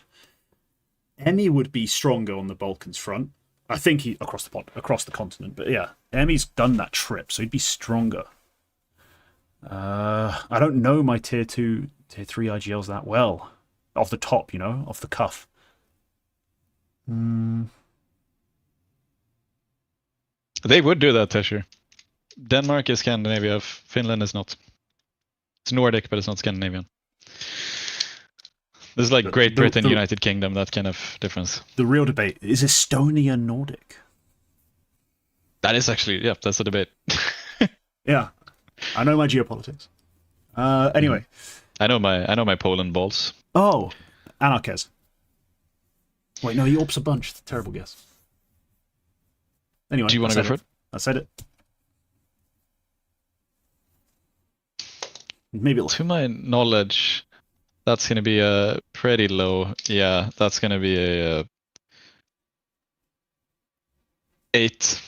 Emmy would be stronger on the Balkans front. I think he across the continent. But yeah, Emmy's done that trip, so he'd be stronger. I don't know my tier 2, tier 3 IGLs that well. Off the top, you know, off the cuff. They would do that, Tesher. Denmark is Scandinavia, Finland is not. It's Nordic, but it's not Scandinavian. This is like Great Britain, United Kingdom, that kind of difference. The real debate, is Estonia Nordic? That is actually, yeah, that's a debate. Yeah, I know my geopolitics. Anyway. I know my Poland balls. Oh, Anarchez. Wait, no, he ops a bunch. It's a terrible guess. Anyway, do you want to go for it? I said it. Maybe to my knowledge, that's going to be a pretty low. Yeah, that's going to be a 8.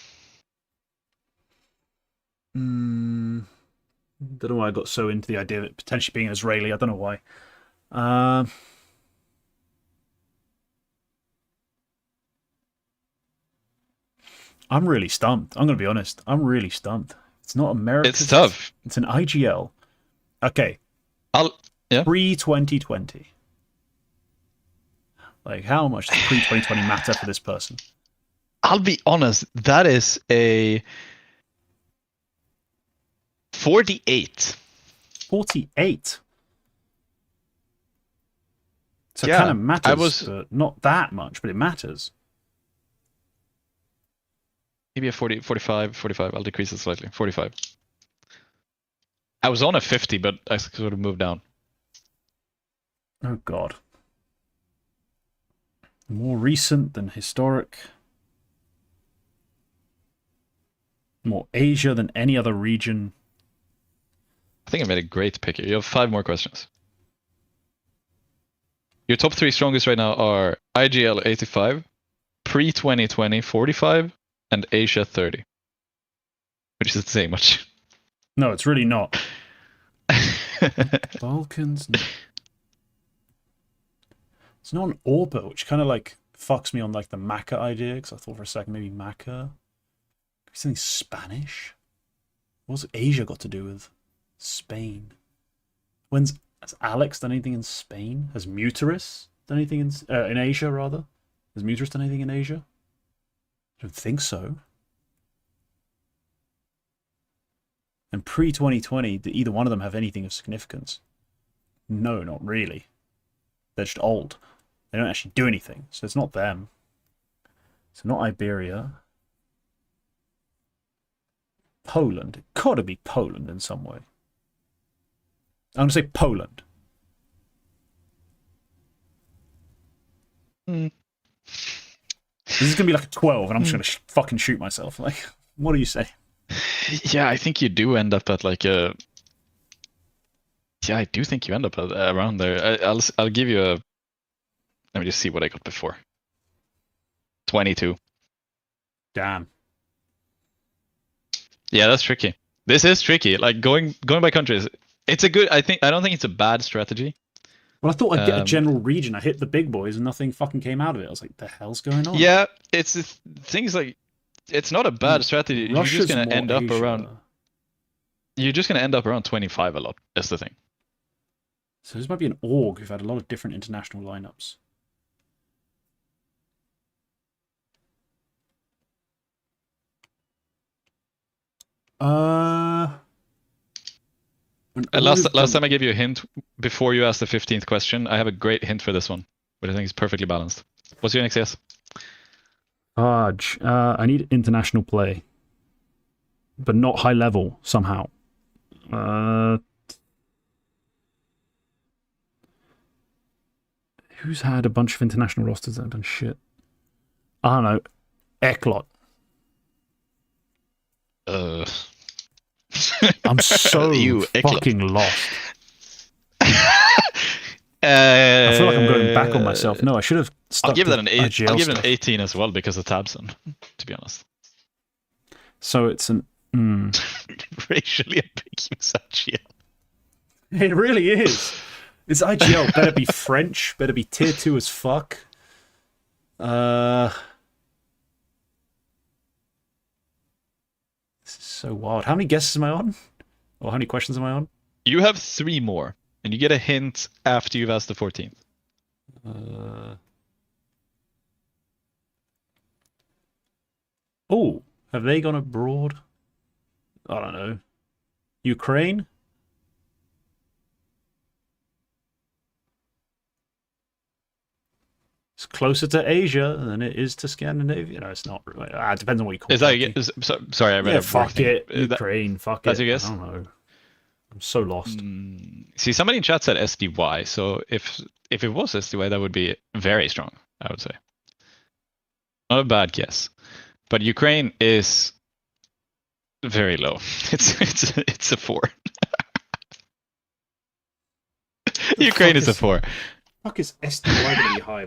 Don't know why I got so into the idea of it potentially being Israeli. I don't know why. I'm really stumped. I'm going to be honest. I'm really stumped. It's not America. It's tough. It's an IGL. Okay. Yeah. Pre-2020. Like, how much does pre-2020 matter for this person? I'll be honest. That is a 48. 48. So yeah, it kind of matters, but not that much, but it matters. Maybe a 40, 45. I'll decrease it slightly. 45. I was on a 50, but I sort of moved down. Oh, God. More recent than historic. More Asia than any other region. I think I made a great pick here. You have 5 more questions. Your top 3 strongest right now are IGL 85, pre-2020 45, and Asia 30. Which isn't saying much. No, it's really not. Balkans. It's not an Orba, which kind of like fucks me on like the Maca idea, because I thought for a second maybe Maca. Something Spanish? What's Asia got to do with Spain? Has Alex done anything in Spain? Has Muterus done anything in Asia, rather? Has Muterus done anything in Asia? I don't think so. And pre-2020, did either one of them have anything of significance? No, not really. They're just old. They don't actually do anything, so it's not them. So not Iberia. Poland. It gotta be Poland in some way. I'm gonna say Poland. This is gonna be like a 12, and I'm just gonna fucking shoot myself. Like, what do you say? Yeah, I think you do end up at like a. Yeah, I do think you end up at, around there. I'll give you a. Let me just see what I got before. 22. Damn. Yeah, that's tricky. This is tricky. Like going by countries. It's a good. I don't think it's a bad strategy. Well, I thought I'd get a general region. I hit the big boys and nothing fucking came out of it. I was like, the hell's going on? Yeah, it's things like it's not a bad strategy. Russia's more End up Asia. around. You're just gonna end up around 25 a lot. That's the thing. So this might be an org who've had a lot of different international lineups. Last time I gave you a hint before you asked the 15th question, I have a great hint for this one, but I think it's perfectly balanced. What's your next guess? Fudge. I need international play, but not high level somehow. Who's had a bunch of international rosters that have done shit? I don't know. Eklot. I'm so fucking lost. I feel like I'm going back on myself. No, I should have stuck. I'll give that an 8. I'll give it stuff. an 18 as well because of Tabson, to be honest. So it's an racially ambiguous IGL. It really is. It's IGL. Better be French. Better be tier 2 as fuck. This is so wild. How many guesses am I on? Or how many questions am I on? You have 3 more, and you get a hint after you've asked the 14th. Oh, have they gone abroad? I don't know. Ukraine? It's closer to Asia than it is to Scandinavia. No, it's not. It depends on what you call it. Sorry, I read it. Fuck it. Ukraine, fuck that's it. Your guess? I don't know. I'm so lost. See, somebody in chat said SDY, so if it was SDY, that would be very strong, I would say. Not a bad guess. But Ukraine is very low. It's a 4. Ukraine is a 4. Fuck is SDY going to be high,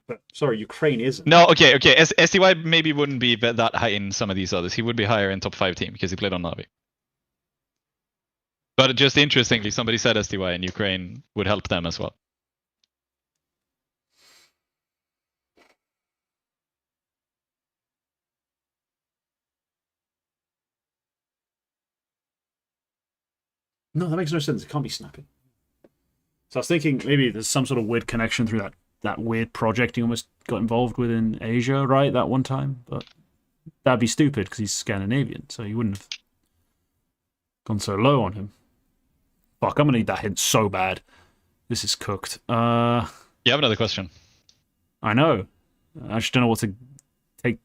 but sorry, Ukraine isn't. No, okay. SDY maybe wouldn't be that high in some of these others. He would be higher in top 5 team because he played on Navi. But just interestingly, somebody said SDY and Ukraine would help them as well. No, that makes no sense. It can't be snapping. So I was thinking maybe there's some sort of weird connection through that weird project he almost got involved with in Asia, right? That one time. But that'd be stupid because he's Scandinavian, so you wouldn't have gone so low on him. Fuck, I'm going to need that hint so bad. This is cooked. You have another question. I know. I just don't know what to take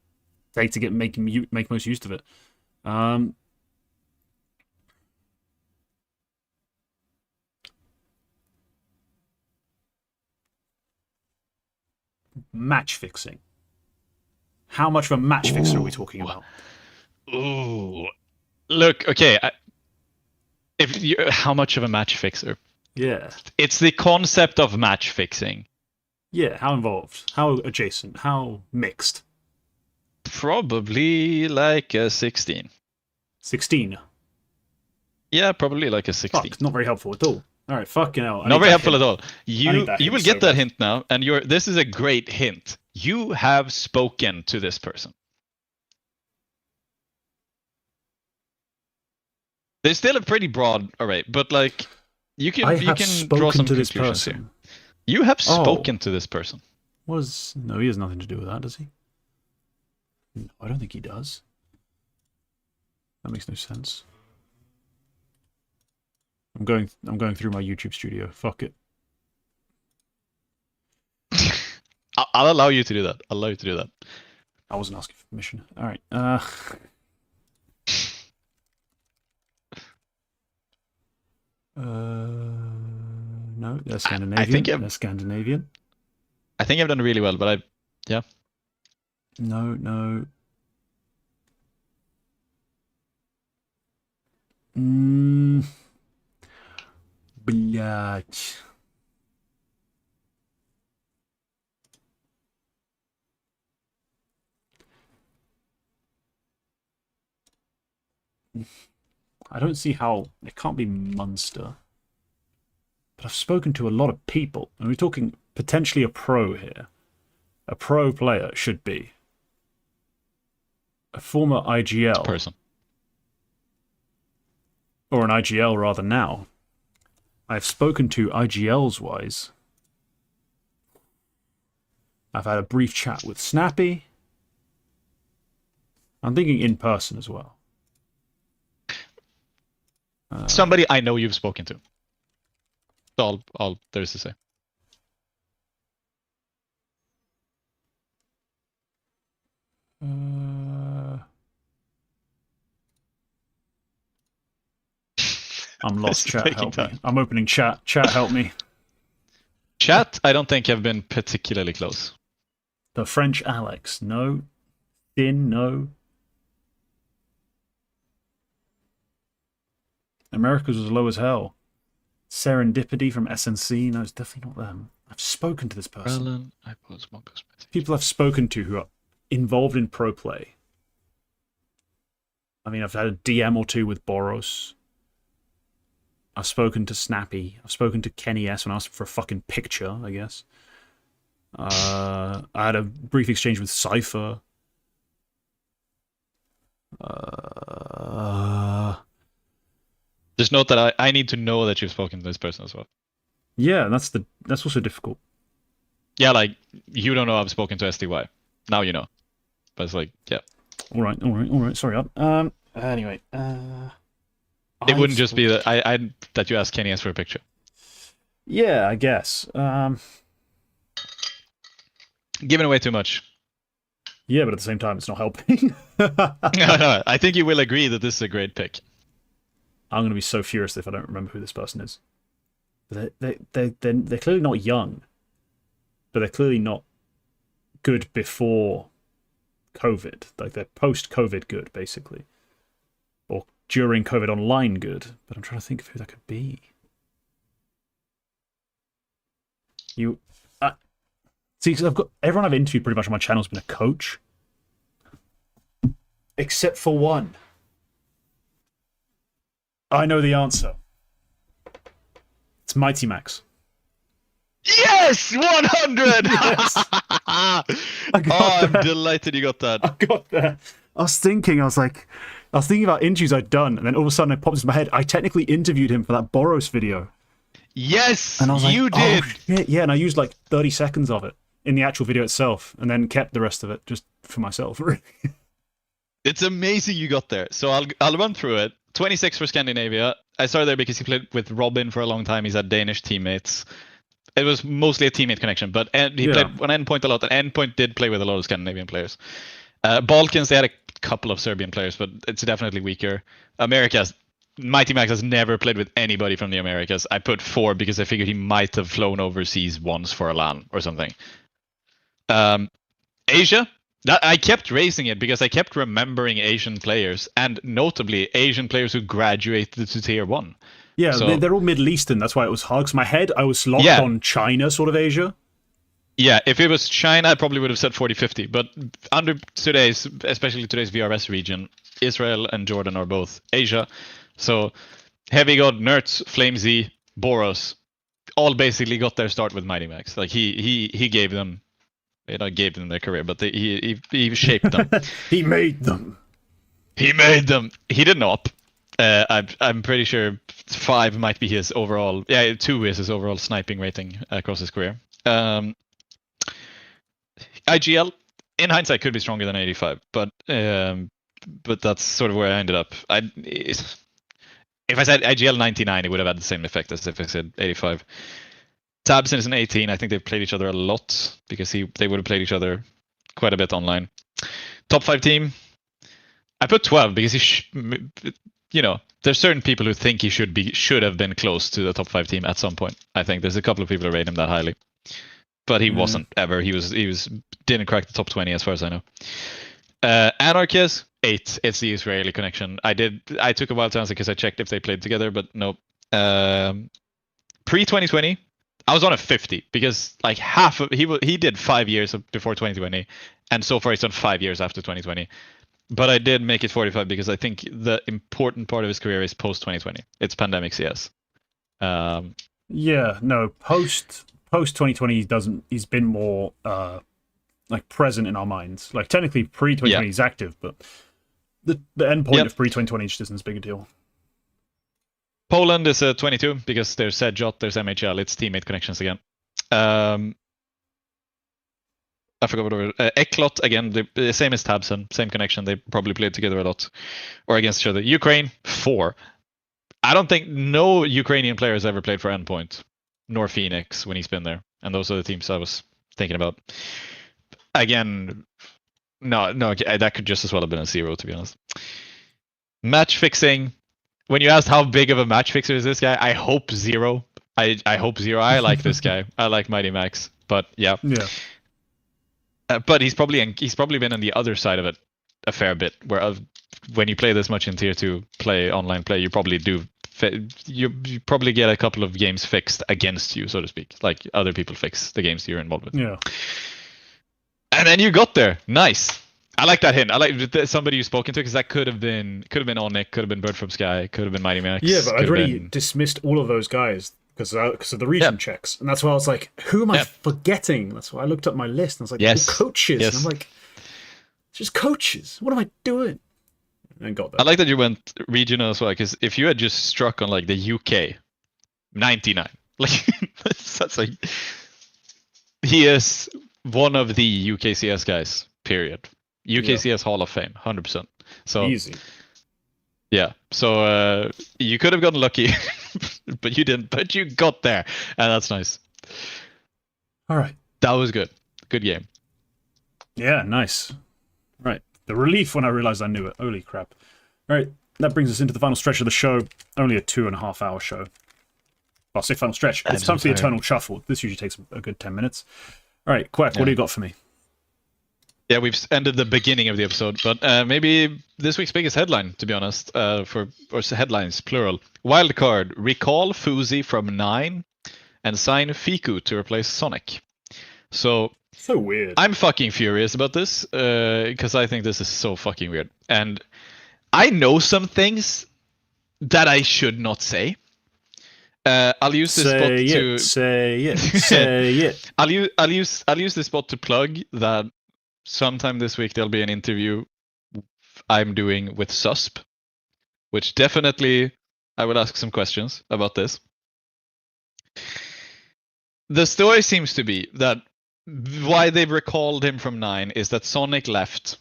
to make most use of it. Match fixing. How much of a match fixer are we talking about? Ooh. Look, okay. How much of a match fixer? Yeah. It's the concept of match fixing. Yeah, how involved? How adjacent? How mixed? Probably like a 16. 16? Yeah, probably like a 16. Fuck, not very helpful at all. Alright, fucking hell. Not very helpful at all. You will get that bad. hint now, and this is a great hint. You have spoken to this person. There's still a pretty broad array, but like you can draw some conclusions here. You have spoken to this person. No, he has nothing to do with that, does he? No, I don't think he does. That makes no sense. I'm going through my YouTube studio. Fuck it. I'll allow you to do that. I wasn't asking for permission. All right. No, they're Scandinavian. They're Scandinavian. I think I've done really well, but yeah. No. Блять. I don't see how it can't be Munster. But I've spoken to a lot of people, and we're talking potentially a pro here. A pro player should be a former IGL person. Or an IGL rather now. I've spoken to IGLs wise. I've had a brief chat with Snappy. I'm thinking in person as well. Somebody I know you've spoken to. All there is to say. I'm lost. Chat, taking help me. time. I'm opening chat. Chat, help me. Chat, I don't think have been particularly close. The French Alex, no. Din, no. America's was low as hell. Serendipity from SNC, no, it's definitely not them. I've spoken to this person. People I've spoken to who are involved in pro play. I mean, I've had a DM or two with Boros. I've spoken to Snappy. I've spoken to Kenny S when I asked for a fucking picture, I guess. I had a brief exchange with Cypher. Just note that I need to know that you've spoken to this person as well. Yeah, that's also difficult. Yeah, like, you don't know I've spoken to SDY. Now you know. But it's like, yeah. All right. Sorry, anyway, it wouldn't just be that that you asked Kenny S for a picture. Yeah, I guess. Giving away too much. Yeah, but at the same time, it's not helping. No, I think you will agree that this is a great pick. I'm going to be so furious if I don't remember who this person is. They're clearly not young, but they're clearly not good before COVID. Like, they're post-COVID good, basically. Or during COVID online good. But I'm trying to think of who that could be. See, because everyone I've interviewed pretty much on my channel has been a coach. Except for one. I know the answer. It's Mighty Max. Yes! 100! Yes! I'm delighted you got that. I got there. I was thinking about interviews I'd done, and then all of a sudden it popped into my head. I technically interviewed him for that Boros video. Yes! And I was like, you did! Oh, shit. Yeah, and I used like 30 seconds of it in the actual video itself, and then kept the rest of it just for myself. It's amazing you got there. So I'll run through it. 26 for Scandinavia. I started there because he played with Robin for a long time. He's had Danish teammates. It was mostly a teammate connection, but he played on Endpoint a lot, and Endpoint did play with a lot of Scandinavian players. Balkans, they had a couple of Serbian players, but it's definitely weaker. Americas, Mighty Max has never played with anybody from the Americas. I put 4 because I figured he might have flown overseas once for a LAN or something. Asia, I kept raising it because I kept remembering Asian players, and notably Asian players who graduated to tier 1. Yeah, so, they're all Middle Eastern. That's why it was hard. Because my head, I was locked on China, sort of Asia. Yeah, if it was China, I probably would have said 40-50. But under today's, especially today's VRS region, Israel and Jordan are both Asia. So Heavy God, Nerds, FlameZ, Boros, all basically got their start with Mighty Max. Like he gave them, gave them their career, but he shaped them. He made them. He made them. He did not. I'm pretty sure 5 might be his overall. Yeah, 2 is his overall sniping rating across his career. IGL, in hindsight, could be stronger than 85, but that's sort of where I ended up. If I said IGL 99, it would have had the same effect as if I said 85. Tabson is an 18. I think they've played each other a lot because they would have played each other quite a bit online. Top 5 team, I put 12 because there's certain people who think he should have been close to the top 5 team at some point. I think there's a couple of people who rate him that highly, but he wasn't ever. He didn't crack the top 20 as far as I know. Anarchist 8. It's the Israeli connection. I took a wild chance because I checked if they played together, but no. Pre 2020, I was on a 50 because like half of he did 5 years before 2020, and so far he's done 5 years after 2020. But I did make it 45 because I think the important part of his career is post 2020. It's pandemic CS. Yeah, no, post 2020 he's been more like present in our minds. Like technically pre 2020 he's active, but the end point of pre 2020 just isn't as big a deal. Poland is a 22 because there's Sedjot, there's MHL, it's teammate connections again. I forgot what it was. Eklot, again, the same as Tabson, same connection. They probably played together a lot or against each other. Ukraine, 4. I don't think no Ukrainian players ever played for Endpoint, nor Phoenix when he's been there. And those are the teams I was thinking about. Again, no, that could just as well have been a 0, to be honest. Match fixing. When you asked how big of a match fixer is this guy, I hope 0. I hope 0. I like this guy. I like Mighty Max. But yeah. Yeah. But he's probably been on the other side of it a fair bit. Where when you play this much in tier 2 online play, you probably do you probably get a couple of games fixed against you, so to speak. Like other people fix the games you're involved with. Yeah. And then you got there. Nice. I like that hint. I like somebody you've spoken to because that could have been Onyx, could have been Bird from Sky, could have been Mighty Max. Yeah, but I'd already dismissed all of those guys because of the region checks, and that's why I was like, "Who am I forgetting?" That's why I looked up my list and I was like, "Coaches." And I'm like, "It's just coaches. What am I doing?" And got that. I like that you went regional as well because if you had just struck on like the UK, 99, like that's like he is one of the UKCS guys. Period. UKCS Hall of Fame, 100%. So easy. Yeah, so you could have gotten lucky, but you didn't. But you got there, and that's nice. All right, that was good. Good game. Yeah, nice. Right, the relief when I realized I knew it. Holy crap! All right, that brings us into the final stretch of the show. Only a 2.5-hour show. Well, I'll say final stretch. It's time for the Eternal Shuffle. This usually takes a good 10 minutes. All right, Quack, what do you got for me? Yeah, we've ended the beginning of the episode, but maybe this week's biggest headline, to be honest, or headlines, plural. Wildcard, recall Fuzi from 9 and sign Fiku to replace Sonic. So weird. I'm fucking furious about this, because I think this is so fucking weird. And I know some things that I should not say. I'll use this spot to say it. I'll use this spot to plug that sometime this week there'll be an interview I'm doing with SUSP, which definitely I will ask some questions about this. The story seems to be that why they've recalled him from 9 is that Sonic left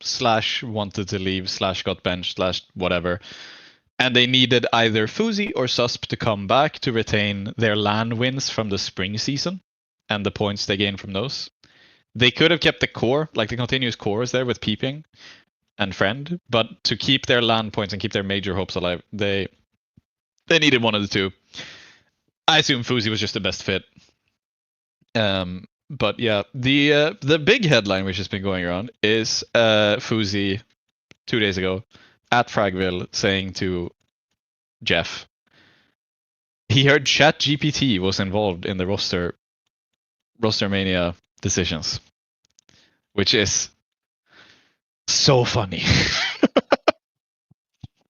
/ wanted to leave / got benched / whatever. And they needed either Fuzi or SUSP to come back to retain their LAN wins from the spring season and the points they gained from those. They could have kept the core, like the continuous core is there with Peeping and Friend, but to keep their LAN points and keep their major hopes alive, they needed one of the two. I assume Fuzi was just the best fit. But yeah, the big headline which has been going around is Fuzi 2 days ago at Fragville saying to Jeff, he heard ChatGPT was involved in the roster mania decisions, which is so funny.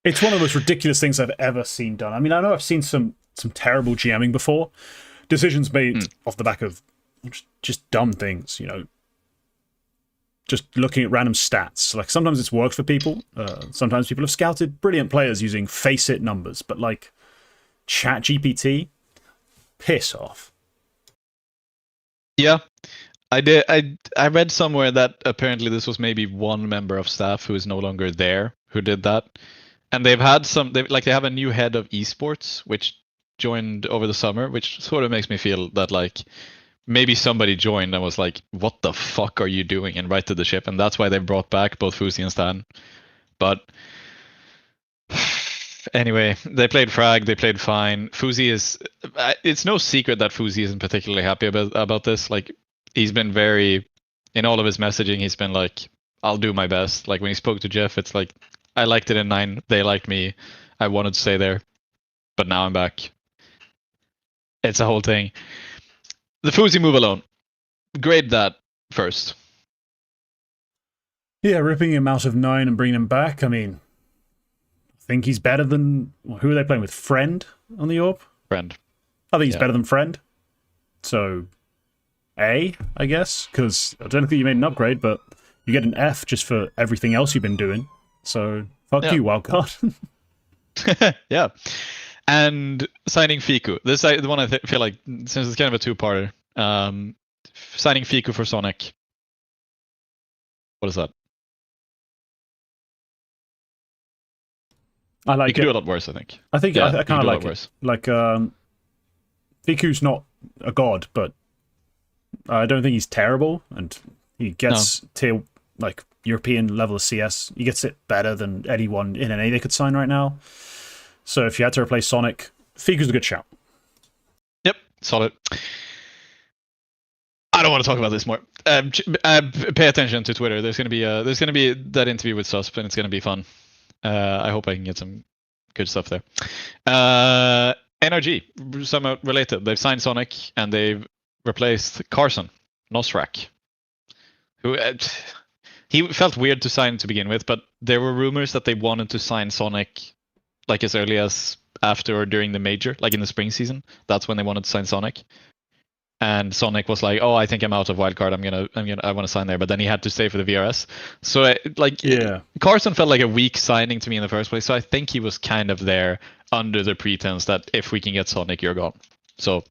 It's one of the most ridiculous things I've ever seen done. I mean, I know I've seen some terrible GMing before, decisions made off the back of just dumb things, you know, just looking at random stats. Like sometimes it's worked for people. Sometimes people have scouted brilliant players using face-it numbers, but like ChatGPT, piss off. Yeah. I did. I read somewhere that apparently this was maybe one member of staff who is no longer there who did that, and they've had they have a new head of esports which joined over the summer, which sort of makes me feel that like maybe somebody joined and was like, "What the fuck are you doing?" and righted the ship, and that's why they brought back both Fuzi and Stan. But anyway, they played Frag. They played fine. Fuzi is. It's no secret that Fuzi isn't particularly happy about this. Like. He's been very, in all of his messaging, he's been like, I'll do my best. Like when he spoke to Jeff, it's like, I liked it in 9. They liked me. I wanted to stay there. But now I'm back. It's a whole thing. The Fuzi move alone. Grade that first. Yeah, ripping him out of 9 and bringing him back. I mean, I think he's better than... Who are they playing with? Friend on the AWP? Friend. I think he's better than Friend. So, A, I guess. Because I don't think you made an upgrade, but you get an F just for everything else you've been doing. So, fuck you, Wildcard. Yeah. And signing Fiku. This is the one I feel like, since it's kind of a two-parter. Signing Fiku for Sonic. What is that? I like you could do a lot worse, I think. I think yeah, I kind of like it. Worse. Like, Fiku's not a god, but I don't think he's terrible, and he gets to like European level of CS. He gets it better than anyone in NA they could sign right now. So if you had to replace Sonic, Fiku's a good shout. Yep, solid. I don't want to talk about this more. Pay attention to Twitter. There's gonna be that interview with Susp, and it's gonna be fun. I hope I can get some good stuff there. NRG, somewhat related. They've signed Sonic and they've replaced Carson Nosrak, who he felt weird to sign to begin with, but there were rumors that they wanted to sign Sonic like as early as after or during the major, like in the spring season. That's when they wanted to sign Sonic. And Sonic was like, "Oh, I think I'm out of wildcard. I want to sign there." But then he had to stay for the VRS. So, Carson felt like a weak signing to me in the first place. So I think he was kind of there under the pretense that if we can get Sonic, you're gone. So,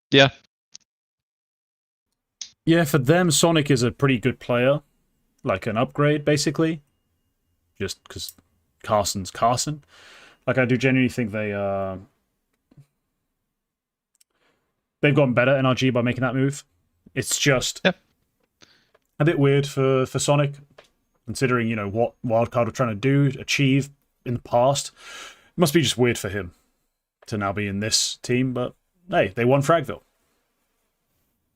yeah. Yeah, for them, Sonic is a pretty good player. Like an upgrade, basically. Just because Carson's Carson. Like, I do genuinely think they've gotten better NRG by making that move. It's just a bit weird for Sonic, considering, you know, what Wildcard were trying to achieve in the past. It must be just weird for him to now be in this team, but hey, they won Fragville.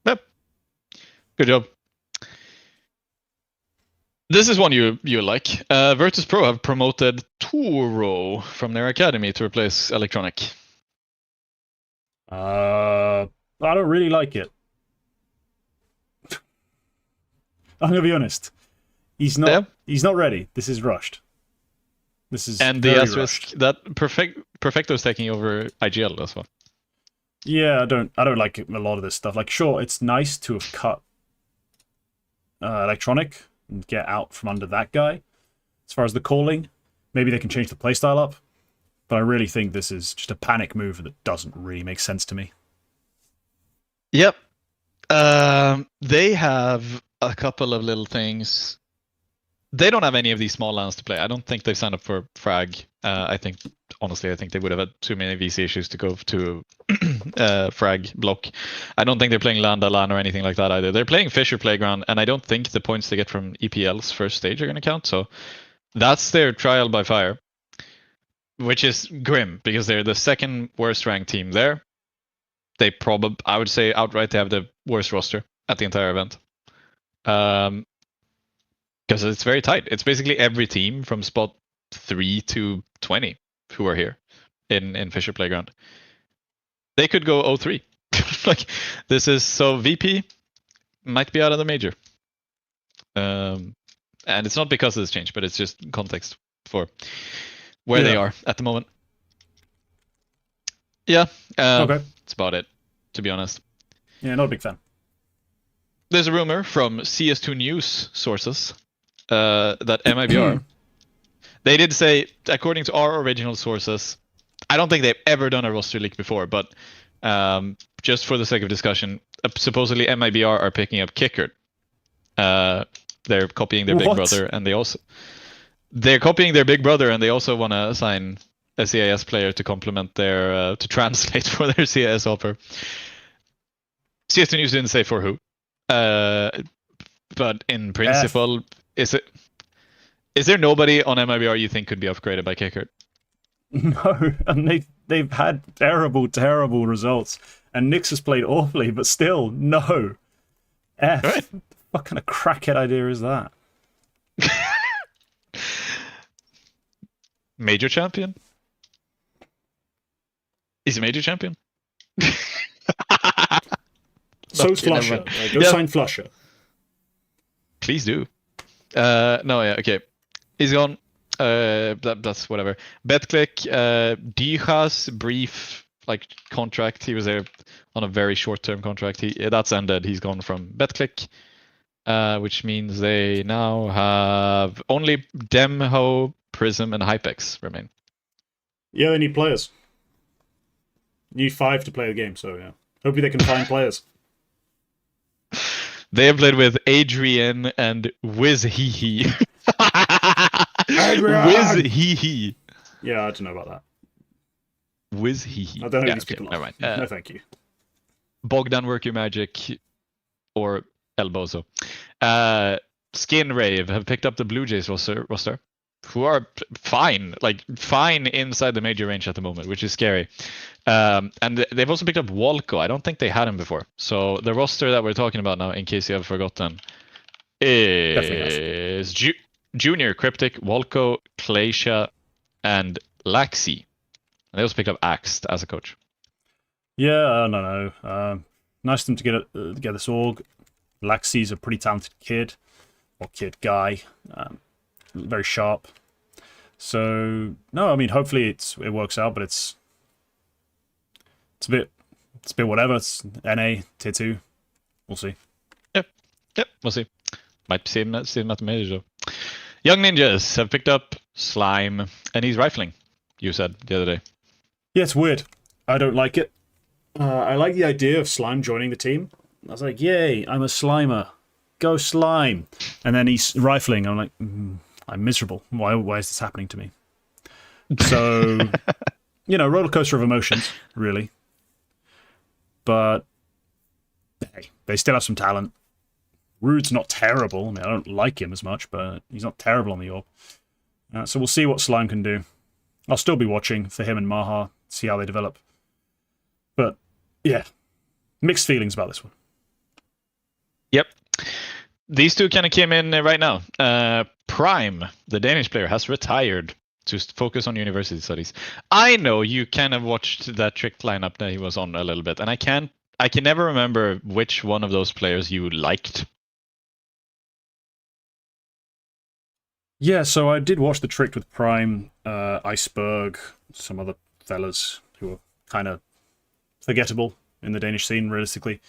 Yep. Good job. This is one you like. Virtus Pro have promoted Turo from their academy to replace Electronic. I don't really like it. I'm gonna be honest. He's not ready. This is rushed. This is and the asterisk that Perfecto's taking over IGL as well. Yeah, I don't like a lot of this stuff. Like, sure, it's nice to have cut Electronic and get out from under that guy. As far as the calling, maybe they can change the playstyle up. But I really think this is just a panic move that doesn't really make sense to me. Yep. They have a couple of little things. They don't have any of these small lands to play. I don't think they've signed up for Frag. I think they would have had too many VC issues to go to Frag block. I don't think they're playing Landa LAN or anything like that either. They're playing Fisher Playground, and I don't think the points they get from EPL's first stage are going to count. So that's their trial by fire, which is grim because they're the second worst ranked team there. They probably, I would say outright, they have the worst roster at the entire event. Because it's very tight. It's basically every team from spot 3 to 20 who are here in Fisher Playground. They could go 0-3. Like, this is so VP might be out of the major. And it's not because of this change, but it's just context for where they are at the moment. Yeah. Okay. That's about it, to be honest. Yeah, not a big fan. There's a rumor from CS2 News sources that MIBR, they did say, according to our original sources, I don't think they've ever done a roster leak before, but just for the sake of discussion, supposedly MIBR are picking up Kickert. They're copying their big brother, and they're copying their big brother, and they also want to sign a CIS player to complement their to translate for their CIS offer. CS2 News didn't say for who, but in principle, is there nobody on MIBR you think could be upgraded by Kickert? No, and they've had terrible results, and Nyx has played awfully, but still, no. F. Right. What kind of crackhead idea is that? Major champion? He's a major champion? So's Flusher. Go sign Flusher. Please do. No, yeah, okay. He's gone. That's whatever. BetClick, Dija's brief contract. He was there on a very short-term contract. That's ended. He's gone from BetClick, which means they now have only Demho, Prism, and Hypex remain. Yeah, they need players. Need 5 to play the game, so yeah. Hopefully they can find players. They have played with Adrian and Wiz Hee Hee. Wiz Hee Hee. Yeah, I don't know about that. Wiz Hee Hee. I don't know who these people are. Never mind. No, thank you. Bogdan Work Your Magic or El Bozo. Skin Rave have picked up the Blue Jays roster, who are fine inside the major range at the moment, which is scary. And they've also picked up Walco. I don't think they had him before. So the roster that we're talking about now, in case you have forgotten, is Junior, Cryptic, Walco, Glacia, and Laxi. And they also picked up Axed as a coach. Yeah, no. Nice of them to get this org. Laxi's a pretty talented kid, or kid guy. Very sharp. So no, I mean hopefully it works out, but it's a bit whatever. It's NA tier 2. We'll see. Yep, we'll see. Might see him at the major though. Young Ninjas have picked up Slime, and he's rifling. You said the other day. Yeah, it's weird. I don't like it. I like the idea of Slime joining the team. I was like, yay, I'm a Slimer. Go Slime. And then he's rifling. I'm like, I'm miserable. Why is this happening to me? So, roller coaster of emotions, really. But, hey, they still have some talent. Rude's not terrible. I mean, I don't like him as much, but he's not terrible on the orb. So we'll see what Slime can do. I'll still be watching for him and Maha, see how they develop. But, yeah, mixed feelings about this one. Yep. These two kind of came in right now. Prime, the Danish player, has retired to focus on university studies. I know you kind of watched that tricked lineup that he was on a little bit, and I can never remember which one of those players you liked. Yeah, so I did watch the trick with Prime, Iceberg, some other fellas who were kind of forgettable in the Danish scene, realistically.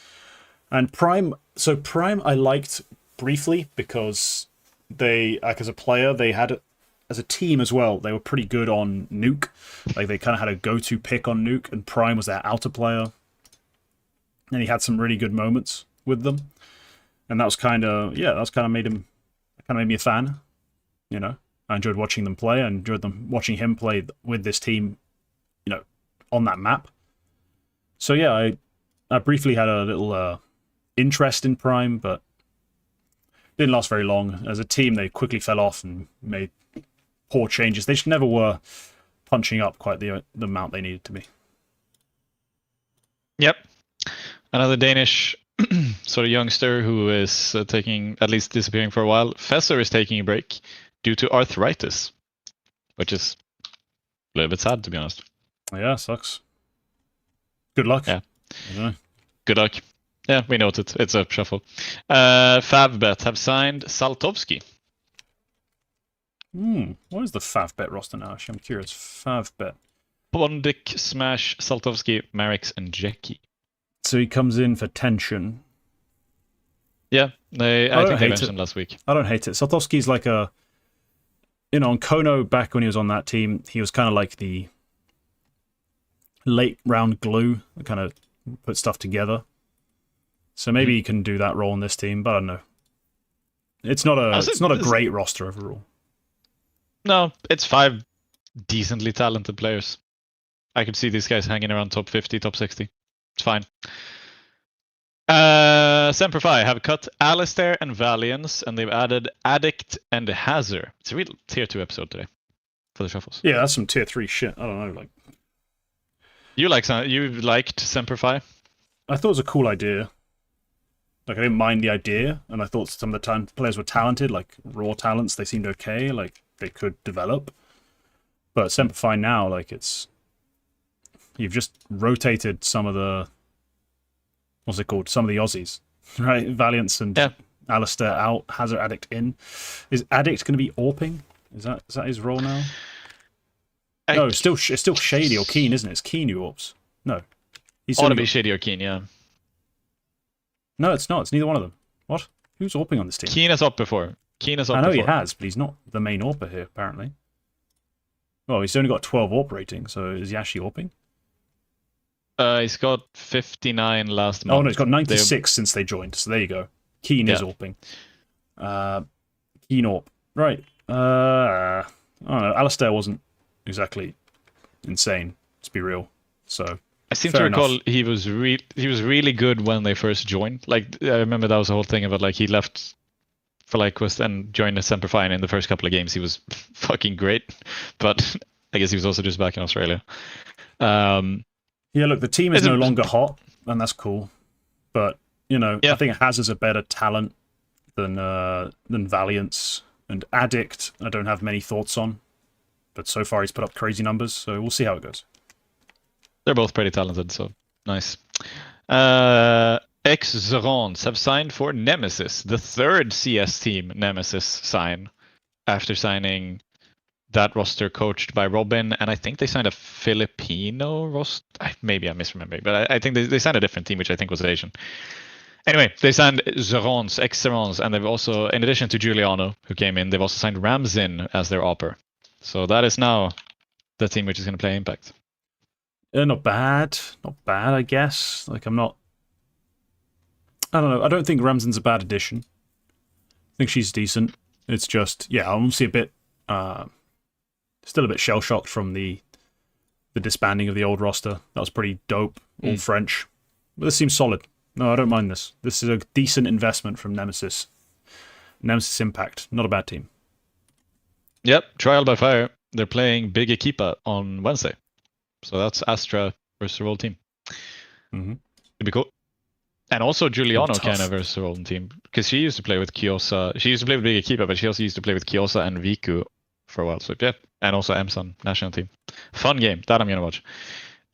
And Prime I liked briefly because they, as a player, they had, as a team as well, they were pretty good on Nuke. Like, they kind of had a go-to pick on Nuke, and Prime was their outer player. And he had some really good moments with them. And that was kind of made me a fan. I enjoyed watching them play. I enjoyed watching him play with this team, on that map. So yeah, I briefly had a little interest in Prime, but didn't last very long. As a team, they quickly fell off and made poor changes. They just never were punching up quite the amount they needed to be. Yep. Another Danish sort of youngster who is at least disappearing for a while. Fesser is taking a break due to arthritis, which is a little bit sad, to be honest. Yeah, sucks. Good luck. Yeah. Good luck. Yeah, we noted. It's a shuffle. Favbet have signed Saltovsky. What is the Favbet roster now? Actually, I'm curious. Favbet. Bondik, Smash, Saltovsky, Marix, and Jackie. So he comes in for tension. Yeah, I think they mentioned him last week. I don't hate it. Saltovsky's like a... on Kono, back when he was on that team, he was kind of like the late round glue that kind of put stuff together. So maybe he can do that role in this team, but I don't know. It's not a great roster overall. No, it's 5 decently talented players. I could see these guys hanging around top 50, top 60. It's fine. Semperfi have cut Alistair and Valiance, and they've added Addict and Hazard. It's a real tier 2 episode today for the shuffles. Yeah, that's some tier 3 shit. I don't know, You liked Semperfi? I thought it was a cool idea. Like, I didn't mind the idea, and I thought some of the players were talented, like raw talents. They seemed okay, like they could develop. But Semperfi now, you've just rotated some of the, what's it called? Some of the Aussies, right? Valiance and Alistair out. Hazard Addict in. Is Addict going to be AWPing? Is that his role now? No, it's still Shady or Keen, isn't it? It's Keen who AWPs. No. He's ought to be Shady or Keen, yeah. No, it's not. It's neither one of them. What? Who's AWPing on this team? Keen has AWPed before. I know he has, but he's not the main AWPer here, apparently. Well, he's only got 12 AWP rating, so is he actually AWPing? He's got 59 last month. Oh, no, he's got 96 since they joined, so there you go. Keen is AWPing. Keen AWP. Right. I don't know. Alistair wasn't exactly insane, to be real. So I seem to recall he was really good when they first joined. Like, I remember that was the whole thing about, like, he left for Lyquist and joined the Semperfi, and in the first couple of games he was fucking great. But I guess he was also just back in Australia. Yeah, look, the team is no longer hot, and that's cool. But, you know, I think Hazard's a better talent than Valiance. And Addict, I don't have many thoughts on. But so far he's put up crazy numbers, so we'll see how it goes. They're both pretty talented, so nice. Ex-Zorons have signed for Nemesis, the third CS team Nemesis sign, after signing that roster coached by Robin, and I think they signed a Filipino roster. Maybe I'm misremembering, but I think they signed a different team, which I think was Asian. Anyway, they signed Zorons, ex-Zorons, and they've also, in addition to Giuliano, who came in, they've also signed Ramzin as their AWPer. So that is now the team which is going to play Impact. Not bad. Not bad, I guess. Like, I don't know. I don't think Ramzin's a bad addition. I think she's decent. It's just, yeah, I'm obviously a bit, still a bit shell-shocked from the disbanding of the old roster. That was pretty dope, all French. But this seems solid. No, I don't mind this. This is a decent investment from Nemesis. Nemesis Impact, not a bad team. Yep, Trial by Fire. They're playing Big Equipa on Wednesday. So that's Astra versus the Roll team. It'd be cool. And also Giuliano kind of versus the Roll team. Because she used to play with Kiosa. She used to play with Big Equipa, but she also used to play with Kiosa and Viku for a while. So yeah. And also Emsan, national team. Fun game. That I'm going to watch.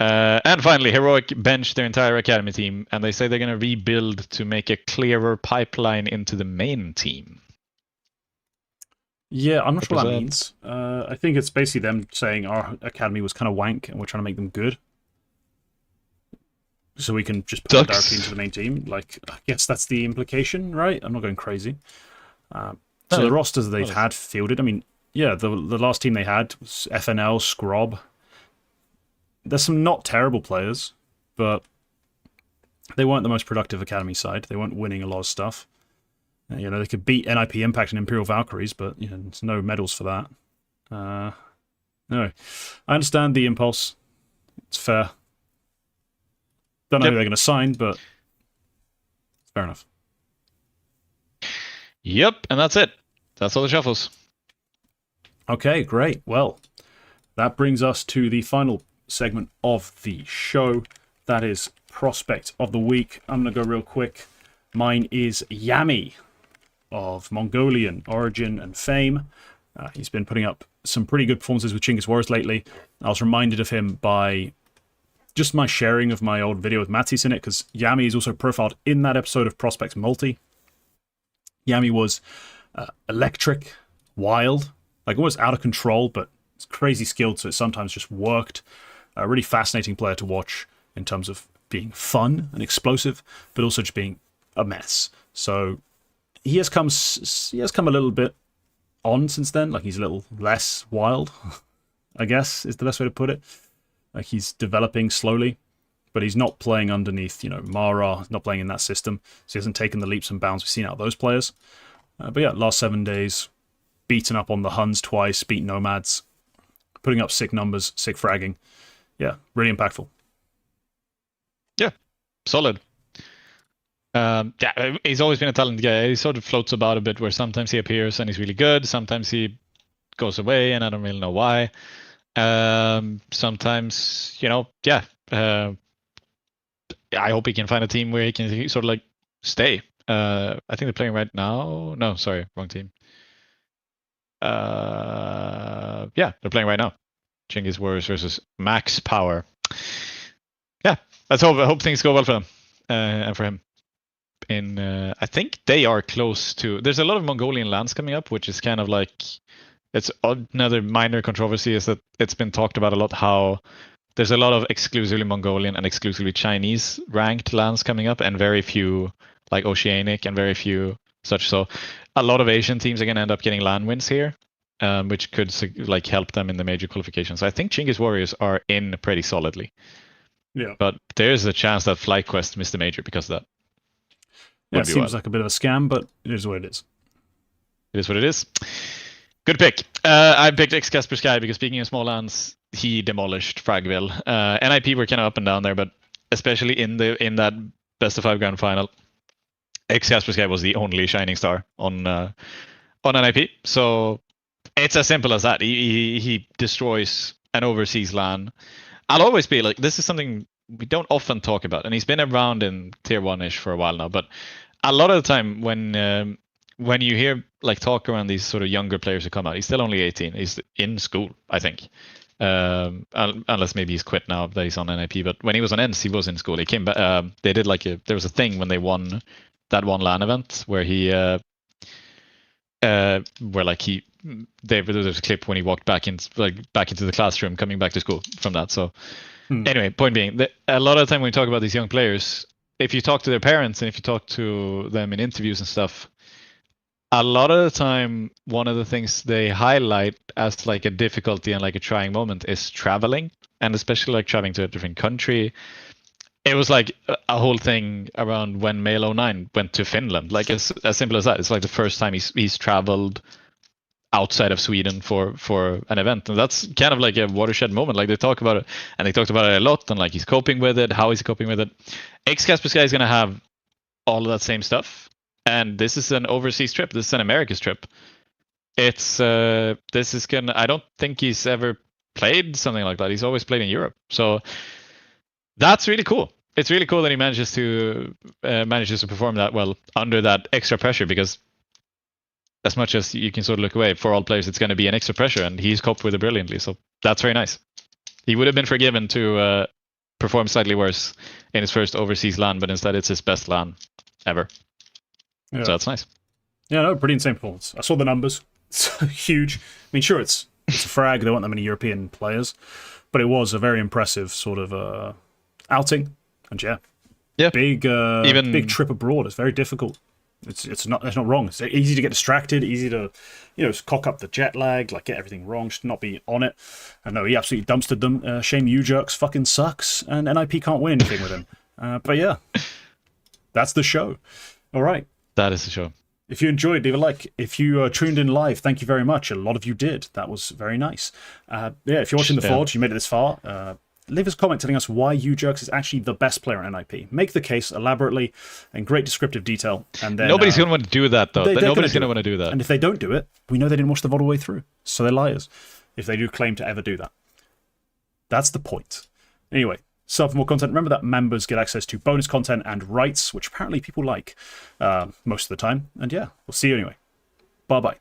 And finally, Heroic benched their entire academy team, and they say they're going to rebuild to make a clearer pipeline into the main team. Yeah, I'm not sure what that means. I think it's basically them saying our academy was kind of wank, and we're trying to make them good. So we can just put them directly into the main team. Like, I guess that's the implication, right? I'm not going crazy. So the rosters they've had fielded, I mean, yeah, the last team they had was FNL, Scrob. There's some not terrible players, but they weren't the most productive academy side. They weren't winning a lot of stuff. You know, they could beat NIP Impact and Imperial Valkyries, but you know, there's no medals for that. No, I understand the impulse. It's fair. Don't know who they're going to sign, but it's fair enough. Yep, and that's it. That's all the shuffles. Okay, great. Well, that brings us to the final segment of the show. That is Prospect of the Week. I'm going to go real quick. Mine is Yami of Mongolian origin and fame. He's been putting up some pretty good performances with Chinggis Wars lately. I was reminded of him by just my sharing of my old video with Mattis in it, because Yami is also profiled in that episode of Prospect Multi. Yami was electric, wild, like almost out of control, but it's crazy skilled, so it sometimes just worked. A really fascinating player to watch in terms of being fun and explosive, but also just being a mess. So he has come a little bit on since then. Like, he's a little less wild, I guess is the best way to put it. Like, he's developing slowly, but he's not playing underneath, you know, Mara. He's not playing in that system, so he hasn't taken the leaps and bounds we've seen out of those players. But yeah, last 7 days, beaten up on the Huns twice, beat Nomads, putting up sick numbers, sick fragging. Yeah, really impactful. Yeah, solid. Yeah, he's always been a talented guy. He sort of floats about a bit, where sometimes he appears and he's really good, sometimes he goes away and I don't really know why. Sometimes, you know, yeah. I hope he can find a team where he can sort of like stay. I think they're playing right now. No, sorry, wrong team. Yeah, they're playing right now. Chinggis Wars versus Max Power. Yeah, let's hope. I hope things go well for them and for him. I think they are close to. There's a lot of Mongolian lands coming up, which is kind of like, it's another minor controversy is that it's been talked about a lot how there's a lot of exclusively Mongolian and exclusively Chinese ranked lands coming up, and very few like Oceanic and very few such. So a lot of Asian teams are going to end up getting land wins here, which could like help them in the major qualifications. I think Chinggis Warriors are in pretty solidly. Yeah. But there's a chance that FlyQuest missed the major because of that. Yeah, it seems like a bit of a scam, but it is what it is. It is what it is. Good pick. I picked X-Casper Sky because, speaking of small lands, he demolished Fragville. NIP were kind of up and down there, but especially in that best of 5 grand final, X-Casper Sky was the only shining star on NIP. So it's as simple as that. He destroys an overseas LAN. I'll always be like, this is something we don't often talk about, and he's been around in tier 1-ish for a while now, but a lot of the time when you hear like talk around these sort of younger players who come out, he's still only 18. He's in school, I think. Unless maybe he's quit now that he's on NIP, but when he was on ENS, he was in school. He came back. They did like there was a thing when they won that one LAN event where there was a clip when he walked back into the classroom coming back to school from that. So anyway, point being, a lot of the time when we talk about these young players, if you talk to their parents and if you talk to them in interviews and stuff, a lot of the time, one of the things they highlight as like a difficulty and like a trying moment is traveling, and especially like traveling to a different country. It was like a whole thing around when Mail09 went to Finland. Like as simple as that. It's like the first time he's traveled outside of Sweden for an event, and that's kind of like a watershed moment. Like they talk about it, and they talked about it a lot, and like he's coping with it. How is he coping with it? X-Casper Sky is gonna have all of that same stuff. And this is an overseas trip. This is an America's trip. It's this is gonna. I don't think he's ever played something like that. He's always played in Europe. So that's really cool. It's really cool that he manages to perform that well under that extra pressure. Because as much as you can sort of look away, for all players, it's going to be an extra pressure, and he's coped with it brilliantly. So that's very nice. He would have been forgiven to perform slightly worse in his first overseas LAN, but instead it's his best LAN ever. Yeah. So that's nice. Yeah, no, pretty insane performance. I saw the numbers. It's huge. I mean, sure, it's a frag. There weren't that many European players, but it was a very impressive sort of outing. And yeah, big trip abroad. It's very difficult. It's not wrong. It's easy to get distracted. Easy to cock up the jet lag, like get everything wrong, just not be on it. And no, he absolutely dumpstered them. Shame U-Jerks fucking sucks, and NIP can't win anything with him. But yeah, that's the show. All right. That is the show. If you enjoyed, leave a like. If you tuned in live, thank you very much. A lot of you did. That was very nice. If you're watching the Forge, you made it this far, leave us a comment telling us why U-Jerks is actually the best player in NIP. Make the case elaborately in great descriptive detail. And then nobody's going to want to do that, though. Nobody's going to want to do that. And if they don't do it, we know they didn't watch the VOD all the way through. So they're liars if they do claim to ever do that. That's the point. Anyway. So for more content, remember that members get access to bonus content and rights, which apparently people like most of the time. And yeah, we'll see you anyway. Bye-bye.